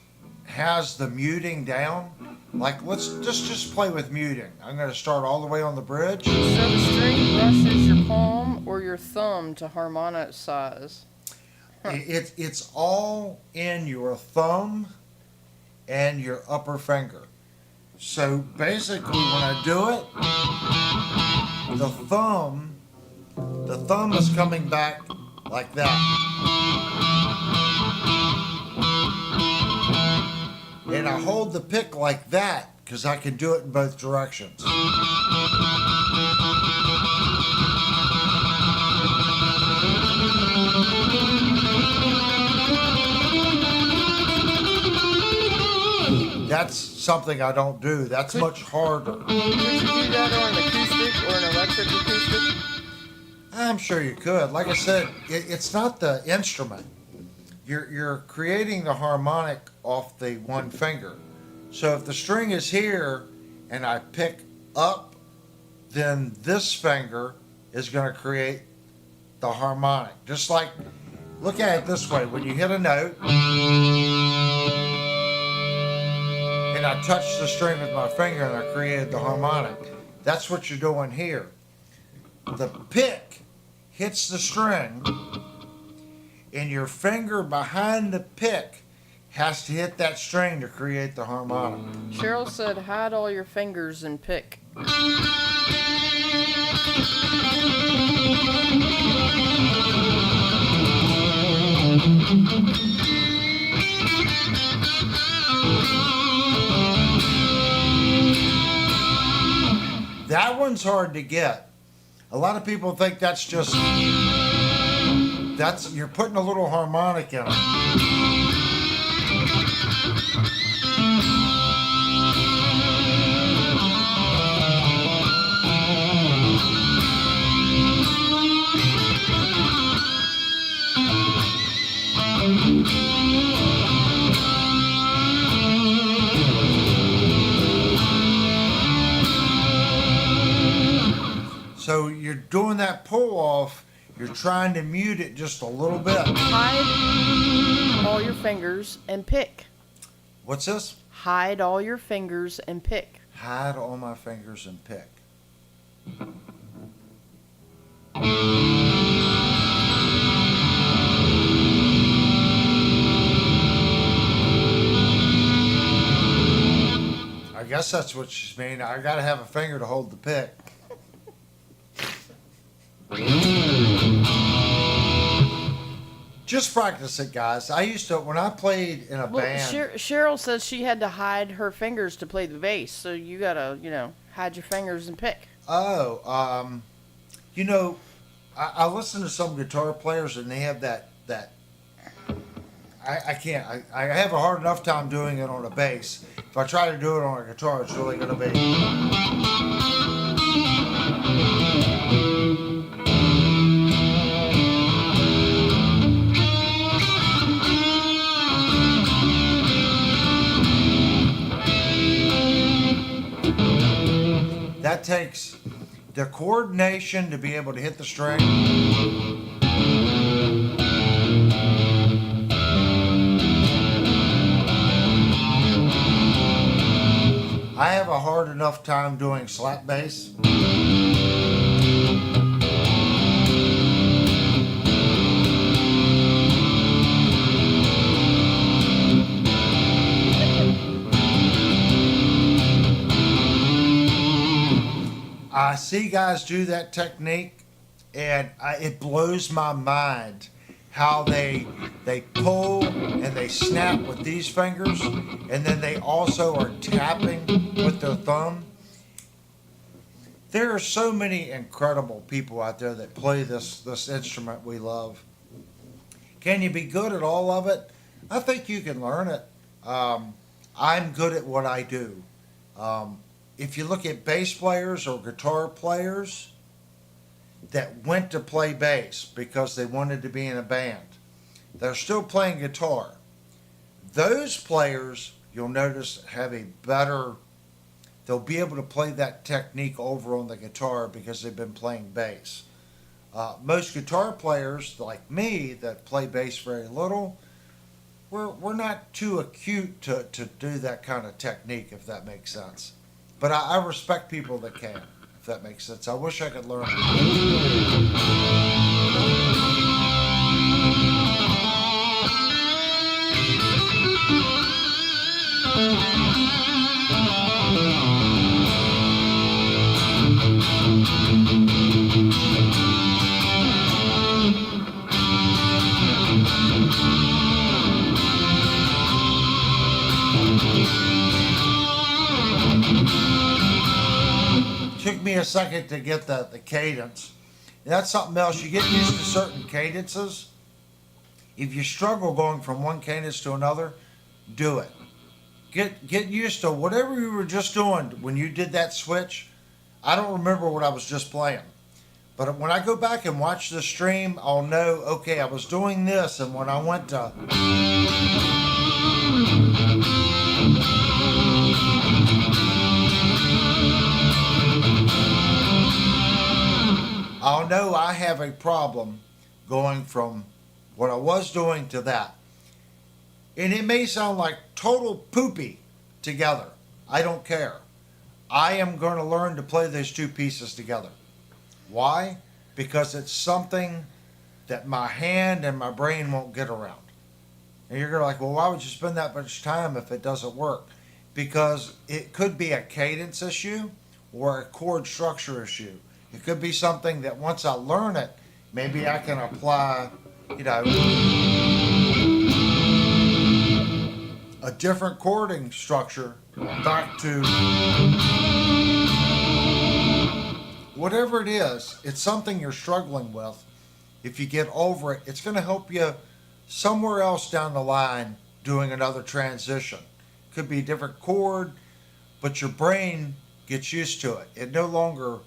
has the muting down, like let's just play with muting. I'm going to start all the way on the bridge. So the string brushes your palm or your thumb to harmonicize. It's all in your thumb and your upper finger. So basically when I do it, the thumb is coming back like that. And I hold the pick like that because I can do it in both directions. That's something I don't do. That's much harder. Could you do that on an acoustic or an electric acoustic? I'm sure you could. Like I said, it's not the instrument. You're creating the harmonic off the one finger. So if the string is here and I pick up, then this finger is going to create the harmonic. Just like, look at it this way. When you hit a note, and I touched the string with my finger and I created the harmonic. That's what you're doing here. The pick hits the string, and your finger behind the pick has to hit that string to create the harmonic. Cheryl said, hide all your fingers and pick. That one's hard to get. A lot of people think that's you're putting a little harmonic in it. So you're doing that pull off, you're trying to mute it just a little bit. Hide all your fingers and pick. What's this? Hide all your fingers and pick. Hide all my fingers and pick. I guess that's what she's meaning. I gotta have a finger to hold the pick. Just practice it, guys. I used to, when I played in a band. Cheryl says she had to hide her fingers to play the bass, so you gotta, hide your fingers and pick. Oh, I listen to some guitar players and they have that. I can't. I have a hard enough time doing it on a bass. If I try to do it on a guitar, it's really going to be. That takes the coordination to be able to hit the string. I have a hard enough time doing slap bass. I see guys do that technique, and it blows my mind how they pull and they snap with these fingers, and then they also are tapping with their thumb. There are so many incredible people out there that play this instrument we love. Can you be good at all of it? I think you can learn it. I'm good at what I do. If you look at bass players or guitar players that went to play bass because they wanted to be in a band, they're still playing guitar. Those players, you'll notice, have they'll be able to play that technique over on the guitar because they've been playing bass. Most guitar players, like me, that play bass very little, we're not too acute to do that kind of technique, if that makes sense. But I respect people that can, if that makes sense. I wish I could learn Took me a second to get the cadence. And that's something else. You get used to certain cadences. If you struggle going from one cadence to another, do it. Get used to whatever you were just doing when you did that switch. I don't remember what I was just playing. But when I go back and watch the stream, I'll know, okay, I was doing this, and when I went to... I'll know I have a problem going from what I was doing to that. And it may sound like total poopy together. I don't care. I am going to learn to play those two pieces together. Why? Because it's something that my hand and my brain won't get around. And you're going to like, well, why would you spend that much time if it doesn't work? Because it could be a cadence issue or a chord structure issue. It could be something that once I learn it, maybe I can apply, a different chording structure back to whatever it is. It's something you're struggling with. If you get over it, it's going to help you somewhere else down the line doing another transition. Could be a different chord, but your brain gets used to it. It no longer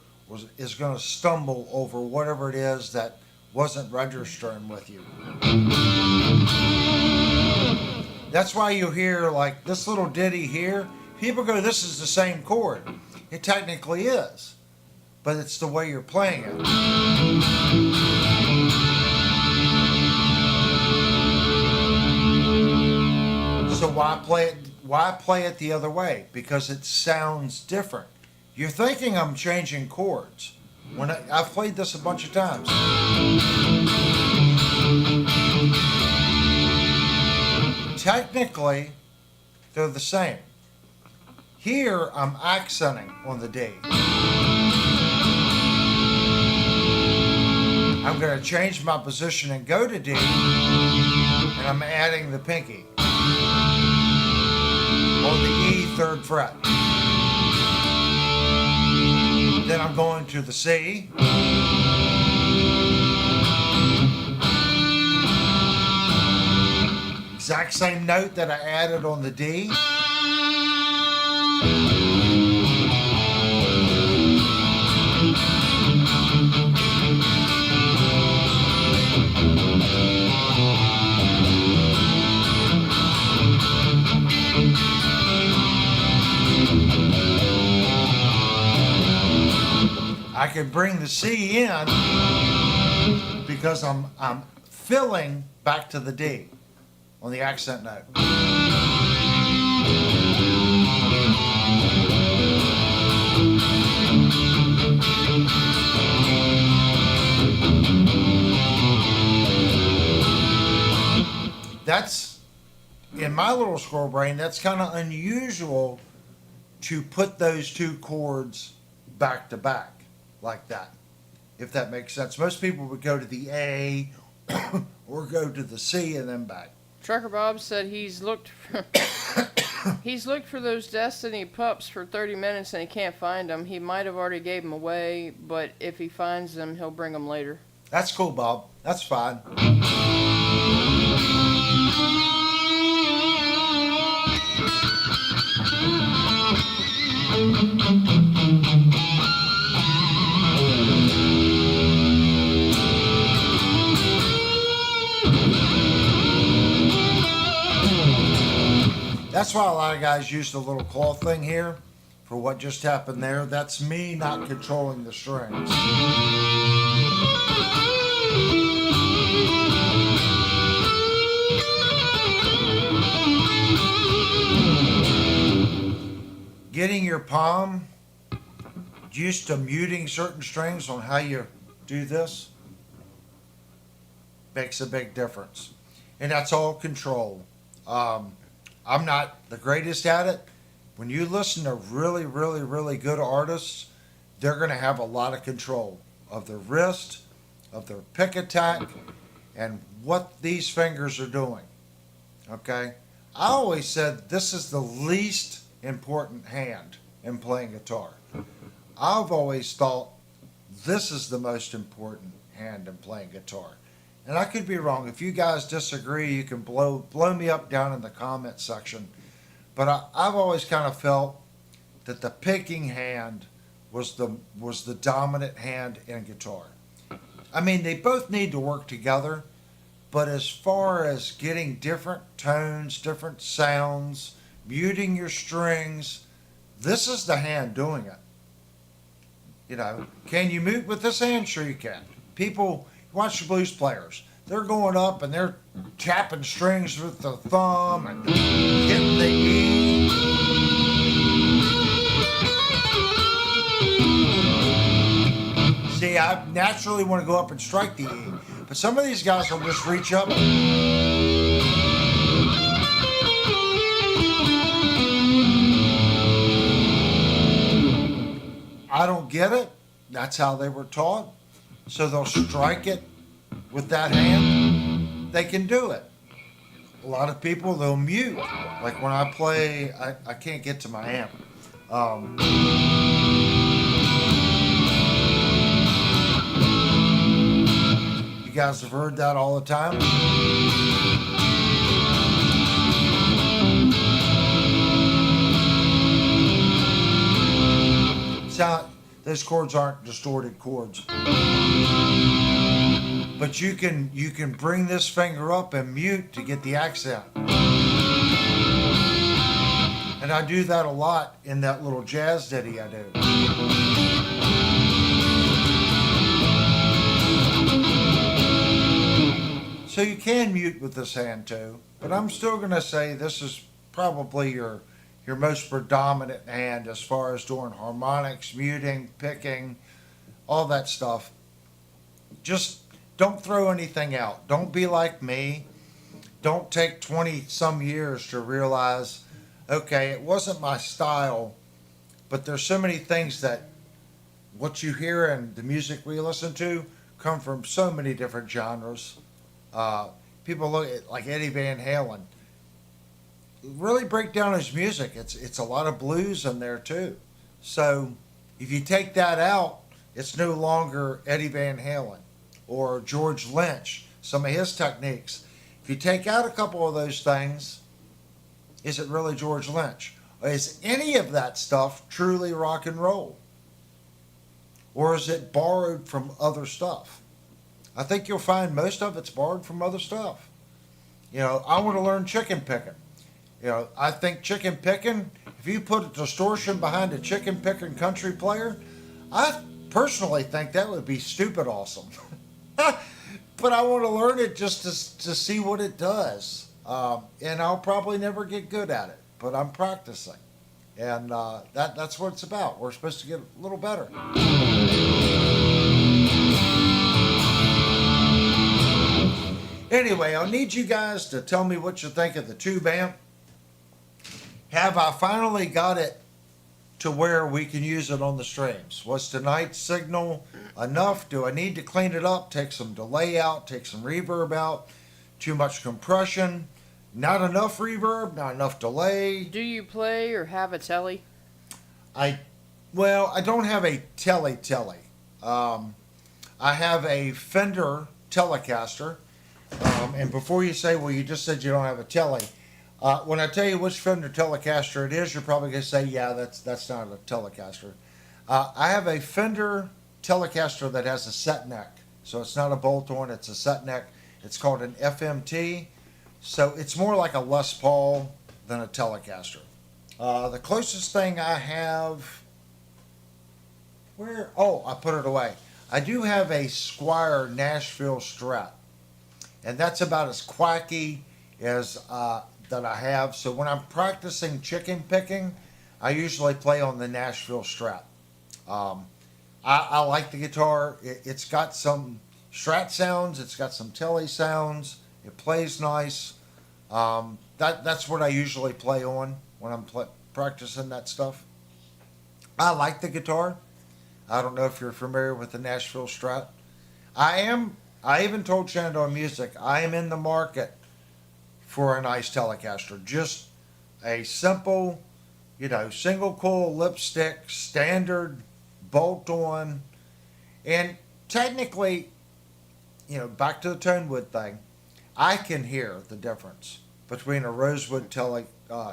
is going to stumble over whatever it is that wasn't registering with you. That's why you hear like this little ditty here. People go, this is the same chord. It technically is, but it's the way you're playing it. So why play it the other way? Because it sounds different. You're thinking I'm changing chords. When I've played this a bunch of times. Technically, they're the same. Here, I'm accenting on the D. I'm going to change my position and go to D, and I'm adding the pinky on the E 3rd fret. Then I'm going to the C. Exact same note that I added on the D. I can bring the C in because I'm filling back to the D on the accent note. That's, in my little squirrel brain, that's kind of unusual to put those two chords back to back like that, if that makes sense. Most people would go to the A or go to the C and then back. Trucker Bob said he's looked for those Destiny pups for 30 minutes and he can't find them. He might have already gave them away, but if he finds them, he'll bring them later. That's cool, Bob. That's fine. That's why a lot of guys use the little claw thing here for what just happened there. That's me not controlling the strings. Getting your palm used to muting certain strings on how you do this makes a big difference. And that's all control. I'm not the greatest at it. When you listen to really, really, really good artists, they're going to have a lot of control of their wrist, of their pick attack, and what these fingers are doing. Okay? I always said this is the least important hand in playing guitar. I've always thought this is the most important hand in playing guitar. And I could be wrong. If you guys disagree, you can blow me up down in the comment section. But I've always kind of felt that the picking hand was the dominant hand in guitar. I mean, they both need to work together, but as far as getting different tones, different sounds, muting your strings, this is the hand doing it. You know, can you mute with this hand? Sure you can. People Watch the blues players. They're going up and they're tapping strings with the thumb and hitting the E. See, I naturally want to go up and strike the E, but some of these guys will just reach up. I don't get it. That's how they were taught. So they'll strike it with that hand. They can do it. A lot of people, they'll mute. Like when I play, I can't get to my amp. You guys have heard that all the time. Those chords aren't distorted chords. But you can bring this finger up and mute to get the accent. And I do that a lot in that little jazz ditty I do. So you can mute with this hand too, but I'm still going to say this is probably your most predominant hand as far as doing harmonics, muting, picking, all that stuff. Just don't throw anything out. Don't be like me. Don't take 20 some years to realize, okay, it wasn't my style, but there's so many things that what you hear and the music we listen to come from so many different genres. People look at like Eddie Van Halen. Really break down his music. It's a lot of blues in there too. So if you take that out, it's no longer Eddie Van Halen or George Lynch, some of his techniques. If you take out a couple of those things, is it really George Lynch? Is any of that stuff truly rock and roll? Or is it borrowed from other stuff? I think you'll find most of it's borrowed from other stuff. You know, I want to learn chicken picking. You know, I think chicken picking, if you put a distortion behind a chicken picking country player, I personally think that would be stupid awesome. But I want to learn it just to see what it does. And I'll probably never get good at it, but I'm practicing. And that's what it's about. We're supposed to get a little better. Anyway, I'll need you guys to tell me what you think of the tube amp. Have I finally got it to where we can use it on the streams? Was tonight's signal enough? Do I need to clean it up, take some delay out, take some reverb out? Too much compression? Not enough reverb, not enough delay? Do you play or have a telly? I don't have a telly. I have a Fender Telecaster. And before you say, well, you just said you don't have a telly, when I tell you which Fender Telecaster it is, you're probably going to say, yeah, that's not a Telecaster. I have a Fender Telecaster that has a set neck. So it's not a bolt-on, it's a set neck. It's called an FMT. So it's more like a Les Paul than a Telecaster. The closest thing I have, I put it away. I do have a Squier Nashville Strat. And that's about as quacky as that I have. So when I'm practicing chicken picking, I usually play on the Nashville Strat. I like the guitar. It's got some Strat sounds. It's got some Telly sounds. It plays nice. That's what I usually play on when I'm practicing that stuff. I like the guitar. I don't know if you're familiar with the Nashville Strat. I even told Shandor Music, I am in the market for a nice Telecaster. Just a simple, single coil lipstick, standard bolt-on. And technically, back to the Tonewood thing, I can hear the difference between a rosewood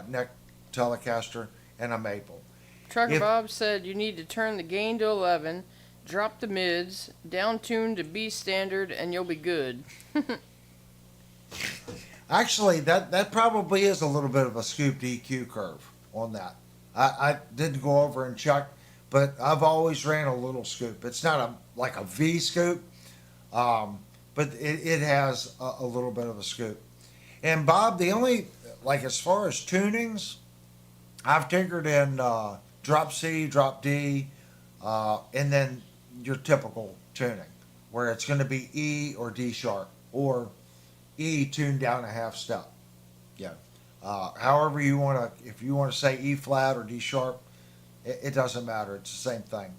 neck Telecaster and a maple. Trucker Bob said you need to turn the gain to 11, drop the mids, down tune to B standard, and you'll be good. Actually, that probably is a little bit of a scooped EQ curve on that. I didn't go over and check, but I've always ran a little scoop. It's not like a V scoop. but it has a little bit of a scoop. And Bob, the only, like as far as tunings, I've tinkered in drop C, drop D, and then your typical tuning, where it's going to be E or D sharp, or E tuned down a half step. Yeah. However you want to, if you want to say E flat or D sharp, it doesn't matter. It's the same thing.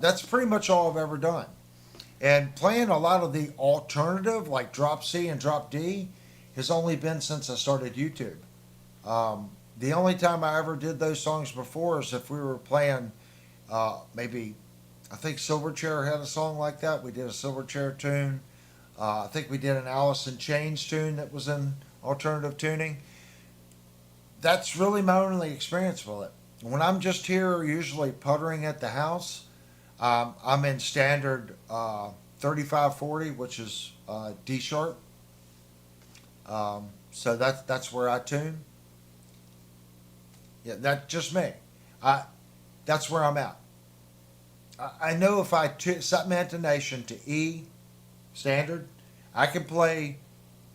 That's pretty much all I've ever done. And playing a lot of the alternative, like drop C and drop D, has only been since I started YouTube. The only time I ever did those songs before is if we were playing, maybe, I think Silverchair had a song like that. We did a Silverchair tune. I think we did an Alice in Chains tune that was in alternative tuning. That's really my only experience with it. When I'm just here, usually puttering at the house, I'm in standard 3540, which is D sharp. So that's where I tune. Yeah, that's just me. That's where I'm at. I know if I set my intonation to E standard, I can play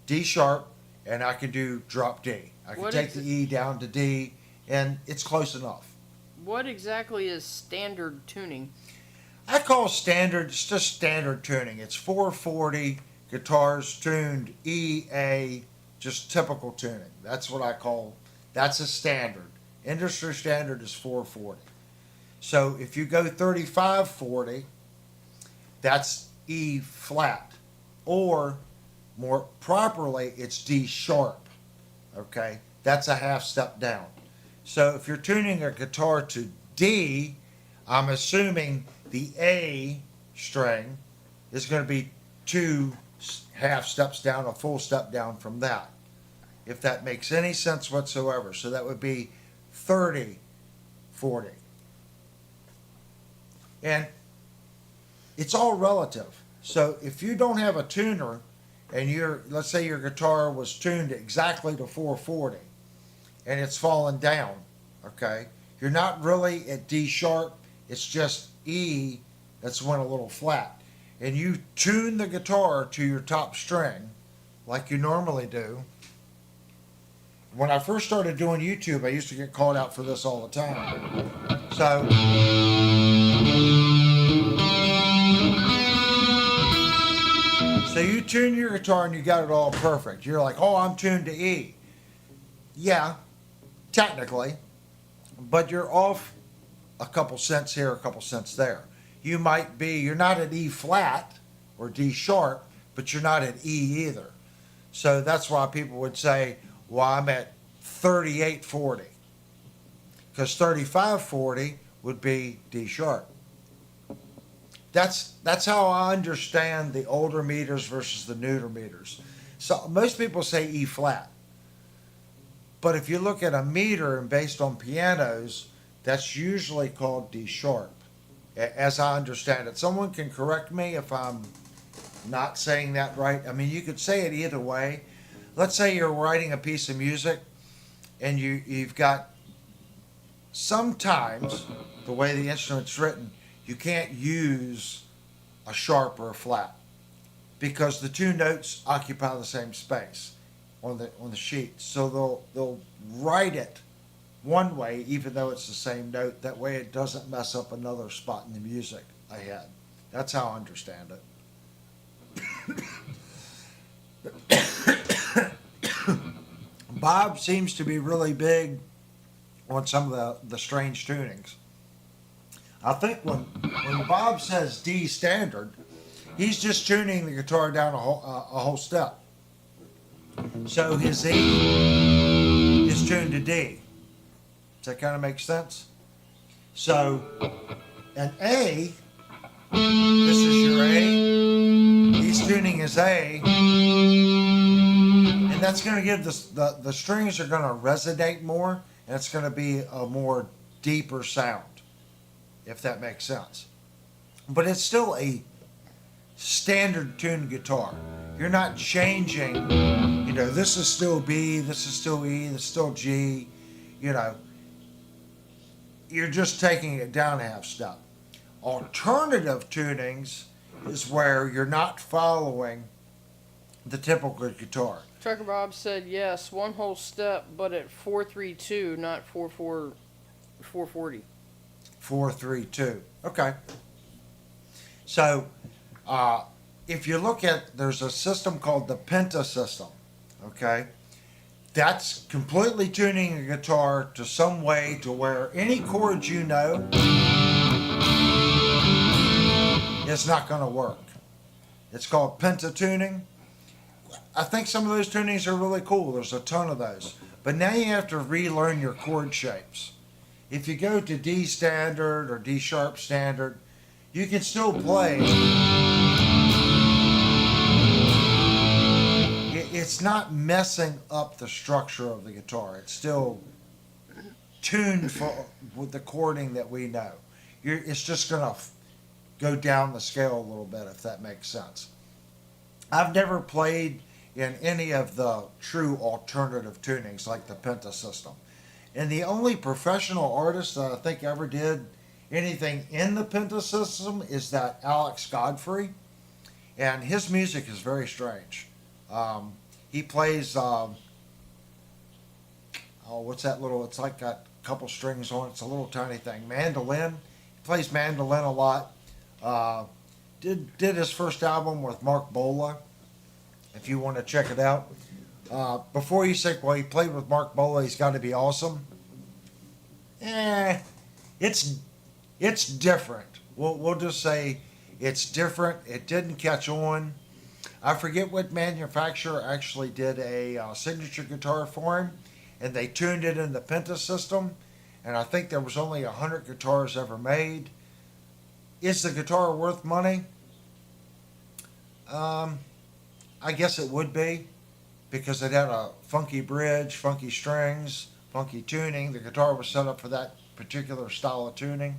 D sharp and I can do drop D. I can take the E down to D, and it's close enough. What exactly is standard tuning? I call standard, it's just standard tuning. It's 440 guitars tuned E, A, just typical tuning. That's what I call, that's a standard. Industry standard is 440. So if you go 3540, that's E flat. Or more properly, it's D sharp. Okay? That's a half step down. So if you're tuning a guitar to D, I'm assuming the A string is going to be 2 half steps down, a full step down from that. If that makes any sense whatsoever. So that would be 30, 40. And it's all relative. So if you don't have a tuner and let's say your guitar was tuned exactly to 440 and it's fallen down, okay, you're not really at D sharp, it's just E that's went a little flat. And you tune the guitar to your top string like you normally do. When I first started doing YouTube, I used to get called out for this all the time. So you tune your guitar and you got it all perfect. You're like, oh, I'm tuned to E. Yeah, technically, but you're off a couple cents here, a couple cents there. You're not at E flat or D sharp, but you're not at E either. So that's why people would say, well, I'm at 3840. Because 3540 would be D sharp. That's how I understand the older meters versus the newer meters. So most people say E flat. But if you look at a meter and based on pianos, that's usually called D sharp, as I understand it. Someone can correct me if I'm not saying that right. I mean, you could say it either way. Let's say you're writing a piece of music and you've got, sometimes the way the instrument's written, you can't use a sharp or a flat because the two notes occupy the same space on the sheet. So they'll write it one way even though it's the same note. That way it doesn't mess up another spot in the music I had. That's how I understand it. Bob seems to be really big on some of the strange tunings. I think when Bob says D standard, he's just tuning the guitar down a whole step. So his E is tuned to D. Does that kind of make sense? So an A, this is your A. He's tuning his A, and that's going to give the strings are going to resonate more, and it's going to be a more deeper sound, if that makes sense. But it's still a standard tuned guitar. You're not changing, this is still B, this is still E, this is still G, You're just taking it down a half step. Alternative tunings is where you're not following the typical guitar. Trucker Bob said yes, one whole step, but at 432, not 440. 432. Okay. So, if you look at, there's a system called the Penta system. Okay. That's completely tuning a guitar to some way to where any chords you know is not going to work. It's called pentatuning. I think some of those tunings are really cool. There's a ton of those. But now you have to relearn your chord shapes. If you go to D standard or D sharp standard, you can still play. It's not messing up the structure of the guitar. It's still tuned for with the chording that we know. It's just going to go down the scale a little bit, if that makes sense. I've never played in any of the true alternative tunings like the Penta system. And the only professional artist that I think ever did anything in the Penta system is that Alex Godfrey. And his music is very strange. He plays, what's that little, it's like got a couple strings on it. It's a little tiny thing. Mandolin. He plays mandolin a lot. Did his first album with Mark Bola, if you want to check it out. Before you say, well, he played with Mark Bola, he's got to be awesome. It's different. We'll just say it's different. It didn't catch on. I forget what manufacturer actually did a signature guitar for him, and they tuned it in the Penta system, and I think there was only 100 guitars ever made. Is the guitar worth money? I guess it would be, because it had a funky bridge, funky strings, funky tuning. The guitar was set up for that particular style of tuning.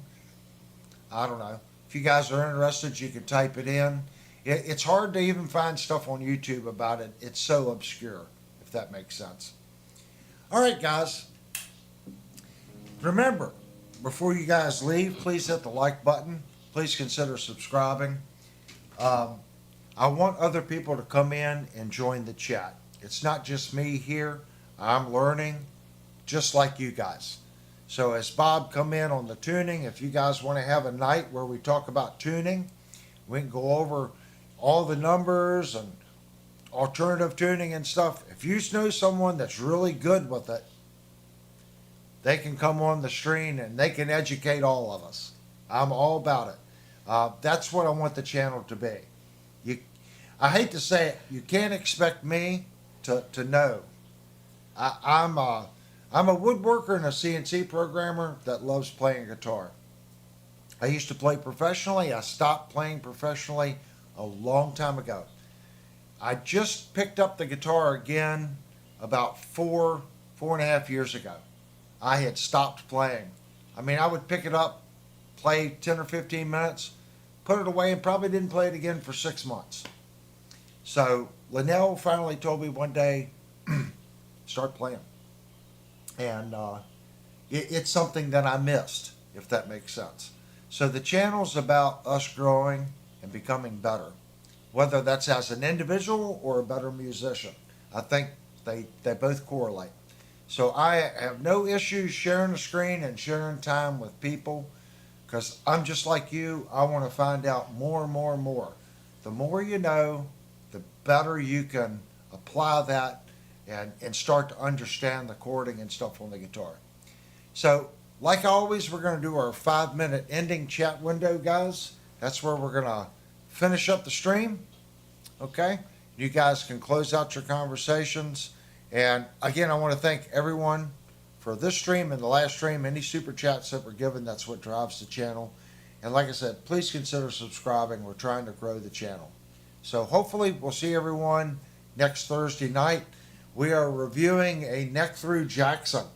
I don't know. If you guys are interested, you can type it in. It's hard to even find stuff on YouTube about it. It's so obscure, if that makes sense. All right, guys. Remember, before you guys leave, please hit the like button. Please consider subscribing. I want other people to come in and join the chat. It's not just me here. I'm learning just like you guys. So as Bob come in on the tuning, if you guys want to have a night where we talk about tuning, we can go over all the numbers and alternative tuning and stuff. If you know someone that's really good with it, they can come on the stream and they can educate all of us. I'm all about it. That's what I want the channel to be. I hate to say it, you can't expect me to know. I'm a woodworker and a CNC programmer that loves playing guitar. I used to play professionally. I stopped playing professionally a long time ago. I just picked up the guitar again about 4.5 years ago. I had stopped playing. I mean, I would pick it up, play 10 or 15 minutes, put it away, and probably didn't play it again for 6 months. So Lynell finally told me one day, start playing. And it's something that I missed, if that makes sense. So the channel's about us growing and becoming better, whether that's as an individual or a better musician. I think they both correlate. So I have no issues sharing the screen and sharing time with people, because I'm just like you. I want to find out more and more and more. The more you know, the better you can apply that and start to understand the chording and stuff on the guitar. So, like always, we're going to do our 5-minute ending chat window, guys. That's where we're going to finish up the stream. Okay? You guys can close out your conversations. And again, I want to thank everyone for this stream and the last stream. Any super chats that were given, that's what drives the channel. And like I said, please consider subscribing. We're trying to grow the channel. So hopefully we'll see everyone next Thursday night. We are reviewing a neck through Jackson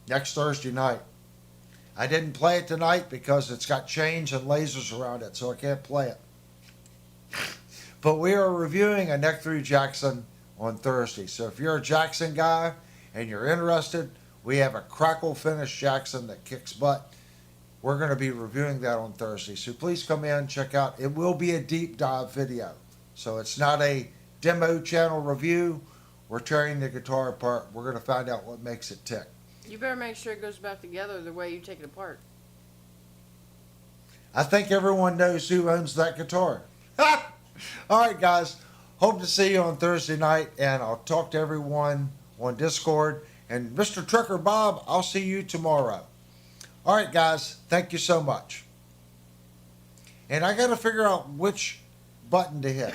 next Thursday night. I didn't play it tonight because it's got chains and lasers around it, so I can't play it. But we are reviewing a neck through Jackson on Thursday. So if you're a Jackson guy and you're interested, we have a crackle finish Jackson that kicks butt. We're going to be reviewing that on Thursday. So please come in, check out. It will be a deep dive video. So it's not a demo channel review. We're tearing the guitar apart. We're going to find out what makes it tick. You better make sure it goes back together the way you take it apart. I think everyone knows who owns that guitar. All right, guys. Hope to see you on Thursday night, and I'll talk to everyone on Discord. And Mr. Trucker Bob, I'll see you tomorrow. All right, guys. Thank you so much. And I got to figure out which button to hit.